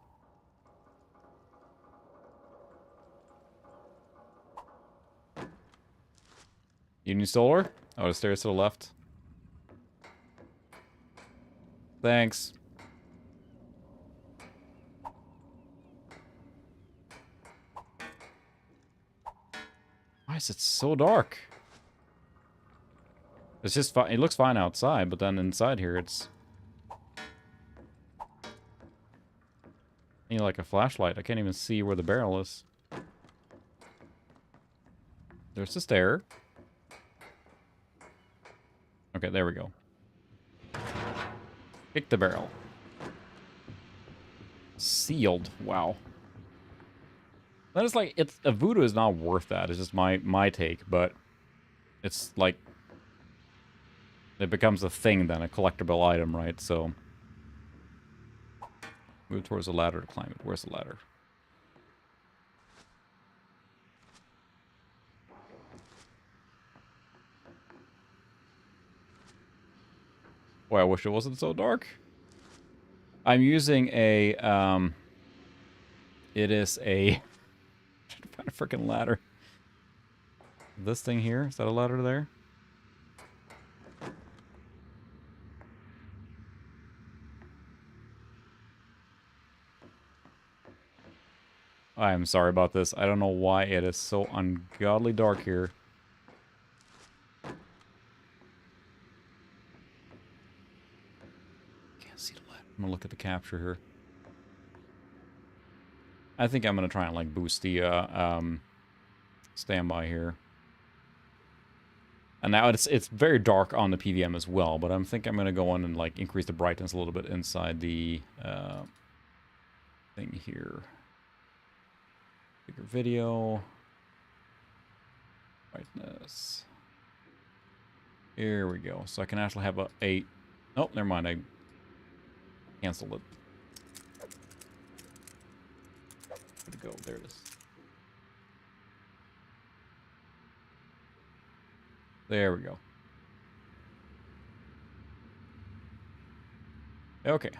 Union Solar? Oh, the stairs to the left. Thanks. Why is it so dark? It's just fine. It looks fine outside, but then inside here it's... I need like a flashlight. I can't even see where the barrel is. There's the stair. Okay, there we go. Kick the barrel. Sealed. Wow. That is like, it's a voodoo is not worth that. It's just my take, but it's like it becomes a thing then, a collectible item, right? So move towards the ladder to climb it. Where's the ladder? Boy, I wish it wasn't so dark. I'm using a, it is a, freaking ladder. This thing here, is that a ladder there? I'm sorry about this. I don't know why it is so ungodly dark here. Can't see the ladder. I'm gonna look at the capture here. I think I'm gonna try and like boost the standby here. And now it's very dark on the PVM as well, but I think I'm gonna go on and like increase the brightness a little bit inside the thing here. Bigger video. Brightness. Here we go. So I can actually have a oh, never mind. I canceled it. Where'd it go? There it is. There we go. Okay.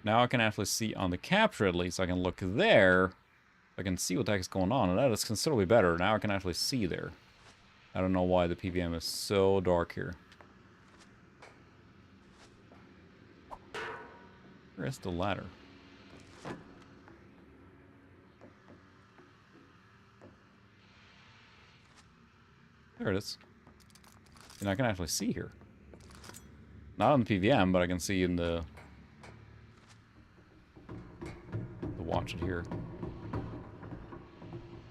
Now I can actually see on the capture at least. I can look there. I can see what the heck is going on. And that is considerably better. Now I can actually see there. I don't know why the PVM is so dark here. Where's the ladder? There it is. And I can actually see here. Not on the PVM, but I can see in the watch it here.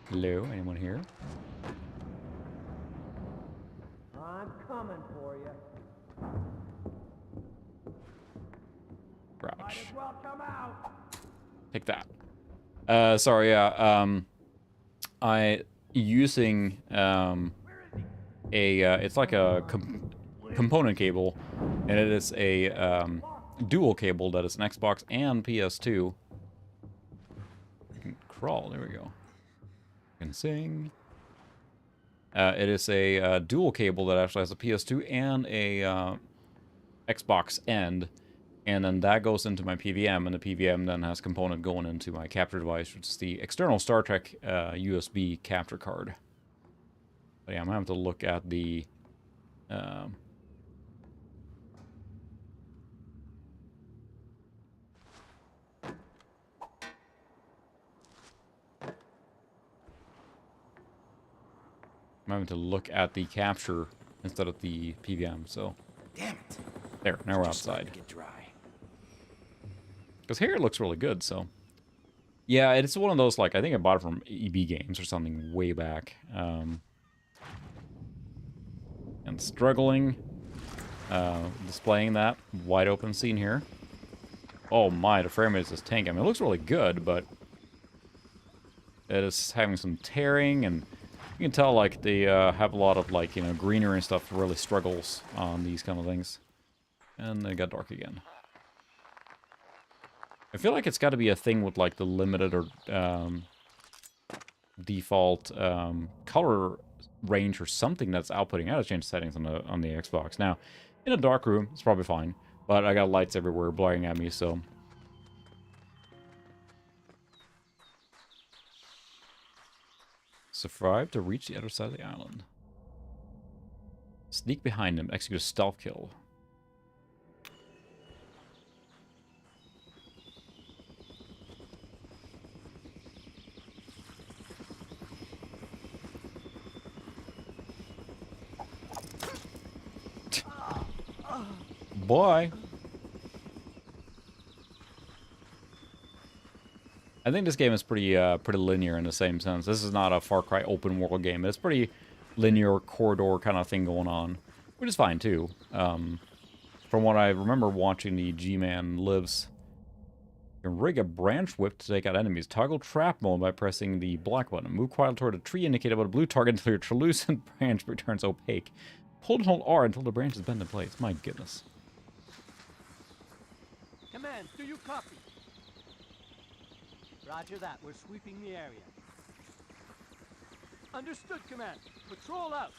Hello, anyone here? I'm coming for you. Crouch. Might as well come out. Take that. Sorry, yeah. I using it's like a component cable, and it is a dual cable that is an Xbox and PS2. I can crawl. There we go. I can sing. It is a dual cable that actually has a PS2 and a Xbox end. And then that goes into my PVM, and the PVM then has component going into my capture device, which is the external Star Trek USB capture card. But yeah, I'm going to have to look at the... I'm having to look at the capture instead of the PVM, so... Damn it. There, now we're Just starting outside. to get dry. Because here it looks really good, so... Yeah, it's one of those, like, I think I bought it from EB Games or something way back. And struggling displaying that wide open scene here. Oh my, the frame rate is just tanking. I mean, it looks really good, but... it is having some tearing, and you can tell, like, they have a lot of, like, you know, greenery and stuff really struggles on these kind of things. And it got dark again. I feel like it's got to be a thing with, like, the limited or default color range or something that's outputting. I gotta change settings on the Xbox. Now, in a dark room, it's probably fine. But I got lights everywhere blaring at me, so... Survive to reach the other side of the island. Sneak behind him. Execute a stealth kill. Boy. I think this game is pretty linear in the same sense. This is not a Far Cry open world game. It's pretty linear corridor kind of thing going on, which is fine too. From what I remember watching the G-Man Lives, you can rig a branch whip to take out enemies. Toggle trap mode by pressing the black button. Move quietly toward a tree indicated by a blue target until your translucent branch returns opaque. Hold and hold R until the branch is bent in place. My goodness. Command, do you copy? Roger that. We're sweeping the area. Understood, Command. Patrol out.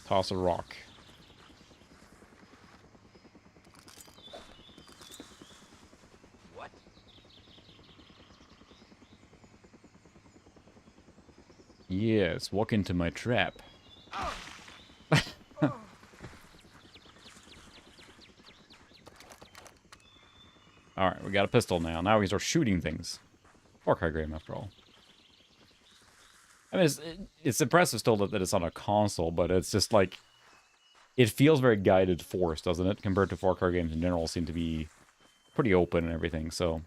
Toss a rock. Yes, walk into my trap. Alright, we got a pistol now. Now we start shooting things. Far Cry game, after all. I mean, it's impressive still that it's on a console, but it's just like... It feels very guided force, doesn't it? Compared to Far Cry games in general seem to be pretty open and everything, so...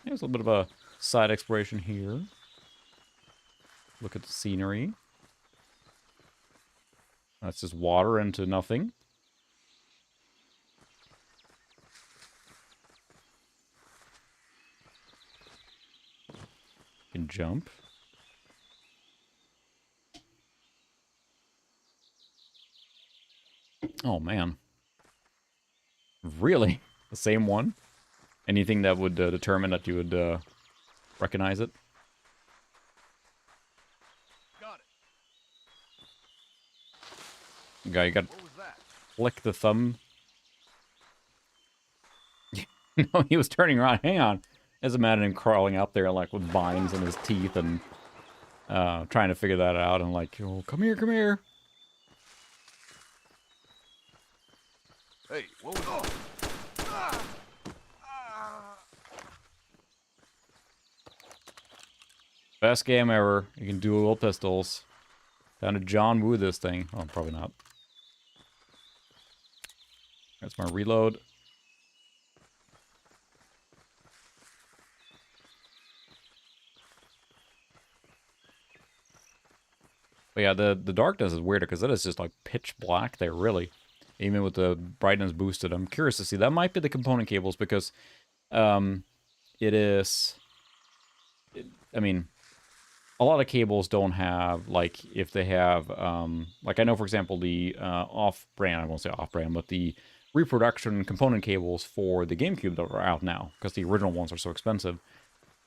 There's a little bit of a side exploration here. Look at the scenery. That's just water into nothing. You can jump. Oh, man. Really? The same one? Anything that would determine that you would recognize it? Got it. You got What was that? flick the thumb. No, he was turning around. Hang on. Just imagine him crawling out there like with vines in his teeth and trying to figure that out and like, oh, come here, come here. Hey, what was that? Best game ever. You can dual pistols. Time to John Woo this thing. Oh, probably not. That's my reload. But yeah, the darkness is weirder because it is just like pitch black there, really. Even with the brightness boosted. I'm curious to see. That might be the component cables because it is... I mean, a lot of cables don't have, like, if they have... like, I know, for example, the off-brand, I won't say off-brand, but the reproduction component cables for the GameCube that are out now, because the original ones are so expensive,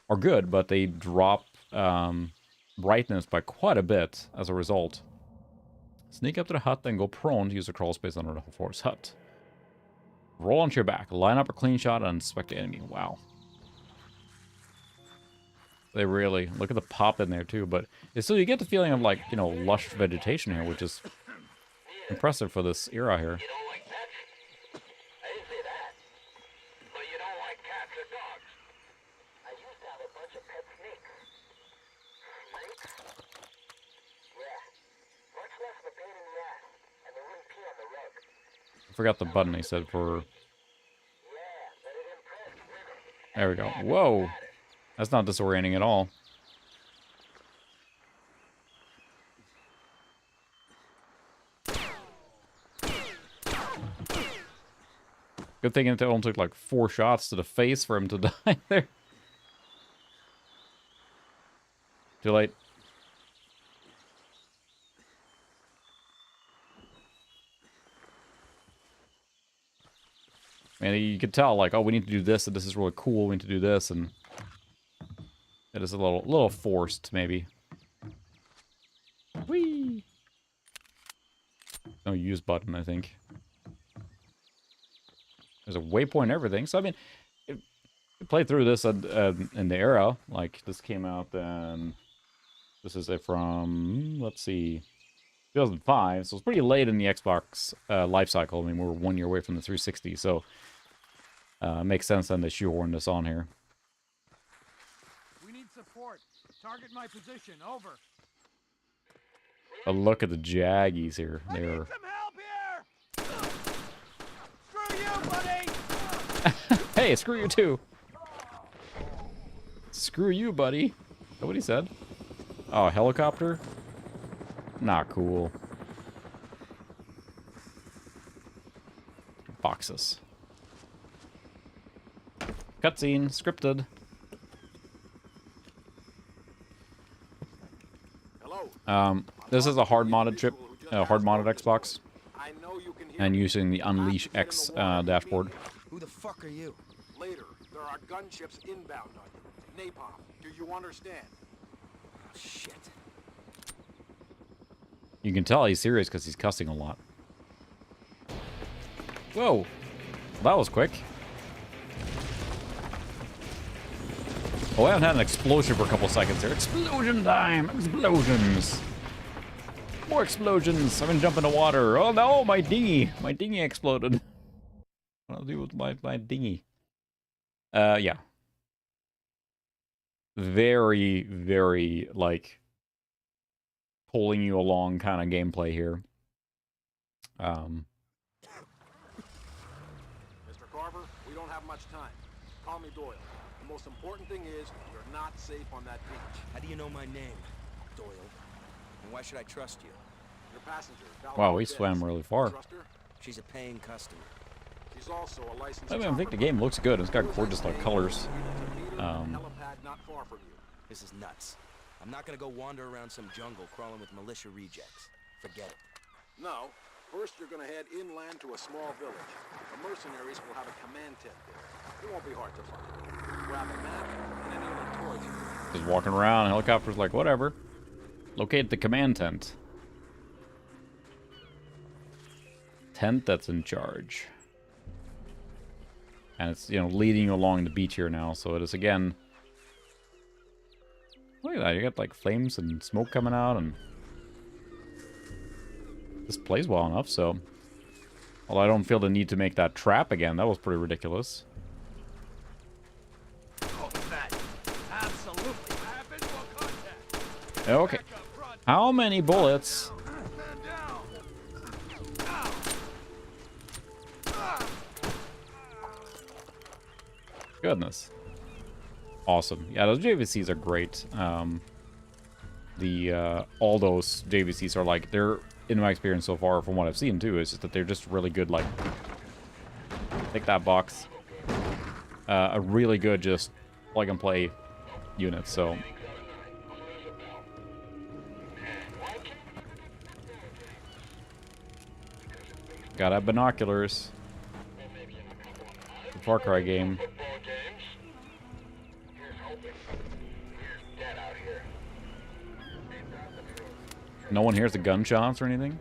are good, but they drop brightness by quite a bit as a result. Sneak up to the hut, then go prone to use the crawl space under the forest hut. Roll onto your back. Line up a clean shot and inspect the enemy. Wow. They really... Look at the pop in there, too. But so you get the feeling of, like, you know, lush vegetation here, which is impressive for this era here. You don't like pets? I didn't say that. But you don't like cats or dogs? I used to have a bunch of pet snakes. Snakes? Yeah. Much less of a pain in the ass. And they wouldn't pee on the rug. I forgot the button he said for... Yeah, but it impressed women. There we go. Whoa! That's not disorienting at all. Good thing it only took like 4 shots to the face for him to die there. Too late. And you could tell, like, oh, we need to do this, and this is really cool, we need to do this, and... It is a little forced, maybe. Whee! No use button, I think. There's a waypoint and everything. So, I mean, you played through this in the era. Like, this came out then... This is it from, let's see, 2005. So it's pretty late in the Xbox life cycle. I mean, we're 1 year away from the 360, so... it makes sense then to shoehorn this on here. We need support. Target my position. Over. But look at the Jaggies here. I need They're... some help here! Screw you, buddy! Hey, screw you too. Screw you, buddy. Is that what he said? Oh, helicopter? Not cool. Boxes. Cutscene, scripted. Hello. This is a hard modded chip, hard modded Xbox, I know you can hear and me. using the Unleash X dashboard. Who the fuck are you? Later, there are gunships inbound on you. Napalm. Do you understand? Oh, shit. You can tell he's serious because he's cussing a lot. Whoa, that was quick. Oh, I haven't had an explosion for a couple seconds here. Explosion time! Explosions! More explosions! I'm gonna jump into water. Oh no, my dinghy! My dinghy exploded. What do I do with my dinghy? Yeah. Very, very, like, pulling you along kind of gameplay here. Mr. Carver, we don't have much time. Call me Doyle. The most important thing is you're not safe on that beach. How do you know my name, Doyle? And why should I trust you? Your passenger, Wow, we swam really far. Trust her? She's a paying customer. She's also a licensed I mean, I think the chopper game looks good. It's got pilot. gorgeous, like, colors. Helipad not far from you. This is nuts. I'm not gonna go wander around some jungle crawling with militia rejects. Forget it. No. First, you're gonna head inland to a small village. The mercenaries will have a command tent there. It won't be hard to find. Grab a map and any other toys. Just walking around, helicopter's like, whatever. Locate the command tent. Tent that's in charge. And it's, you know, leading you along the beach here now, so it is again... Look at that, you got like flames and smoke coming out, and... This plays well enough, so... Although I don't feel the need to make that trap again, that was pretty ridiculous. Okay. How many bullets? Goodness. Awesome. Yeah, those JVCs are great. All those JVCs are like, they're, in my experience so far, from what I've seen too, is just that they're just really good, like, take that box. A really good, just plug and play unit, so. Gotta have binoculars. The Far Cry game. No one hears the gunshots or anything?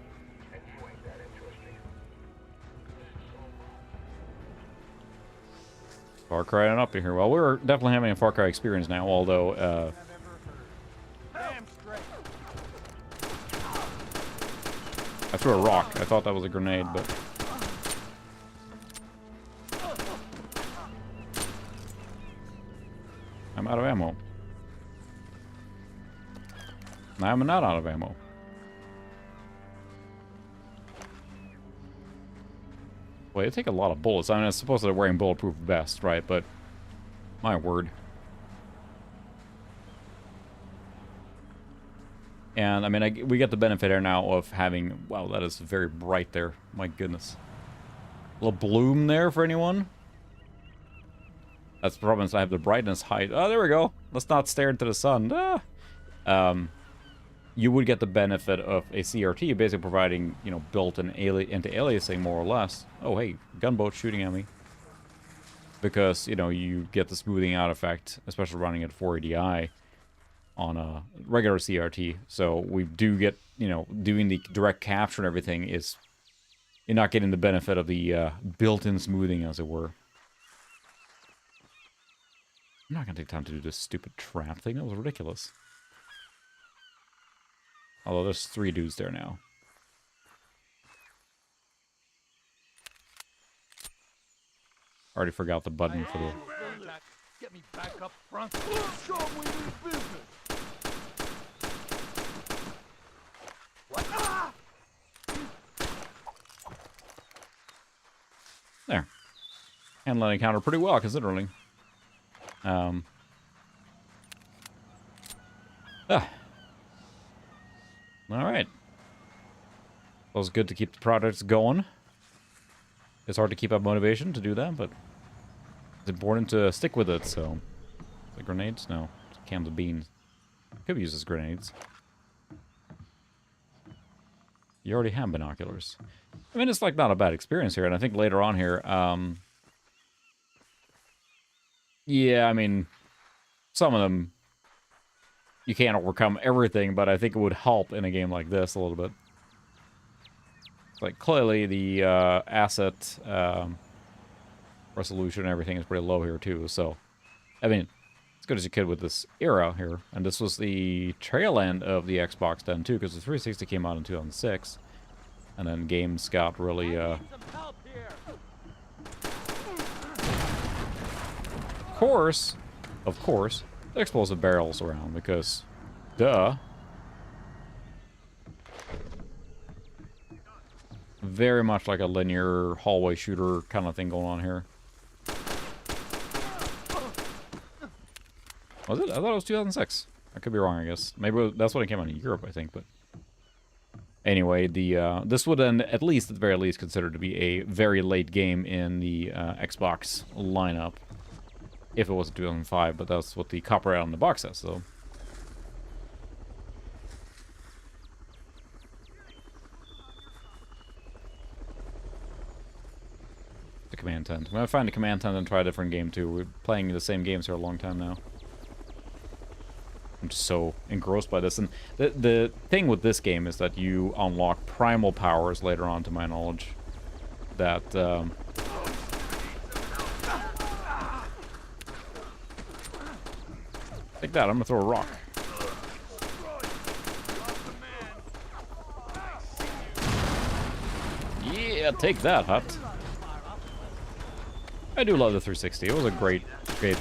Far Cry and up in here. Well, we're definitely having a Far Cry experience now, although, I threw a rock. I thought that was a grenade, but... I'm out of ammo. Now I'm not out of ammo. Well, they take a lot of bullets. I mean, I suppose they're wearing bulletproof vests, right? But, my word. And, I mean, we get the benefit here now of having... Wow, that is very bright there. My goodness. A little bloom there for anyone? That's the problem, is I have the brightness height. Oh, there we go. Let's not stare into the sun. Ah. You would get the benefit of a CRT, basically providing, you know, built-in anti-aliasing, more or less. Oh, hey, gunboat shooting at me. Because, you know, you get the smoothing out effect, especially running at 480i on a regular CRT. So we do get, you know, doing the direct capture and everything is... You're not getting the benefit of the built-in smoothing, as it were. I'm not going to take time to do this stupid trap thing. That was ridiculous. Although there's 3 dudes there now. Already forgot the button for the... Get me back up front. Show 'em we do business. What? Ah! There. Handling the encounter pretty well, considering. Alright. Well, it's good to keep the projects going. It's hard to keep up motivation to do that, but it's important to stick with it, so... The grenades? No. It's cans of beans. Could be used as grenades. You already have binoculars. I mean, it's like not a bad experience here, and I think later on here, yeah, I mean, some of them, you can't overcome everything, but I think it would help in a game like this a little bit. Like, clearly the asset resolution and everything is pretty low here, too, so... I mean, as good as you could with this era here. And this was the tail end of the Xbox then too, because the 360 came out in 2006. And then games got really, of course, the explosive barrels around, because, duh. Very much like a linear hallway shooter kind of thing going on here. Was it? I thought it was 2006. I could be wrong, I guess. Maybe that's when it came out in Europe, I think, but... Anyway, this would then, at least, at the very least, considered to be a very late game in the Xbox lineup. If it was 2005, but that's what the copyright on the box says, so... The command tent. I'm gonna find a command tent and try a different game, too. We're playing the same games for a long time now. I'm just so engrossed by this. And the thing with this game is that you unlock primal powers later on, to my knowledge. That, Take that, I'm gonna throw a rock. Yeah, take that, Hut. I do love the 360. It was a great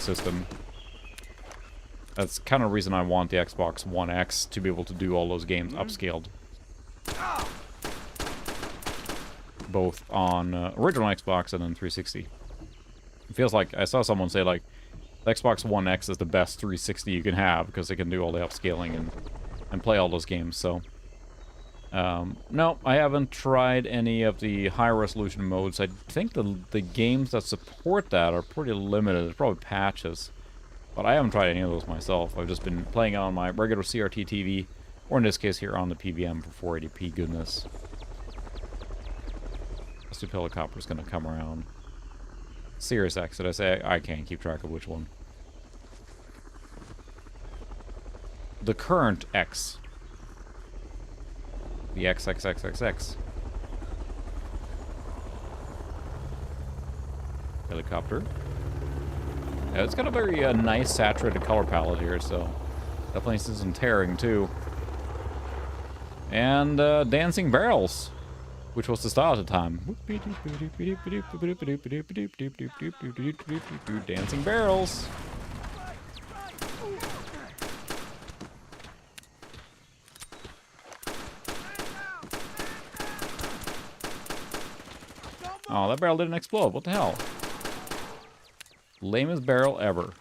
system. That's kind of the reason I want the Xbox One X, to be able to do all those games upscaled. Both on original Xbox and then 360. It feels like, I saw someone say, like, the Xbox One X is the best 360 you can have, because it can do all the upscaling and play all those games, so... no, I haven't tried any of the high-resolution modes. I think the games that support that are pretty limited. There's probably patches. But I haven't tried any of those myself. I've just been playing on my regular CRT TV, or in this case here on the PVM for 480p goodness. This stupid helicopter's gonna come around. Serious X, did I say? I can't keep track of which one. The current X. The XXXXX. Helicopter. Yeah, it's got a very nice saturated color palette here, so definitely see some tearing too. And dancing barrels, which was the style at the time. Dancing barrels. Oh, that barrel didn't explode. What the hell? Lamest barrel ever.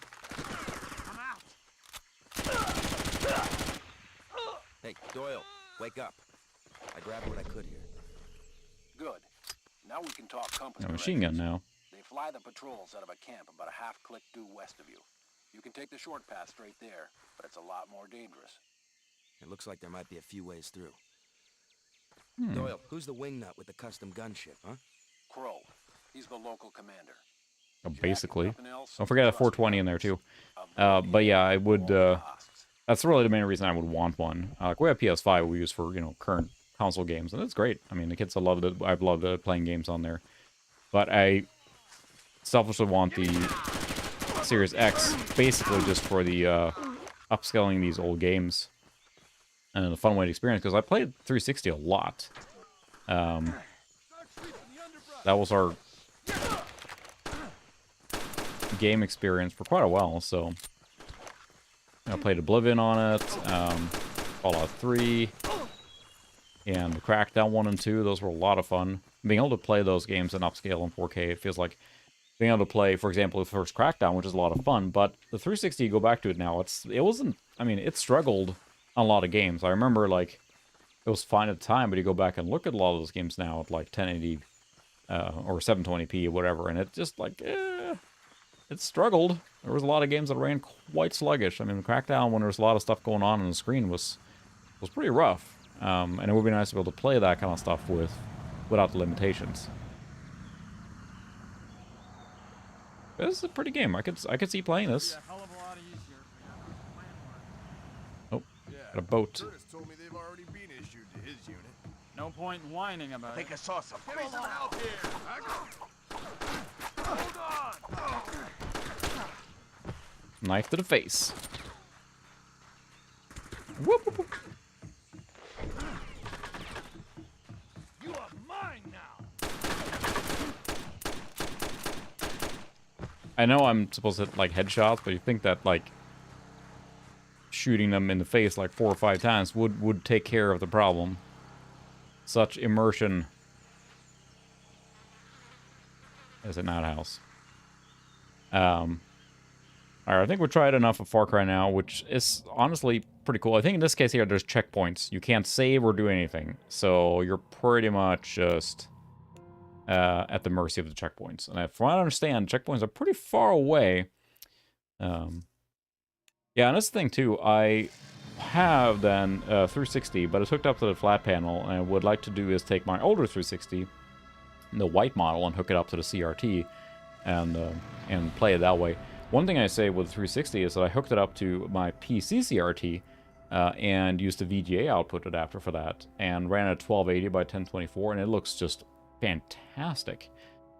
Hey, Doyle, wake up. I grabbed what I could here. Good. Now we can talk compass A machine gun now. They fly the patrols out of a camp about a half-click due west of you. You can take the short path straight there, but it's a lot more dangerous. It looks like there might be a few ways through. Doyle, who's the wingnut with the custom gunship, huh? Crow. He's the local commander. Oh, basically. Don't forget a 420 in there, too. But yeah, I would... that's really the main reason I would want one. Like, we have PS5 we use for, you know, current console games, and it's great. I mean, the kids have loved it. I've loved playing games on there. But I selfishly want the Series X, basically just for the upscaling these old games. And a fun way to experience, because I played 360 a lot. That was our game experience for quite a while, so I played Oblivion on it, Fallout 3, and Crackdown 1 and 2. Those were a lot of fun. Being able to play those games in upscale in 4K, it feels like being able to play, for example, the first Crackdown, which is a lot of fun, but the 360, you go back to it now, it wasn't, I mean, it struggled on a lot of games. I remember, like, it was fine at the time, but you go back and look at a lot of those games now at, like, 1080 or 720p or whatever, and it just, like, it struggled. There was a lot of games that ran quite sluggish. I mean, Crackdown, when there was a lot of stuff going on the screen, was pretty rough. And it would be nice to be able to play that kind of stuff without the limitations. This is a pretty game. I could see playing this. Oh, got a boat. Curtis told me they've already been issued to his unit. No point in whining about I think it. I saw some. Give me some help here. Hold on. Knife to the face. Whoop, whoop, whoop. You are mine now. I know I'm supposed to hit, like, headshots, but you think that, like, shooting them in the face, like, 4 or 5 times would take care of the problem. Such immersion. Is it not house? Alright, I think we've tried enough of Far Cry now, which is honestly pretty cool. I think in this case here, there's checkpoints. You can't save or do anything. So you're pretty much just at the mercy of the checkpoints. And from what I understand, checkpoints are pretty far away. Yeah, and that's the thing too. I have then 360, but it's hooked up to the flat panel. And I would like to do is take my older 360, the white model, and hook it up to the CRT and play it that way. One thing I say with 360 is that I hooked it up to my PC CRT and used the VGA output adapter for that and ran at 1280 by 1024, and it looks just fantastic.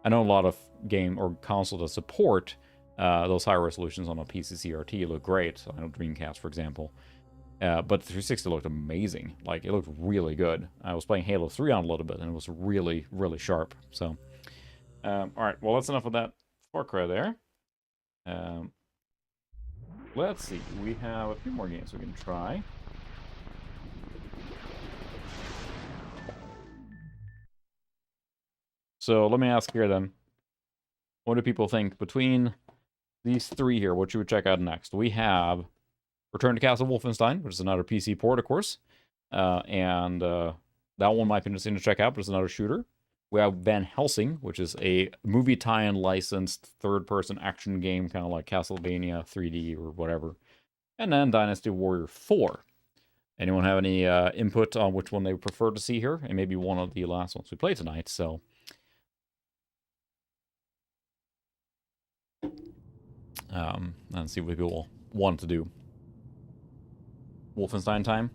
I know a lot of game or console that support those high resolutions on a PC CRT look great. I know Dreamcast, for example. But the 360 looked amazing. Like, it looked really good. I was playing Halo 3 on a little bit, and it was really, really sharp. So, alright, well, that's enough of that Far Cry there. Let's see. We have a few more games we can try. So, let me ask here, then. What do people think between these three here? What you would check out next? We have Return to Castle Wolfenstein, which is another PC port, of course. And that one might be interesting to check out, but it's another shooter. We have Van Helsing, which is a movie tie-in licensed third-person action game, kind of like Castlevania 3D or whatever. And then Dynasty Warrior 4. Anyone have any input on which one they would prefer to see here? And maybe one of the last ones we played tonight, so... let's see what people want to do. Wolfenstein time?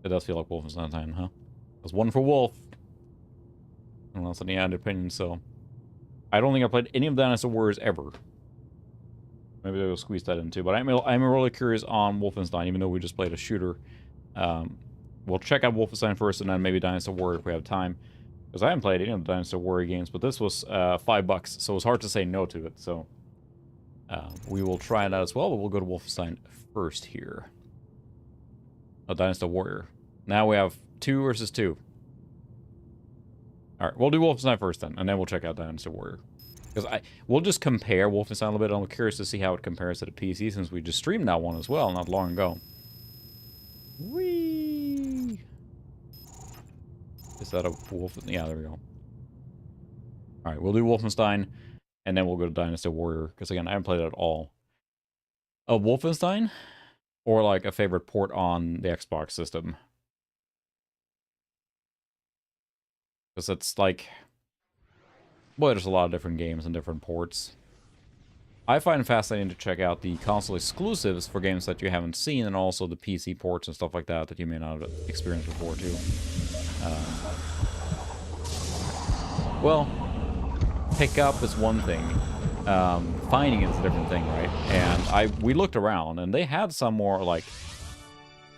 It does feel like Wolfenstein time, huh? There's one for Wolf. And that's any other opinion, so... I don't think I played any of Dynasty Warriors ever. Maybe they'll squeeze that in too. But I'm really curious on Wolfenstein, even though we just played a shooter. We'll check out Wolfenstein first, and then maybe Dynasty Warrior if we have time. Because I haven't played any of the Dynasty Warrior games, but this was $5, so it's hard to say no to it, so... we will try it out as well, but we'll go to Wolfenstein first here. Oh, Dynasty Warrior. Now we have 2 versus 2. Alright, we'll do Wolfenstein first then, and then we'll check out Dynasty Warrior. Because we'll just compare Wolfenstein a little bit. I'm curious to see how it compares to the PC, since we just streamed that one as well not long ago. Whee! Is that a wolf? Yeah, there we go. Alright, we'll do Wolfenstein, and then we'll go to Dynasty Warrior, because again, I haven't played it at all. Wolfenstein? Or like a favorite port on the Xbox system? Because it's like... Well, there's a lot of different games and different ports. I find it fascinating to check out the console exclusives for games that you haven't seen, and also the PC ports and stuff like that that you may not have experienced before, too. Well, pick up is one thing. Finding is a different thing, right? And we looked around, and they had some more, like,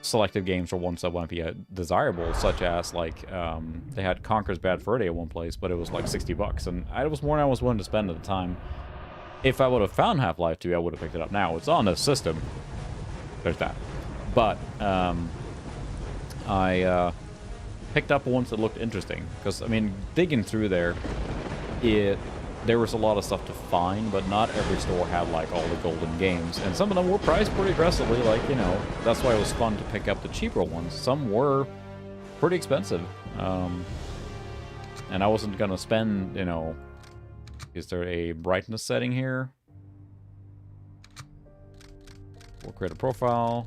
selective games for ones that might be desirable, such as, like, they had Conker's Bad Fur Day at one place, but it was like $60, and it was more than I was willing to spend at the time. If I would have found Half-Life 2, I would have picked it up now. It's on the system. There's that. But, I picked up ones that looked interesting, because, I mean, digging through there, there was a lot of stuff to find, but not every store had, like, all the golden games. And some of them were priced pretty aggressively, like, you know, that's why it was fun to pick up the cheaper ones. Some were pretty expensive. And I wasn't gonna spend, you know... Is there a brightness setting here? We'll create a profile.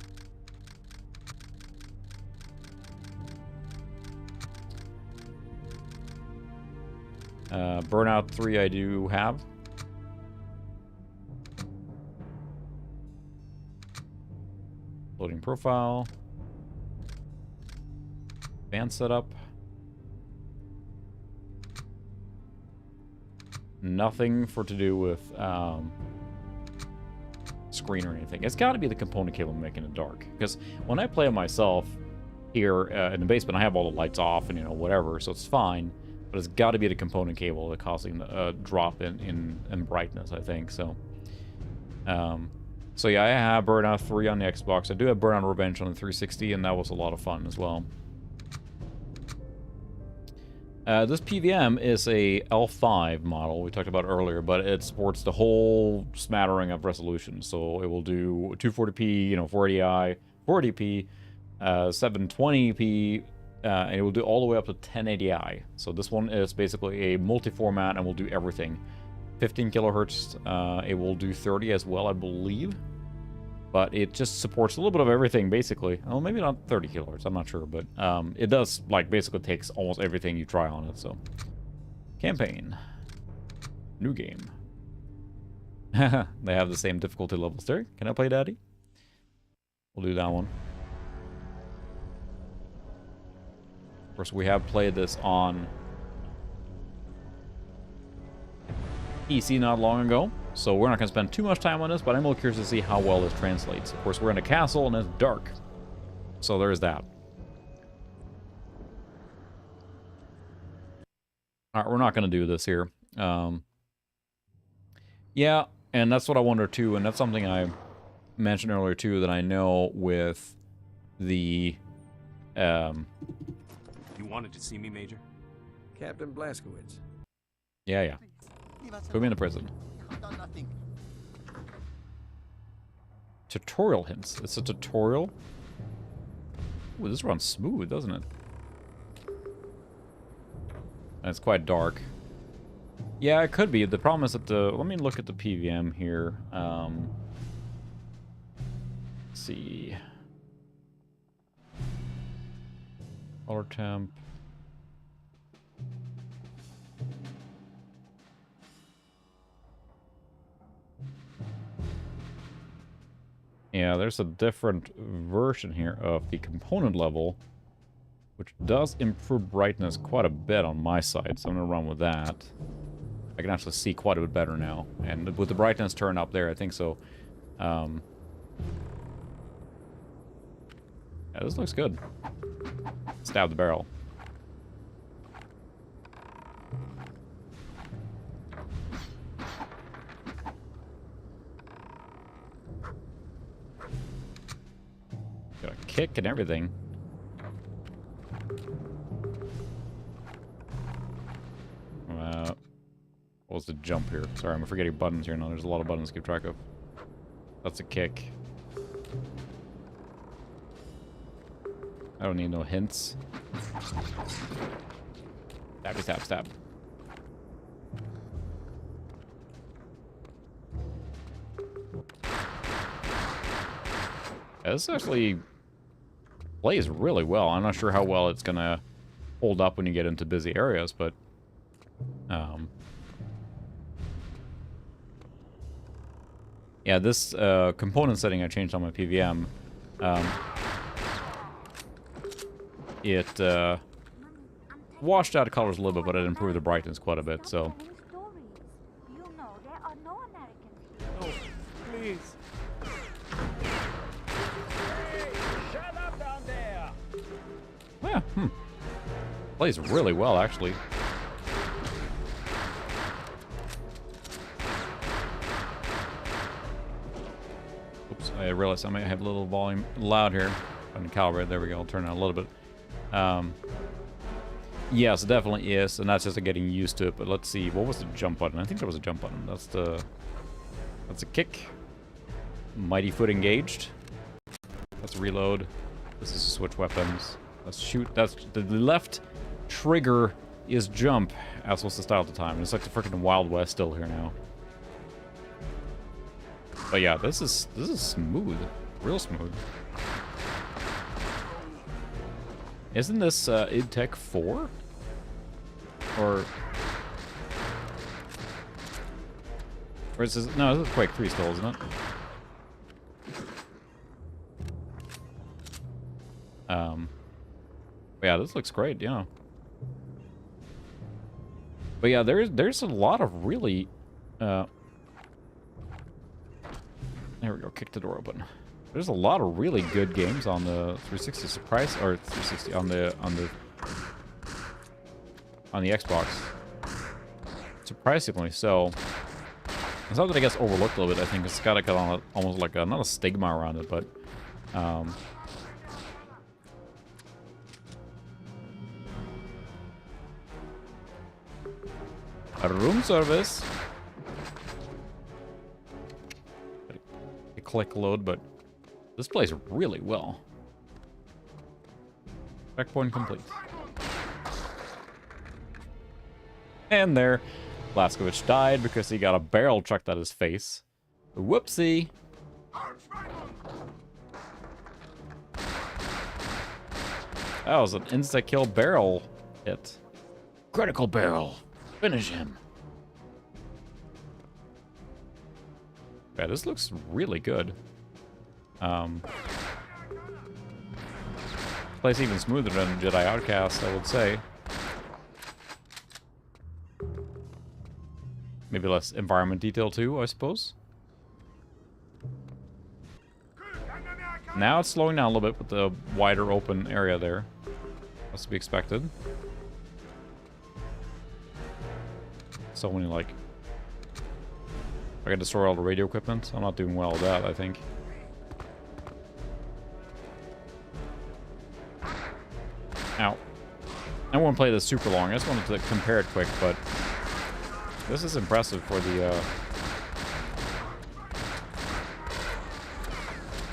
Burnout 3 I do have. Loading profile. Advanced setup. Nothing to do with screen or anything. It's got to be the component cable making it dark. Because when I play it myself here in the basement, I have all the lights off and, you know, whatever, so it's fine. But it's got to be the component cable that causing a drop in brightness, I think. So, so yeah, I have Burnout 3 on the Xbox. I do have Burnout Revenge on the 360, and that was a lot of fun as well. This PVM is a L5 model we talked about earlier, but it supports the whole smattering of resolutions. So it will do 240p, you know, 480i, 480p, 720p, and it will do all the way up to 1080i. So this one is basically a multi-format and will do everything. 15 kilohertz, it will do 30 as well, I believe. But it just supports a little bit of everything, basically. Oh, maybe not 30 kilohertz, I'm not sure. But it does, like, basically takes almost everything you try on it, so. Campaign. New game. They have the same difficulty levels there. Can I play Daddy? We'll do that one. Of course, we have played this on PC not long ago, so we're not going to spend too much time on this, but I'm a little curious to see how well this translates. Of course, we're in a castle and it's dark, so there's that. Alright, we're not going to do this here. Yeah, and that's what I wonder too, and that's something I mentioned earlier too, that I know with the... You wanted to see me, Major? Captain Blazkowicz. Yeah. Put me in the prison. Tutorial hints. It's a tutorial. Ooh, this runs smooth, doesn't it? And it's quite dark. Yeah, it could be. The problem is that the... Let me look at the PVM here. Let's see. Color temp. Yeah, there's a different version here of the component level, which does improve brightness quite a bit on my side, so I'm going to run with that. I can actually see quite a bit better now, and with the brightness turned up there, I think so. Yeah, this looks good. Stab the barrel. Got a kick and everything. What was the jump here? Sorry, I'm forgetting buttons here now. There's a lot of buttons to keep track of. That's a kick. I don't need no hints. Stabby stab stab. Yeah, this actually plays really well. I'm not sure how well it's gonna hold up when you get into busy areas, but yeah, this component setting I changed on my PVM. It washed out the colors a little bit, but it improved the brightness quite a bit, so. Oh, please. Hey, shut up down there. Yeah, plays really well, actually. Oops, I realized I might have a little volume loud here. I'm calibrate. There we go. I'll turn it on a little bit. Yes, it definitely is, and that's just getting used to it. But let's see, what was the jump button? I think there was a jump button. That's a kick. Mighty foot engaged. Let's reload. This is switch weapons. Let's shoot. That's the left trigger is jump, as was the style at the time. It's like the freaking Wild West still here now. But yeah, this is smooth, real smooth. Isn't this id Tech 4? Or is this... No, this is Quake 3 still, isn't it? Yeah, this looks great, yeah. But yeah, there's a lot of really... There we go. Kick the door open. There's a lot of really good games on the 360 surprise, or 360 on the Xbox. Surprisingly so. It's not that it gets overlooked a little bit. I think it's got like almost like not a stigma around it, but a room service. Click load, but this plays really well. Checkpoint complete. And there, Blazkowicz died because he got a barrel chucked at his face. Whoopsie. That was an insta-kill barrel hit. Critical barrel. Finish him. Yeah, this looks really good. Plays even smoother than Jedi Outcast, I would say. Maybe less environment detail too, I suppose. Now it's slowing down a little bit with the wider open area there. That's to be expected. So many, like... I can destroy all the radio equipment. I'm not doing well with that, I think. Ow. I won't play this super long. I just wanted to compare it quick, but... This is impressive for the,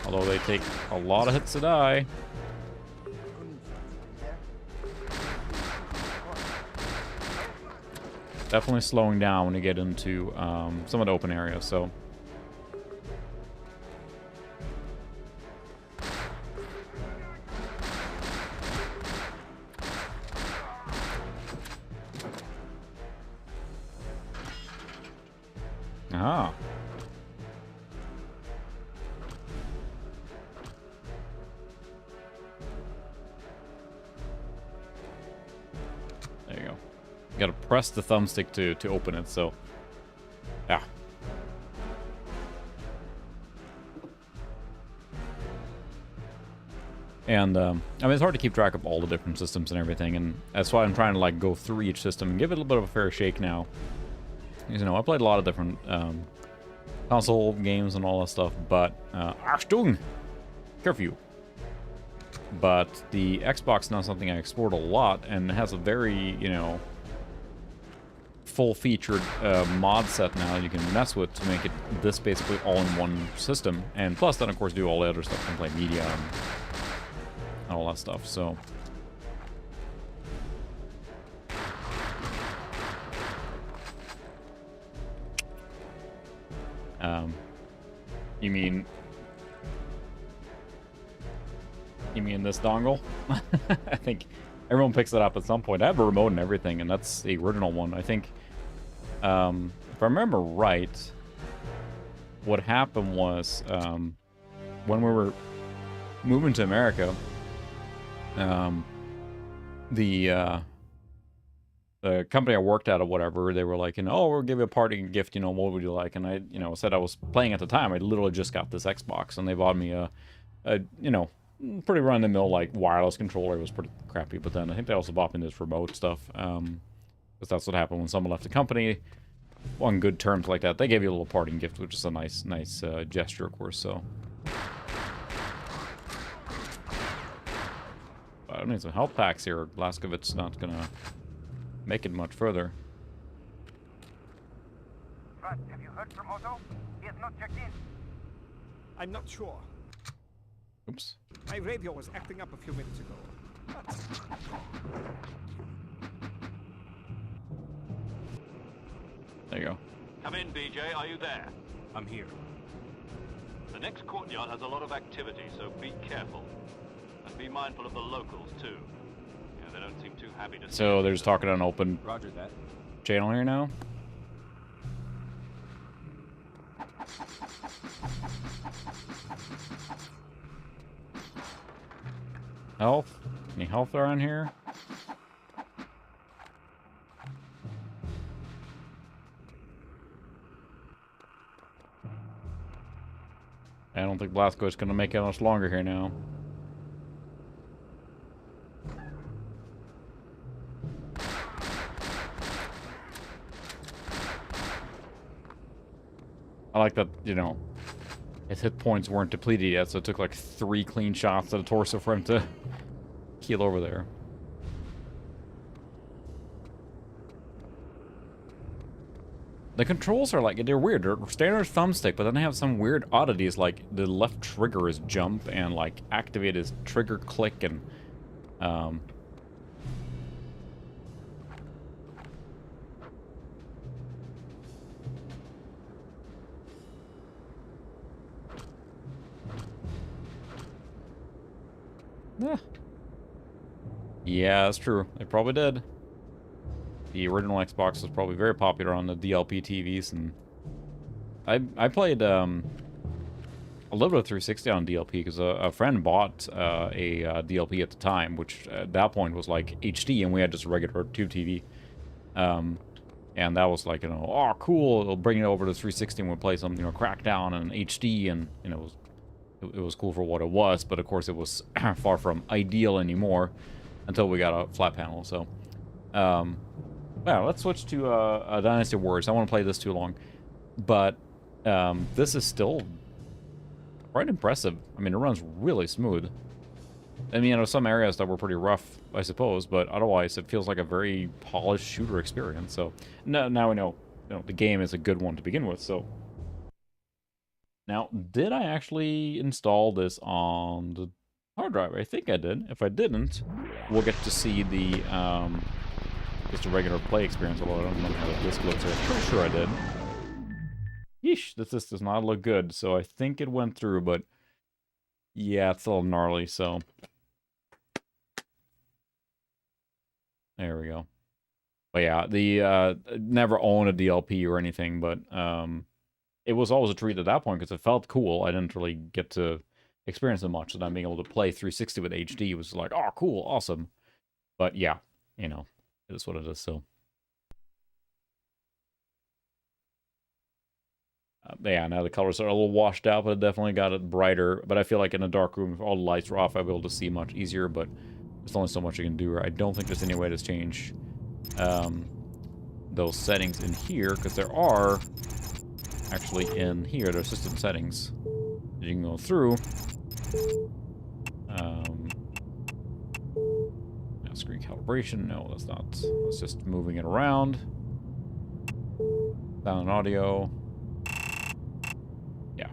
although they take a lot of hits to die. Definitely slowing down when you get into some of the open areas, so... Ah. There you go. You gotta press the thumbstick to open it, so... Yeah. And, I mean, it's hard to keep track of all the different systems and everything, and that's why I'm trying to, like, go through each system and give it a little bit of a fair shake now. You know, I played a lot of different console games and all that stuff, but Achtung! Curfew. But the Xbox is not something I explored a lot, and it has a very, you know, full-featured mod set now that you can mess with to make it this basically all in one system. And plus, then of course do all the other stuff and play media and all that stuff. So. You mean this dongle? I think everyone picks it up at some point. I have a remote and everything, and that's the original one. I think, if I remember right, what happened was, when we were moving to America, the company I worked at or whatever, they were like, you know, oh, we'll give you a parting gift, you know, what would you like? And I, you know, said I was playing at the time. I literally just got this Xbox, and they bought me a you know, pretty run-of-the-mill, like, wireless controller. It was pretty crappy, but then I think they also bought me this remote stuff, because that's what happened when someone left the company on good terms like that. They gave you a little parting gift, which is a nice gesture, of course, so. But I need some health packs here. Blazkowicz's not gonna make it much further. But have you heard from Otto? He has not checked in. I'm not sure. Oops. My radio was acting up a few minutes ago. There you go. Come in, BJ. Are you there? I'm here. The next courtyard has a lot of activity, so be careful. And be mindful of the locals, too. Yeah, they don't seem too happy to see So us. they're just talking on an open Roger that. channel here now? Health? Any health around here? I don't think Blazko's gonna make it much longer here now. I like that, you know, his hit points weren't depleted yet, so it took like 3 clean shots to the torso for him to keel over there. The controls are like, they're weird. They're standard thumbstick, but then they have some weird oddities, like the left trigger is jump, and like activate is trigger click, and yeah, that's true. They probably did. The original Xbox was probably very popular on the DLP TVs, and I played a little bit of 360 on DLP because a friend bought a DLP at the time, which at that point was like HD, and we had just a regular tube TV. And that was like, you know, oh cool, it'll bring it over to 360 and we'll play some, you know, Crackdown and HD, and you know, it was cool for what it was, but of course it was far from ideal anymore until we got a flat panel. So well, let's switch to Dynasty Warriors. I don't want to play this too long, but this is still quite impressive. I mean, it runs really smooth. I mean, there are some areas that were pretty rough, I suppose, but otherwise it feels like a very polished shooter experience. So now we know, you know, the game is a good one to begin with. So now, did I actually install this on the hard drive? I think I did. If I didn't, we'll get to see the just a regular play experience, although I don't remember how the disc looks. I'm pretty sure I did. Yeesh, this does not look good. So I think it went through, but yeah, it's a little gnarly, so there we go. But yeah, the never owned a DLP or anything, but it was always a treat at that point because it felt cool. I didn't really get to experience it much, so then being able to play 360 with HD was like, oh, cool, awesome. But yeah, you know, it is what it is, so. Yeah, now the colors are a little washed out, but it definitely got it brighter. But I feel like in a dark room, if all the lights were off, I'd be able to see much easier, but there's only so much you can do. I don't think there's any way to change those settings in here, because there are actually in here, there's system settings that you can go through. Screen calibration, no, that's not. That's just moving it around. Sound and audio. Yeah.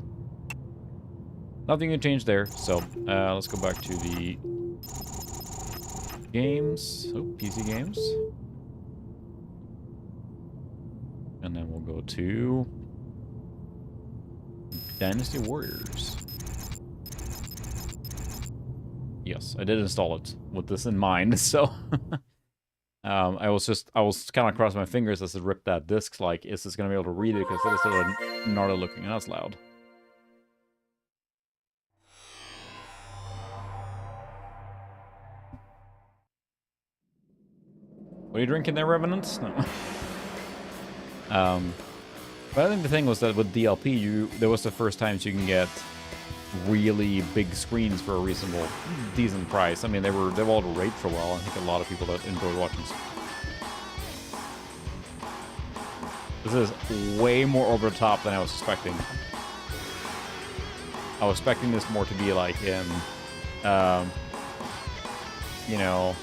Nothing can change there, so let's go back to the games. Oh, PC games. And then we'll go to Dynasty Warriors. Yes, I did install it with this in mind, so I was kind of crossing my fingers as it ripped that disc, like, is this going to be able to read it, because it is sort of gnarly looking, and that's loud. What are you drinking there, Revenant? No. But I think the thing was that with DLP, there was the first times you can get really big screens for a reasonable, decent price. I mean, they've all rated for well. I think a lot of people that enjoyed watching this is way more over the top than I was expecting. I was expecting this more to be like in, you know,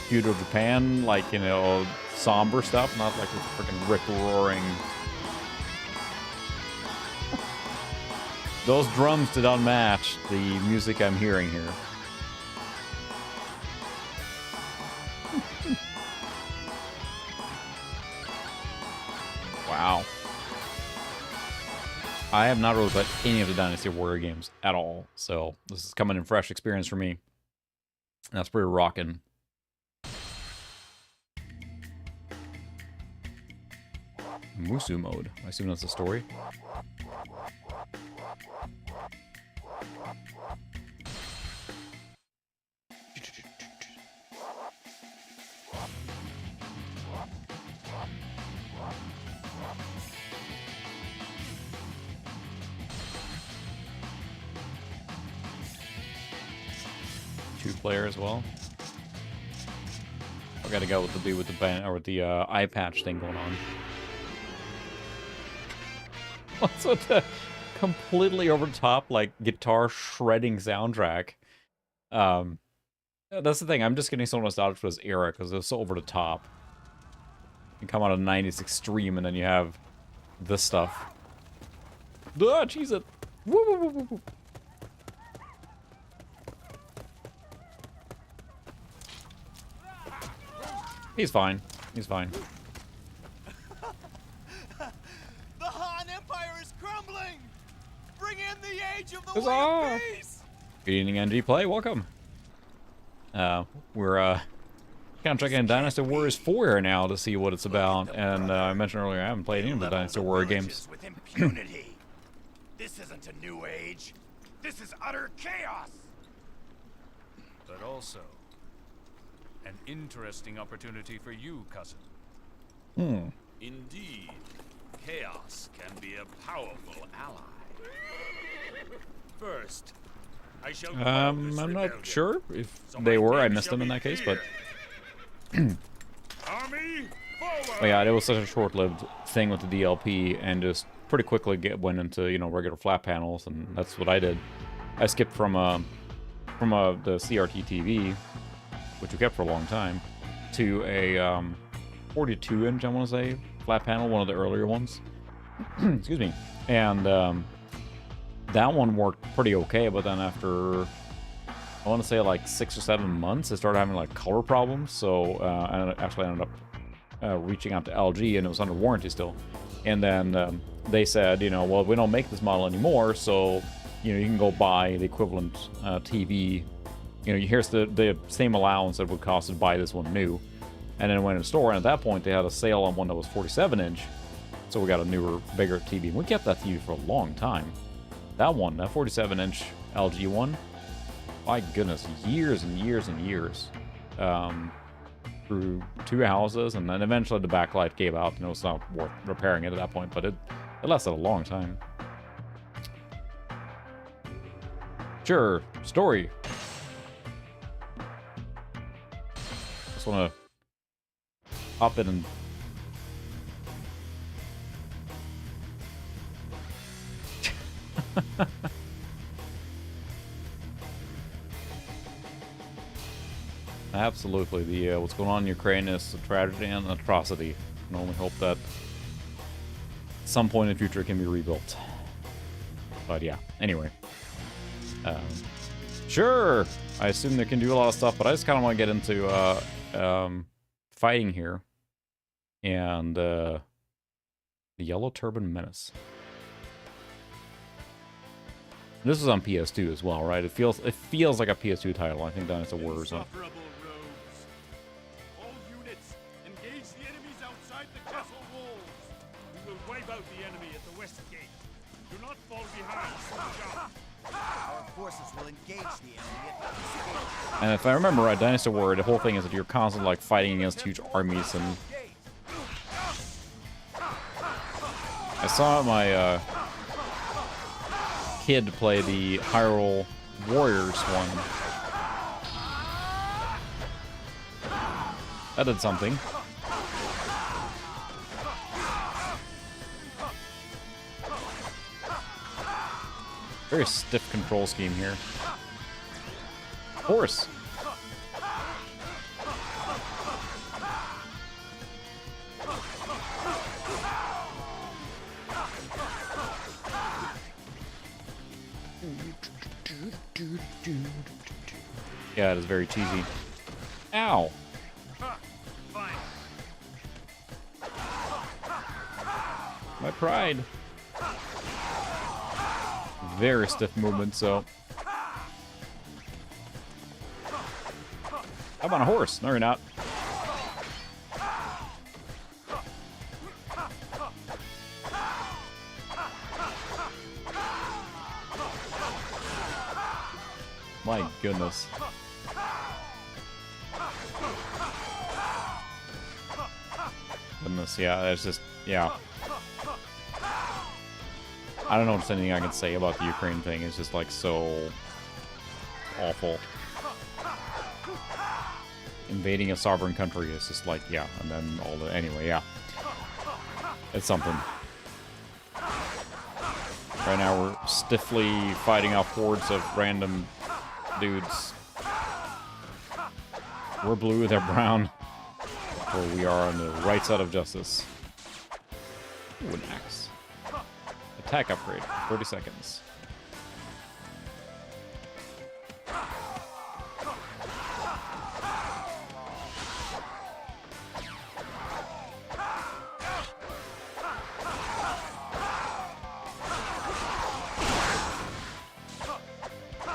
feudal Japan, like, you know, somber stuff, not like this freaking rip-roaring. Those drums did not match the music I'm hearing here. Wow. I have not really played any of the Dynasty Warrior games at all, so this is coming in fresh experience for me. That's pretty rockin'. Musu mode. I assume that's the story. 2-player as well. I gotta go with the dude with the band or with the eye patch thing going on. What's with the completely over the top like guitar shredding soundtrack? That's the thing. I'm just getting so nostalgic for this era because it was so over the top. You come out of 90s Extreme and then you have this stuff. Ah, cheese it. Woo, woo, woo, woo, woo. He's fine. He's fine. The Han Empire is crumbling! Bring in the age of the Huzzah! way of peace! Good evening, NG Play. Welcome. We're kind of checking Dynasty Warriors 4 here now to see what it's about. And I mentioned earlier I haven't played any of the Dynasty Warrior games. With impunity. This isn't a new age. This is utter chaos. But also an interesting opportunity for you, cousin. Indeed, chaos can be a powerful ally. First, I shall I'm not sure if they were. I missed them in that case, but Army, well, yeah, it was such a short-lived thing with the DLP, and just pretty quickly went into regular flat panels, and that's what I did. I skipped from the CRT TV, which we kept for a long time, to a 42-inch, I want to say, flat panel, one of the earlier ones. Excuse me. And that one worked pretty okay, but then after, I want to say like 6 or 7 months, it started having like color problems, so I actually ended up reaching out to LG, and it was under warranty still. And then they said, well, we don't make this model anymore, so, you can go buy the equivalent TV. Here's the same allowance that would cost to buy this one new. And then I went in the store, and at that point, they had a sale on one that was 47-inch. So we got a newer, bigger TV. And we kept that TV for a long time. That 47-inch LG one, my goodness, years and years and years. Through 2 houses, and then eventually the backlight gave out, and it was not worth repairing it at that point, but it lasted a long time. Sure, story. Just want to hop in and absolutely. The what's going on in Ukraine is a tragedy and an atrocity. I can only hope that at some point in the future it can be rebuilt. But yeah, anyway. Sure, I assume they can do a lot of stuff, but I just kind of want to get into fighting here. And the Yellow Turban Menace. This is on PS2 as well, right? It feels like a PS2 title. I think Dynasty Warriors. All units, engage the enemies outside the castle walls. We will wipe out the enemy at the west gate. Do not fall behind, soldier. Our forces will engage the enemy at the east gate. And if I remember right, Dynasty Warrior, the whole thing is that you're constantly like fighting against huge armies, and I saw my kid play the Hyrule Warriors one. That did something. Very stiff control scheme here. Of course. Yeah, it is very cheesy. Ow! Fine. My pride. Very stiff movement, so. I'm on a horse. No, you're not. My goodness. Goodness, yeah, it's just, yeah. I don't know if there's anything I can say about the Ukraine thing. It's just like so awful. Invading a sovereign country is just like, yeah, and then all the... Anyway, yeah. It's something. Right now we're stiffly fighting off hordes of random dudes. We're blue, they're brown. Or we are on the right side of justice. Ooh, an axe. Attack upgrade, 30 seconds.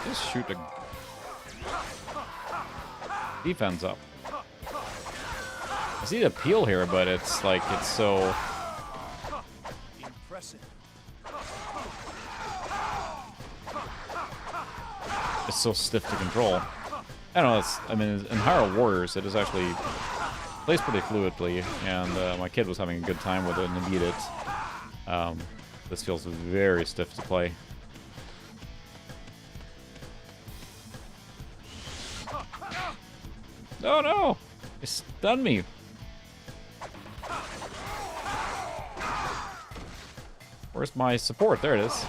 Just shoot a defense up. I see the appeal here, but it's like, it's so... Impressive. It's so stiff to control. I don't know, it's, I mean, in Hyrule Warriors, it is actually plays pretty fluidly, and my kid was having a good time with it and beat it. This feels very stiff to play. Oh no! It stunned me. Where's my support? There it is.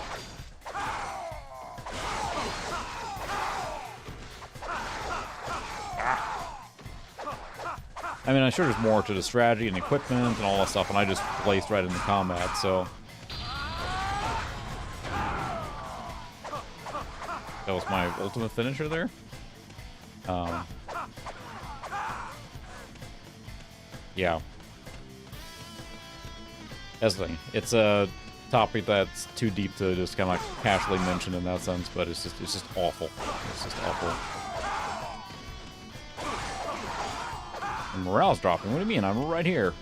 I mean, I'm sure there's more to the strategy and equipment and all that stuff, and I just placed right into combat, so... That was my ultimate finisher there. Yeah. That's the thing. It's a topic that's too deep to just kind of like casually mention in that sense, but it's just awful. It's just awful. And morale's dropping. What do you mean? I'm right here.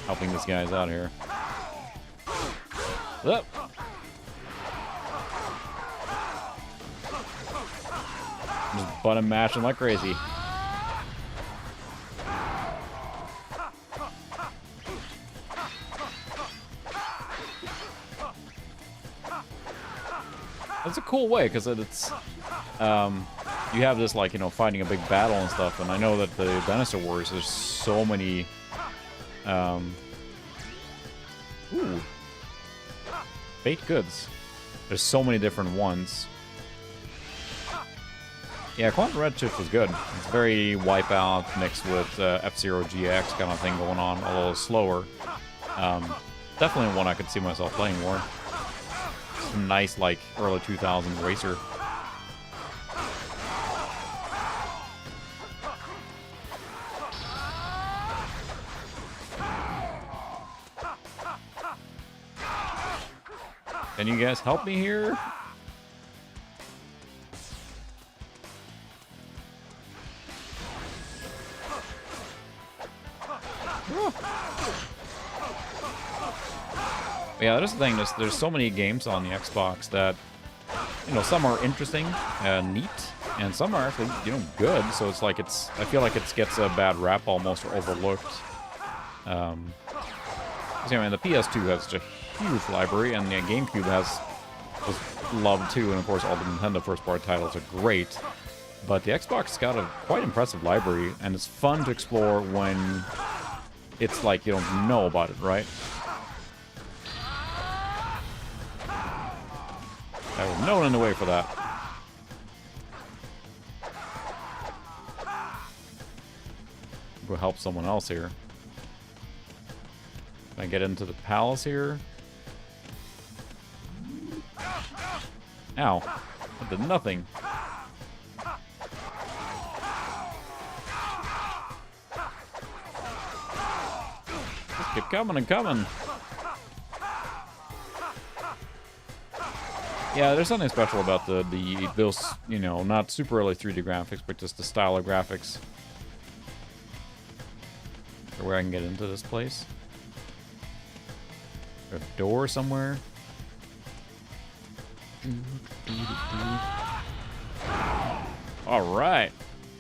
Helping these guys out here. Up. Just button mashing like crazy. That's a cool way, because it's you have this, like, you know, fighting a big battle and stuff, and I know that the Dinosaur Wars, there's so many ooh. Baked goods. There's so many different ones. Yeah, Quantum Redshift was good. It's very Wipeout mixed with F-Zero GX kind of thing going on, a little slower. Definitely one I could see myself playing more. It's a nice, like, early 2000s racer. Can you guys help me here? Yeah, that's the thing. There's so many games on the Xbox that, you know, some are interesting and neat, and some are actually, you know, good. So it's like I feel like it gets a bad rap almost, or overlooked. I mean, the PS2 has such a huge library, and the GameCube was loved too, and of course all the Nintendo first-party titles are great. But the Xbox got a quite impressive library, and it's fun to explore when it's like you don't know about it, right? There was no one in the way for that. Go help someone else here. Can I get into the palace here? Ow. I did nothing. Just keep coming and coming. Yeah, there's something special about those, you know, not super early 3D graphics, but just the style of graphics. Is there where I can get into this place? Is there a door somewhere? Alright.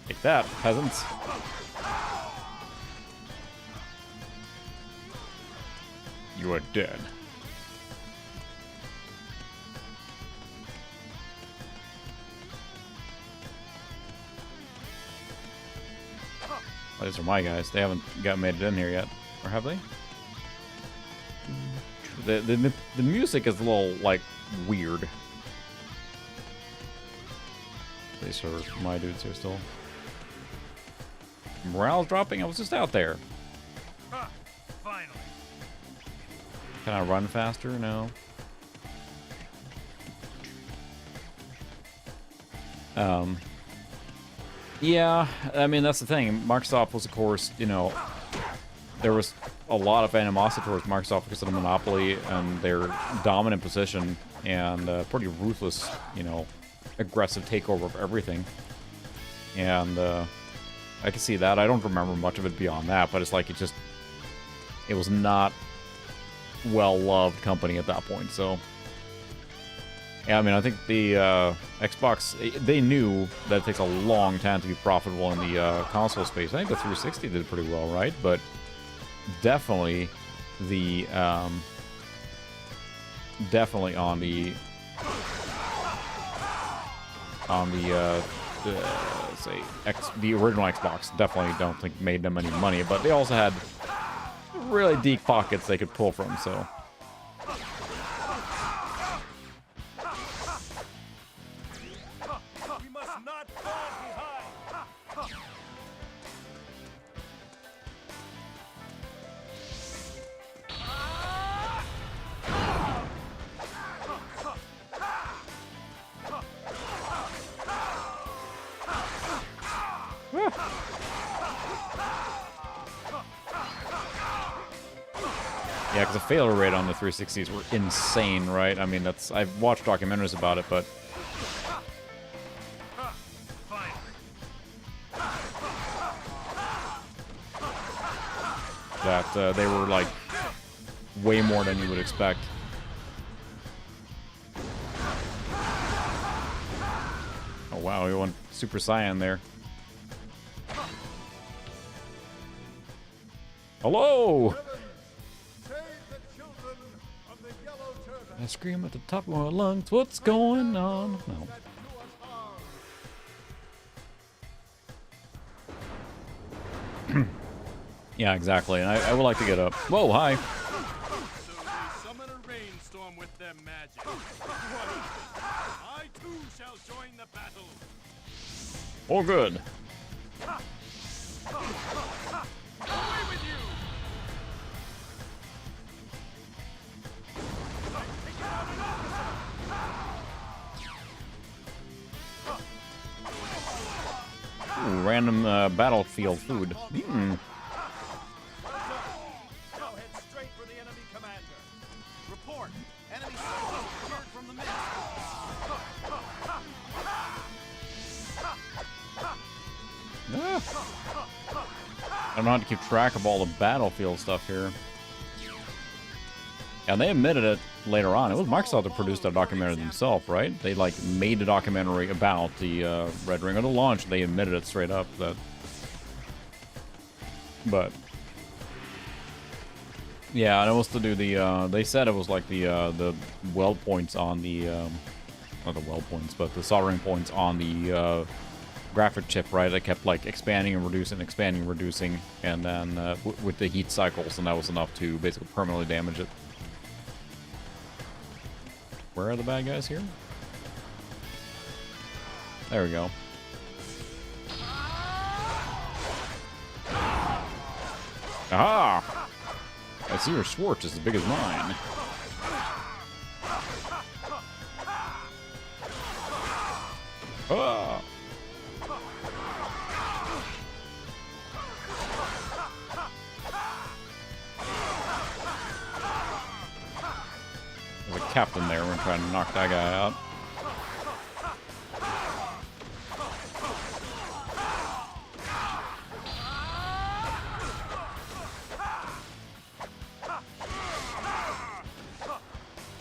Take that, peasants. You are dead. Oh, these are my guys. They haven't made it in here yet. Or have they? The music is a little, like, weird. These are my dudes here still. Morale's dropping? I was just out there. Finally. Can I run faster? No. Yeah, I mean, that's the thing. Microsoft was, of course, you know, there was a lot of animosity towards Microsoft because of the monopoly and their dominant position and pretty ruthless, you know, aggressive takeover of everything. And I can see that. I don't remember much of it beyond that, but it's like it was not well-loved company at that point, so... Yeah, I mean, I think the Xbox, they knew that it takes a long time to be profitable in the console space. I think the 360 did pretty well, right? But definitely the, definitely on the original Xbox, definitely don't think made them any money, but they also had really deep pockets they could pull from, so... Yeah, because the failure rate on the 360s were insane, right? I mean, I've watched documentaries about it, but... that they were, like, way more than you would expect. Oh, wow, we went Super Saiyan there. Hello! I scream at the top of my lungs, what's going on? No. Yeah, exactly. And I would like to get up. Whoa, hi. So they summon a rainstorm with their magic. I too shall join the battle. Oh, good. Away with you! Ooh, random battlefield food. Mm. Now head straight for the enemy commander. Report. Enemy soldiers appeared from the mist. I don't know how to keep track of all the battlefield stuff here. Yeah, they admitted it later on. It was Microsoft that produced that documentary themselves, right? They, like, made a documentary about the Red Ring at the launch. They admitted it straight up. But... yeah, and it was to do the, they said it was like the weld points on the, not the weld points, but the soldering points on the graphic chip, right? It kept, like, expanding and reducing, and then with the heat cycles, and that was enough to basically permanently damage it. Where are the bad guys here? There we go. Aha! I see your Schwartz is as big as mine. Ah! There's a captain there. We're trying to knock that guy out.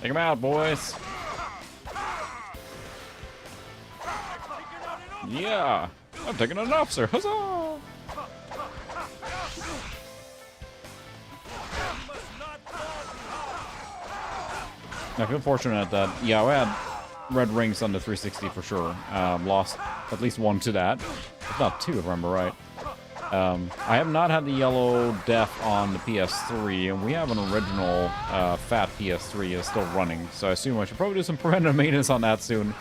Take him out, boys. Taken out in Yeah! I'm taking an officer! Huzzah! I feel fortunate that, yeah, we had red rings on the 360 for sure. Lost at least one to that. If not two, if I remember right. I have not had the yellow def on the PS3, and we have an original fat PS3 that's still running, so I assume I should probably do some preventive maintenance on that soon.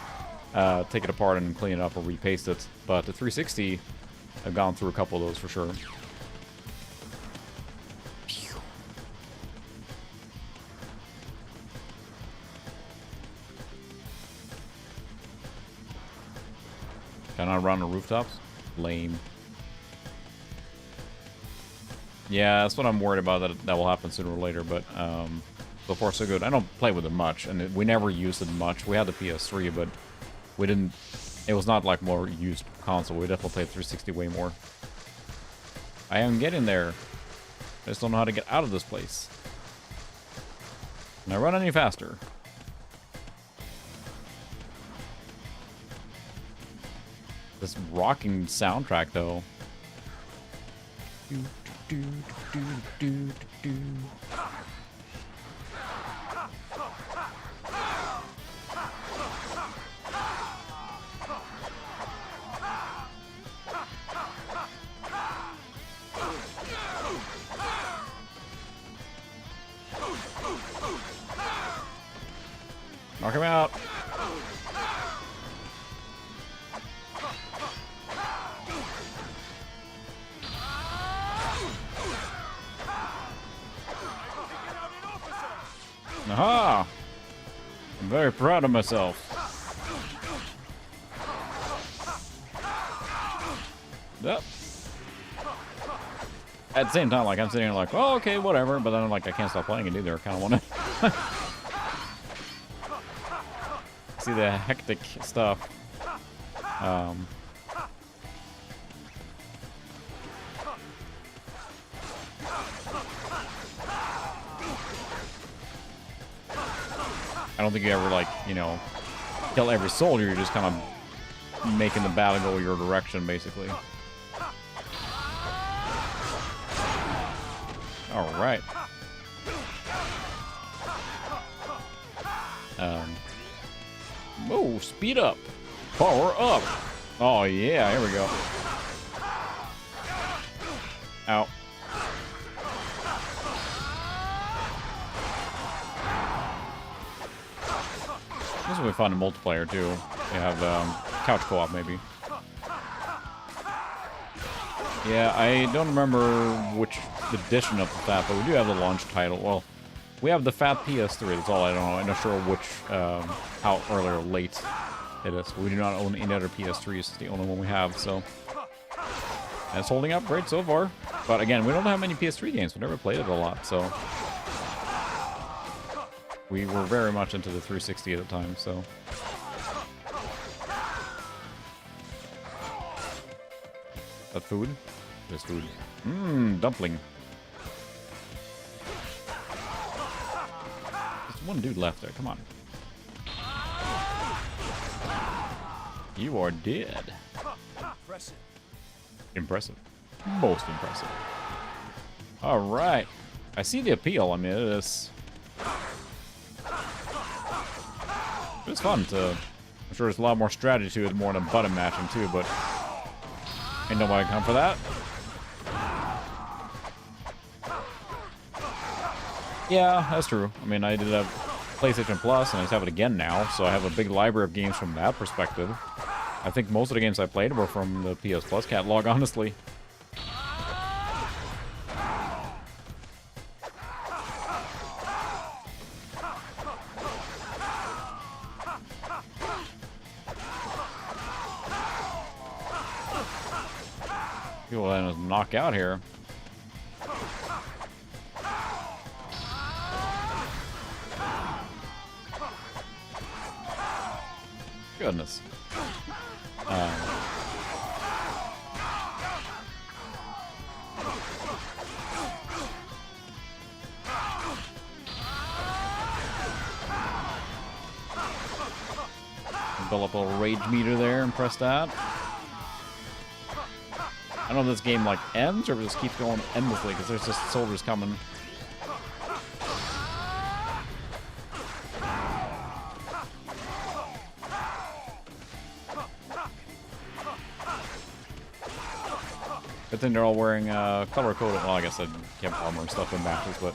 Take it apart and clean it up or repaste it. But the 360, I've gone through a couple of those for sure. Can I run the rooftops? Lame. Yeah, that's what I'm worried about, that will happen sooner or later, but so far so good. I don't play with it much, and we never used it much. We had the PS3, but we didn't, it was not like more used console. We definitely played 360 way more. I am getting there. I just don't know how to get out of this place. Can I run any faster? This rocking soundtrack, though. Knock him out. Aha! I'm very proud of myself. Yep. At the same time, like, I'm sitting here like, oh, okay, whatever, but then, like, I can't stop playing it either. I kind of want to see the hectic stuff. I don't think you ever, like, you know, kill every soldier. You're just kind of making the battle go your direction, basically. All right. Whoa, speed up. Power up. Oh, yeah, here we go. Ow. This will be fun in multiplayer, too. You have couch co-op, maybe. Yeah, I don't remember which edition of the FAT, but we do have the launch title. Well, we have the FAT PS3, that's all I don't know. I'm not sure which, how early or late it is. We do not own any other PS3s. It's the only one we have, so. And it's holding up great so far. But again, we don't have many PS3 games. We never played it a lot, so. We were very much into the 360 at the time, so. That food? There's food. Mmm, dumpling. There's one dude left there, come on. You are dead. Impressive. Impressive. Most impressive. Alright. I see the appeal. I mean, it is. It's fun to. I'm sure there's a lot more strategy to it, more than button matching too, but ain't nobody come for that. Yeah, that's true. I mean, I did have PlayStation Plus, and I just have it again now, so I have a big library of games from that perspective. I think most of the games I played were from the PS Plus catalog, honestly. People let us knock out here. Goodness. Build up a little rage meter there and press that. I don't know if this game like ends or if it just keeps going endlessly because there's just soldiers coming. Good thing they're all wearing color coded. Well, I guess I kept armor and stuff in matches, but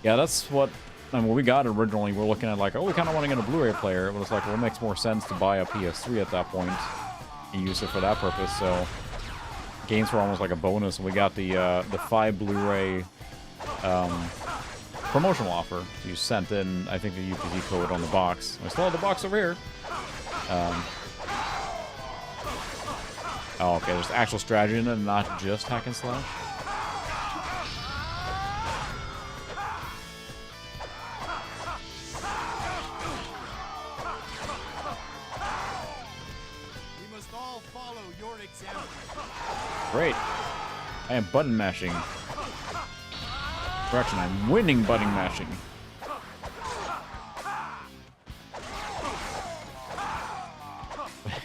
yeah, that's what. I mean, when we got it originally, we're looking at like, oh, we kind of want to get a Blu-ray player, but it's like, well, it makes more sense to buy a PS3 at that point and use it for that purpose. So games were almost like a bonus, and we got the 5 Blu-ray promotional offer. So you sent in, I think, the UPC code on the box. I still have the box over here. Oh, okay, there's actual strategy in it, not just hack and slash. We must all follow your example. Great. I am button mashing. Correction, I'm winning button mashing.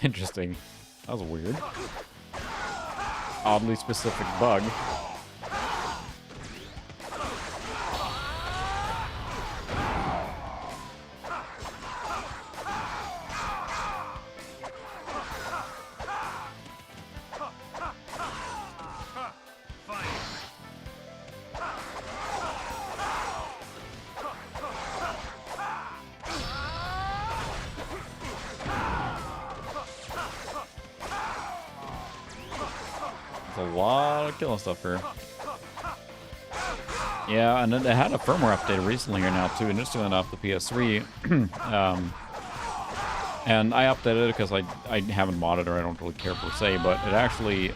Interesting. That was weird. Oddly specific bug. A lot of killing stuff here. Yeah, and it had a firmware update recently here now too, and interestingly enough, the PS3. And I updated it because I haven't modded or I don't really care per se, but it actually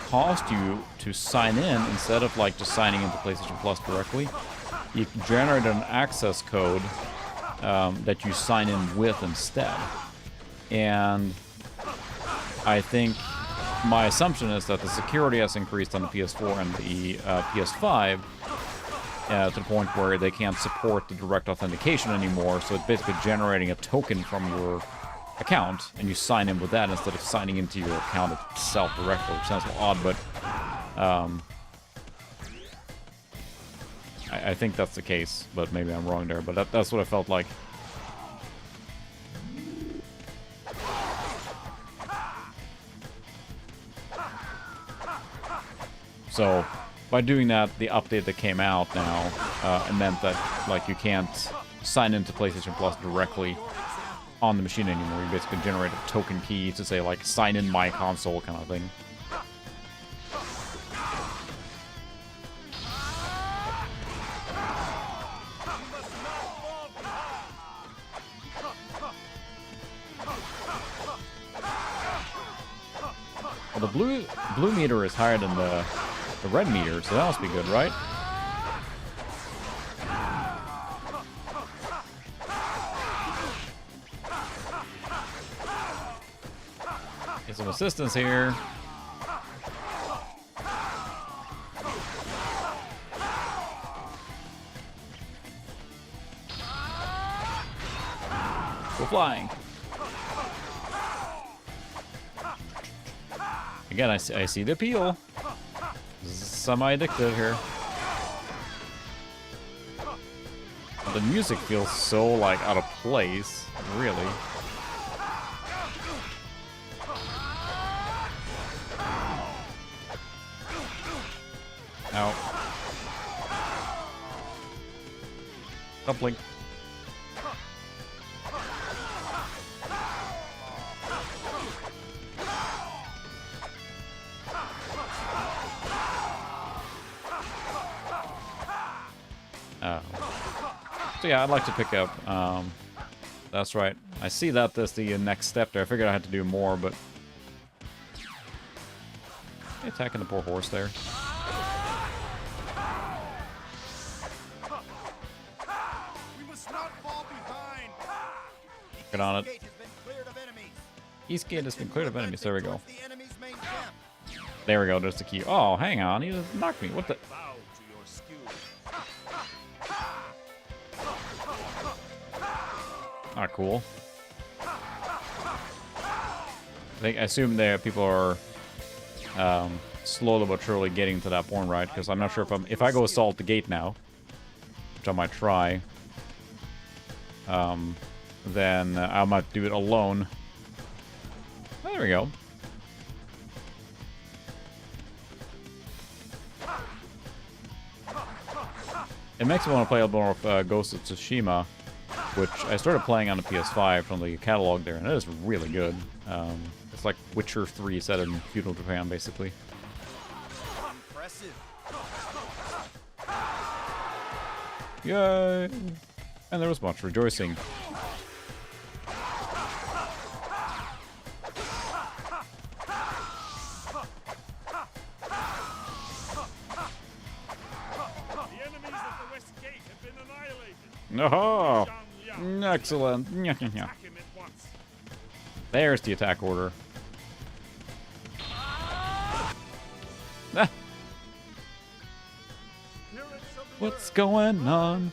caused you to sign in instead of like just signing into PlayStation Plus directly. You generated an access code that you sign in with instead. And I think my assumption is that the security has increased on the PS4 and the PS5 to the point where they can't support the direct authentication anymore, so it's basically generating a token from your account, and you sign in with that instead of signing into your account itself directly, which sounds a little odd, but I think that's the case, but maybe I'm wrong there, but that's what it felt like. So, by doing that, the update that came out now, it meant that like you can't sign into PlayStation Plus directly on the machine anymore. You basically generate a token key to say like sign in my console kind of thing. Well, the blue meter is higher than the red meter, so that must be good, right? Get some assistance here. Go flying. Again, I see the appeal. Semi-addictive here. The music feels so, like, out of place, really. Ow. Coupling. So yeah, I'd like to pick up, that's right. I see that as the next step there. I figured I had to do more, but... Attacking the poor horse there. We must not fall behind. Get on it. East gate has been cleared of enemies. There we go. There we go. There's the key. Oh, hang on. He just knocked me. What the... Not cool. I assume that people are slowly but surely getting to that point, right? Because I'm not sure if I go assault the gate now, which I might try, then I might do it alone. Oh, there we go. It makes me want to play a little more of Ghost of Tsushima, which I started playing on the PS5 from the catalog there, and it is really good. It's like Witcher 3 set in feudal Japan, basically. Impressive. Yay! And there was much rejoicing. Oh, excellent. There's the attack order. Ah. What's going on?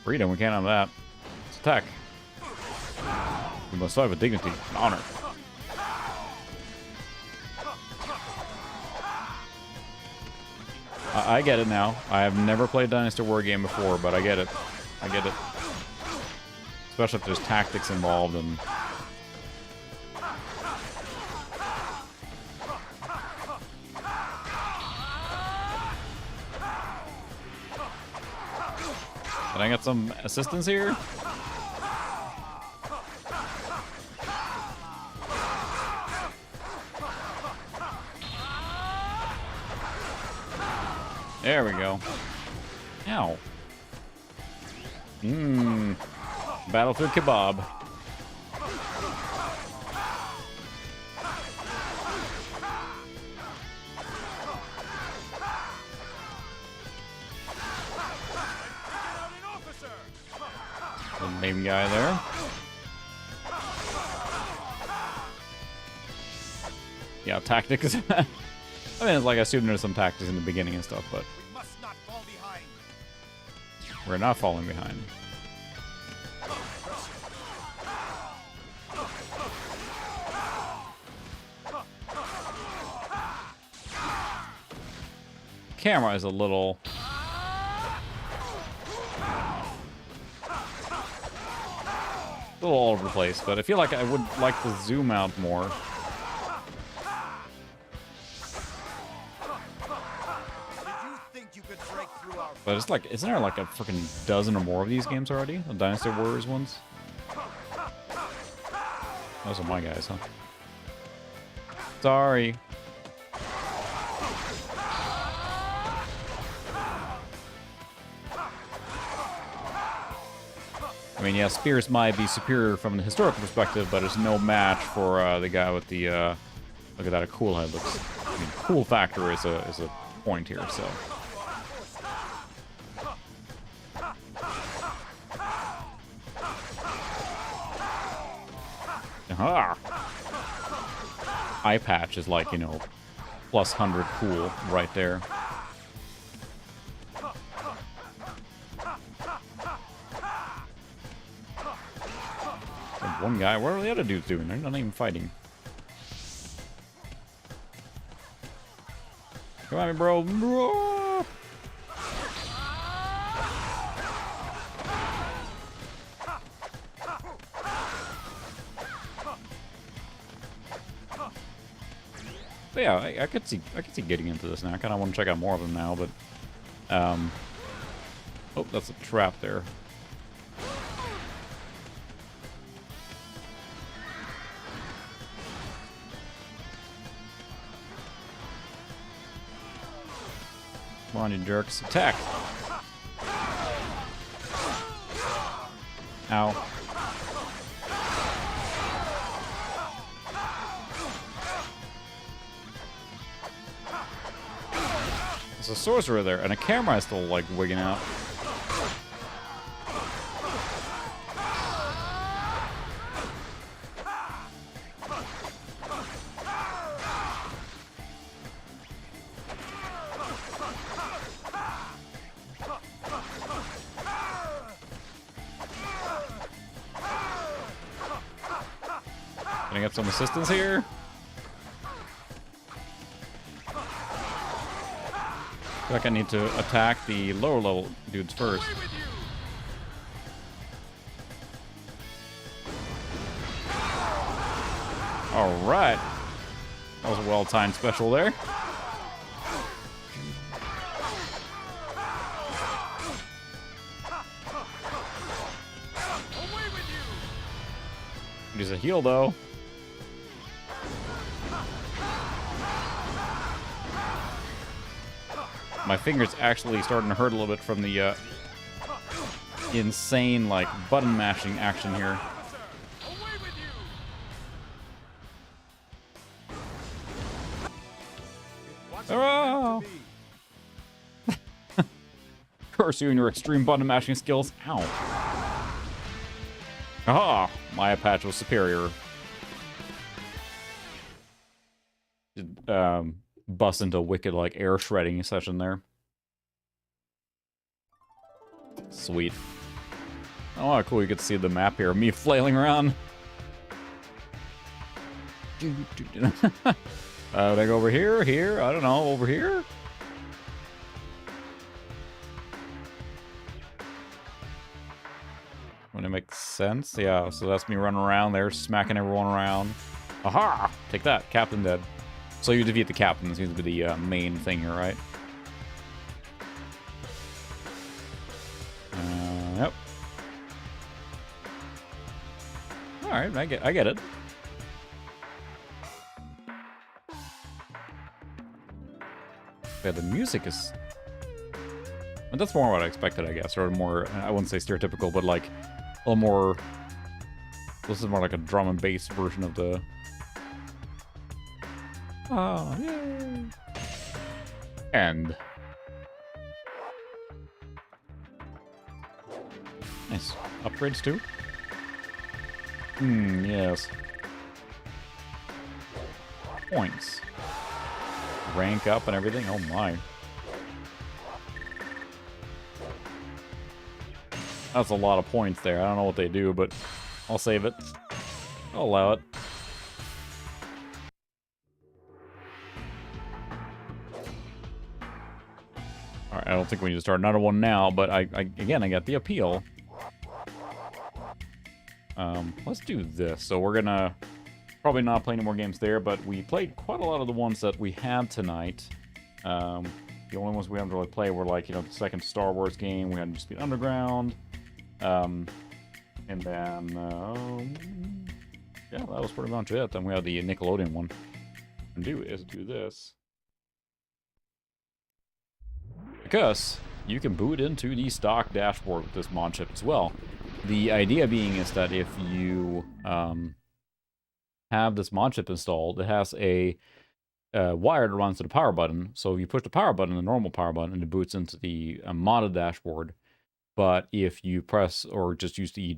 Freedom, we can't have that. Let's attack. We must fight with dignity and honor. I get it now. I have never played Dynasty Wargame before, but I get it. I get it. Especially if there's tactics involved and... Can I get some assistance here? There we go. Ow. Mmm. Battlefield kebab. The main guy there. Yeah, tactics. I mean, it's like I assume there's some tactics in the beginning and stuff, but We must not fall behind. we're not falling behind. Camera is a little... all over the place, but I feel like I would like to zoom out more. But it's like, isn't there like a freaking dozen or more of these games already? The Dynasty Warriors ones? Those are my guys, huh? Sorry. I mean, yeah, spears might be superior from the historical perspective, but it's no match for the guy with the, look at that, a cool head looks, I mean, cool factor is a point here, so. Aha! Eye patch is like, you know, plus 100 cool right there. One guy, what are the other dudes doing? They're not even fighting. Come on, bro. Bro. But yeah, I could see getting into this now. I kind of want to check out more of them now, but oh, that's a trap there. Come on, you jerks. Attack! Ow. There's a sorcerer there, and a camera is still, like, wigging out. Can I get some assistance here? I feel like I need to attack the lower level dudes first. Alright. That was a well-timed special there. Use a heal though. My finger's actually starting to hurt a little bit from the insane like button mashing action here. Oh! Curse you and your extreme button mashing skills. Ow. Aha! My patch was superior. Bust into a wicked like air shredding session there. Sweet. Oh, cool! You get to see the map here. Me flailing around. Did I go over here? Here? I don't know. Over here? When it makes sense. Yeah, so that's me running around there, smacking everyone around. Aha! Take that. Captain dead. So you defeat the captain. Seems to be the main thing here, right? Yep. Alright, I get it. Yeah, the music is... But that's more what I expected, I guess. Or more, I wouldn't say stereotypical, but like a little more... This is more like a drum and bass version of the... Oh, yay! End. Nice. Upgrades too? Yes. Points. Rank up and everything? Oh my. That's a lot of points there. I don't know what they do, but I'll save it. I'll allow it. Alright, I don't think we need to start another one now, but I got the appeal. Let's do this. So we're gonna probably not play any more games there, but we played quite a lot of the ones that we had tonight. The only ones we haven't really played were like, you know, the second Star Wars game. We had Need Speed Underground. And then, yeah, that was pretty much it. Then we had the Nickelodeon one. And do this. Because you can boot into the stock dashboard with this mod chip as well. The idea being is that if you have this mod chip installed, it has a wire that runs to the power button. So if you push the power button, the normal power button, and it boots into the modded dashboard. But if you press or just use the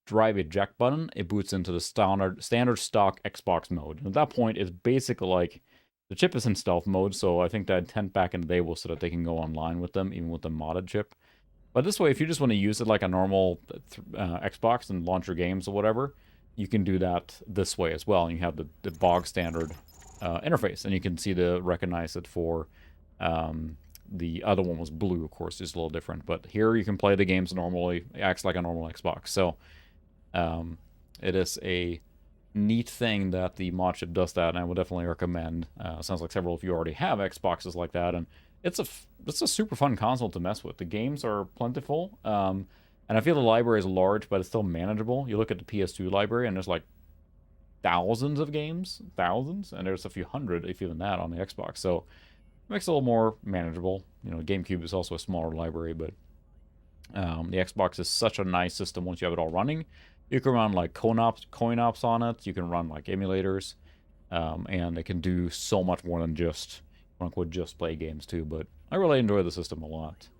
drive eject button, it boots into the standard stock Xbox mode. And at that point, it's basically like the chip is in stealth mode. So I think the intent back in the day was so that they can go online with them, even with the modded chip. But this way, if you just want to use it like a normal Xbox and launch your games or whatever, you can do that this way as well. And you have the bog standard interface, and you can see recognize it for the other one was blue, of course, just a little different. But here you can play the games normally. It acts like a normal Xbox. So it is a neat thing that the mod chip does that, and I would definitely recommend. Sounds like several of you already have Xboxes like that, and it's a super fun console to mess with. The games are plentiful, and I feel the library is large, but it's still manageable. You look at the PS2 library, and there's like thousands of games, and there's a few hundred, if even that, on the Xbox. So it makes it a little more manageable. You know, GameCube is also a smaller library, but the Xbox is such a nice system once you have it all running. You can run like coin ops on it. You can run like emulators, and it can do so much more than just, quote unquote, just play games too. But I really enjoy the system a lot,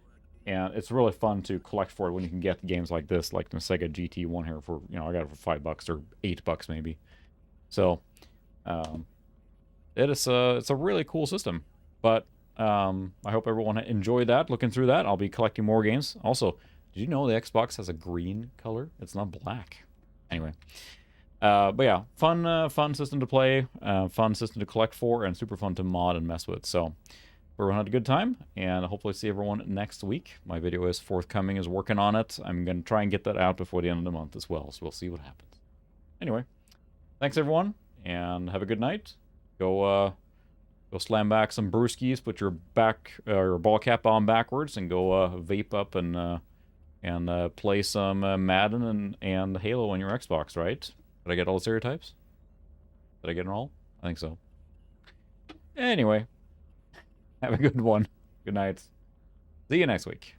and it's really fun to collect for it when you can get games like this, like the Sega GT1 here for, you know, I got it for $5 or $8 maybe. So it's a really cool system. But I hope everyone enjoyed that, looking through that. I'll be collecting more games. Also, did you know the Xbox has a green color? It's not black. Anyway, But yeah, fun system to play, fun system to collect for, and super fun to mod and mess with. So everyone had a good time, and hopefully see everyone next week. My video is forthcoming, is working on it. I'm going to try and get that out before the end of the month as well, so we'll see what happens. Anyway, thanks everyone, and have a good night. Go slam back some brewskis, put your ball cap on backwards, and go vape up and play some Madden and Halo on your Xbox, right? Did I get all the stereotypes? Did I get them all? I think so. Anyway, have a good one. Good night. See you next week.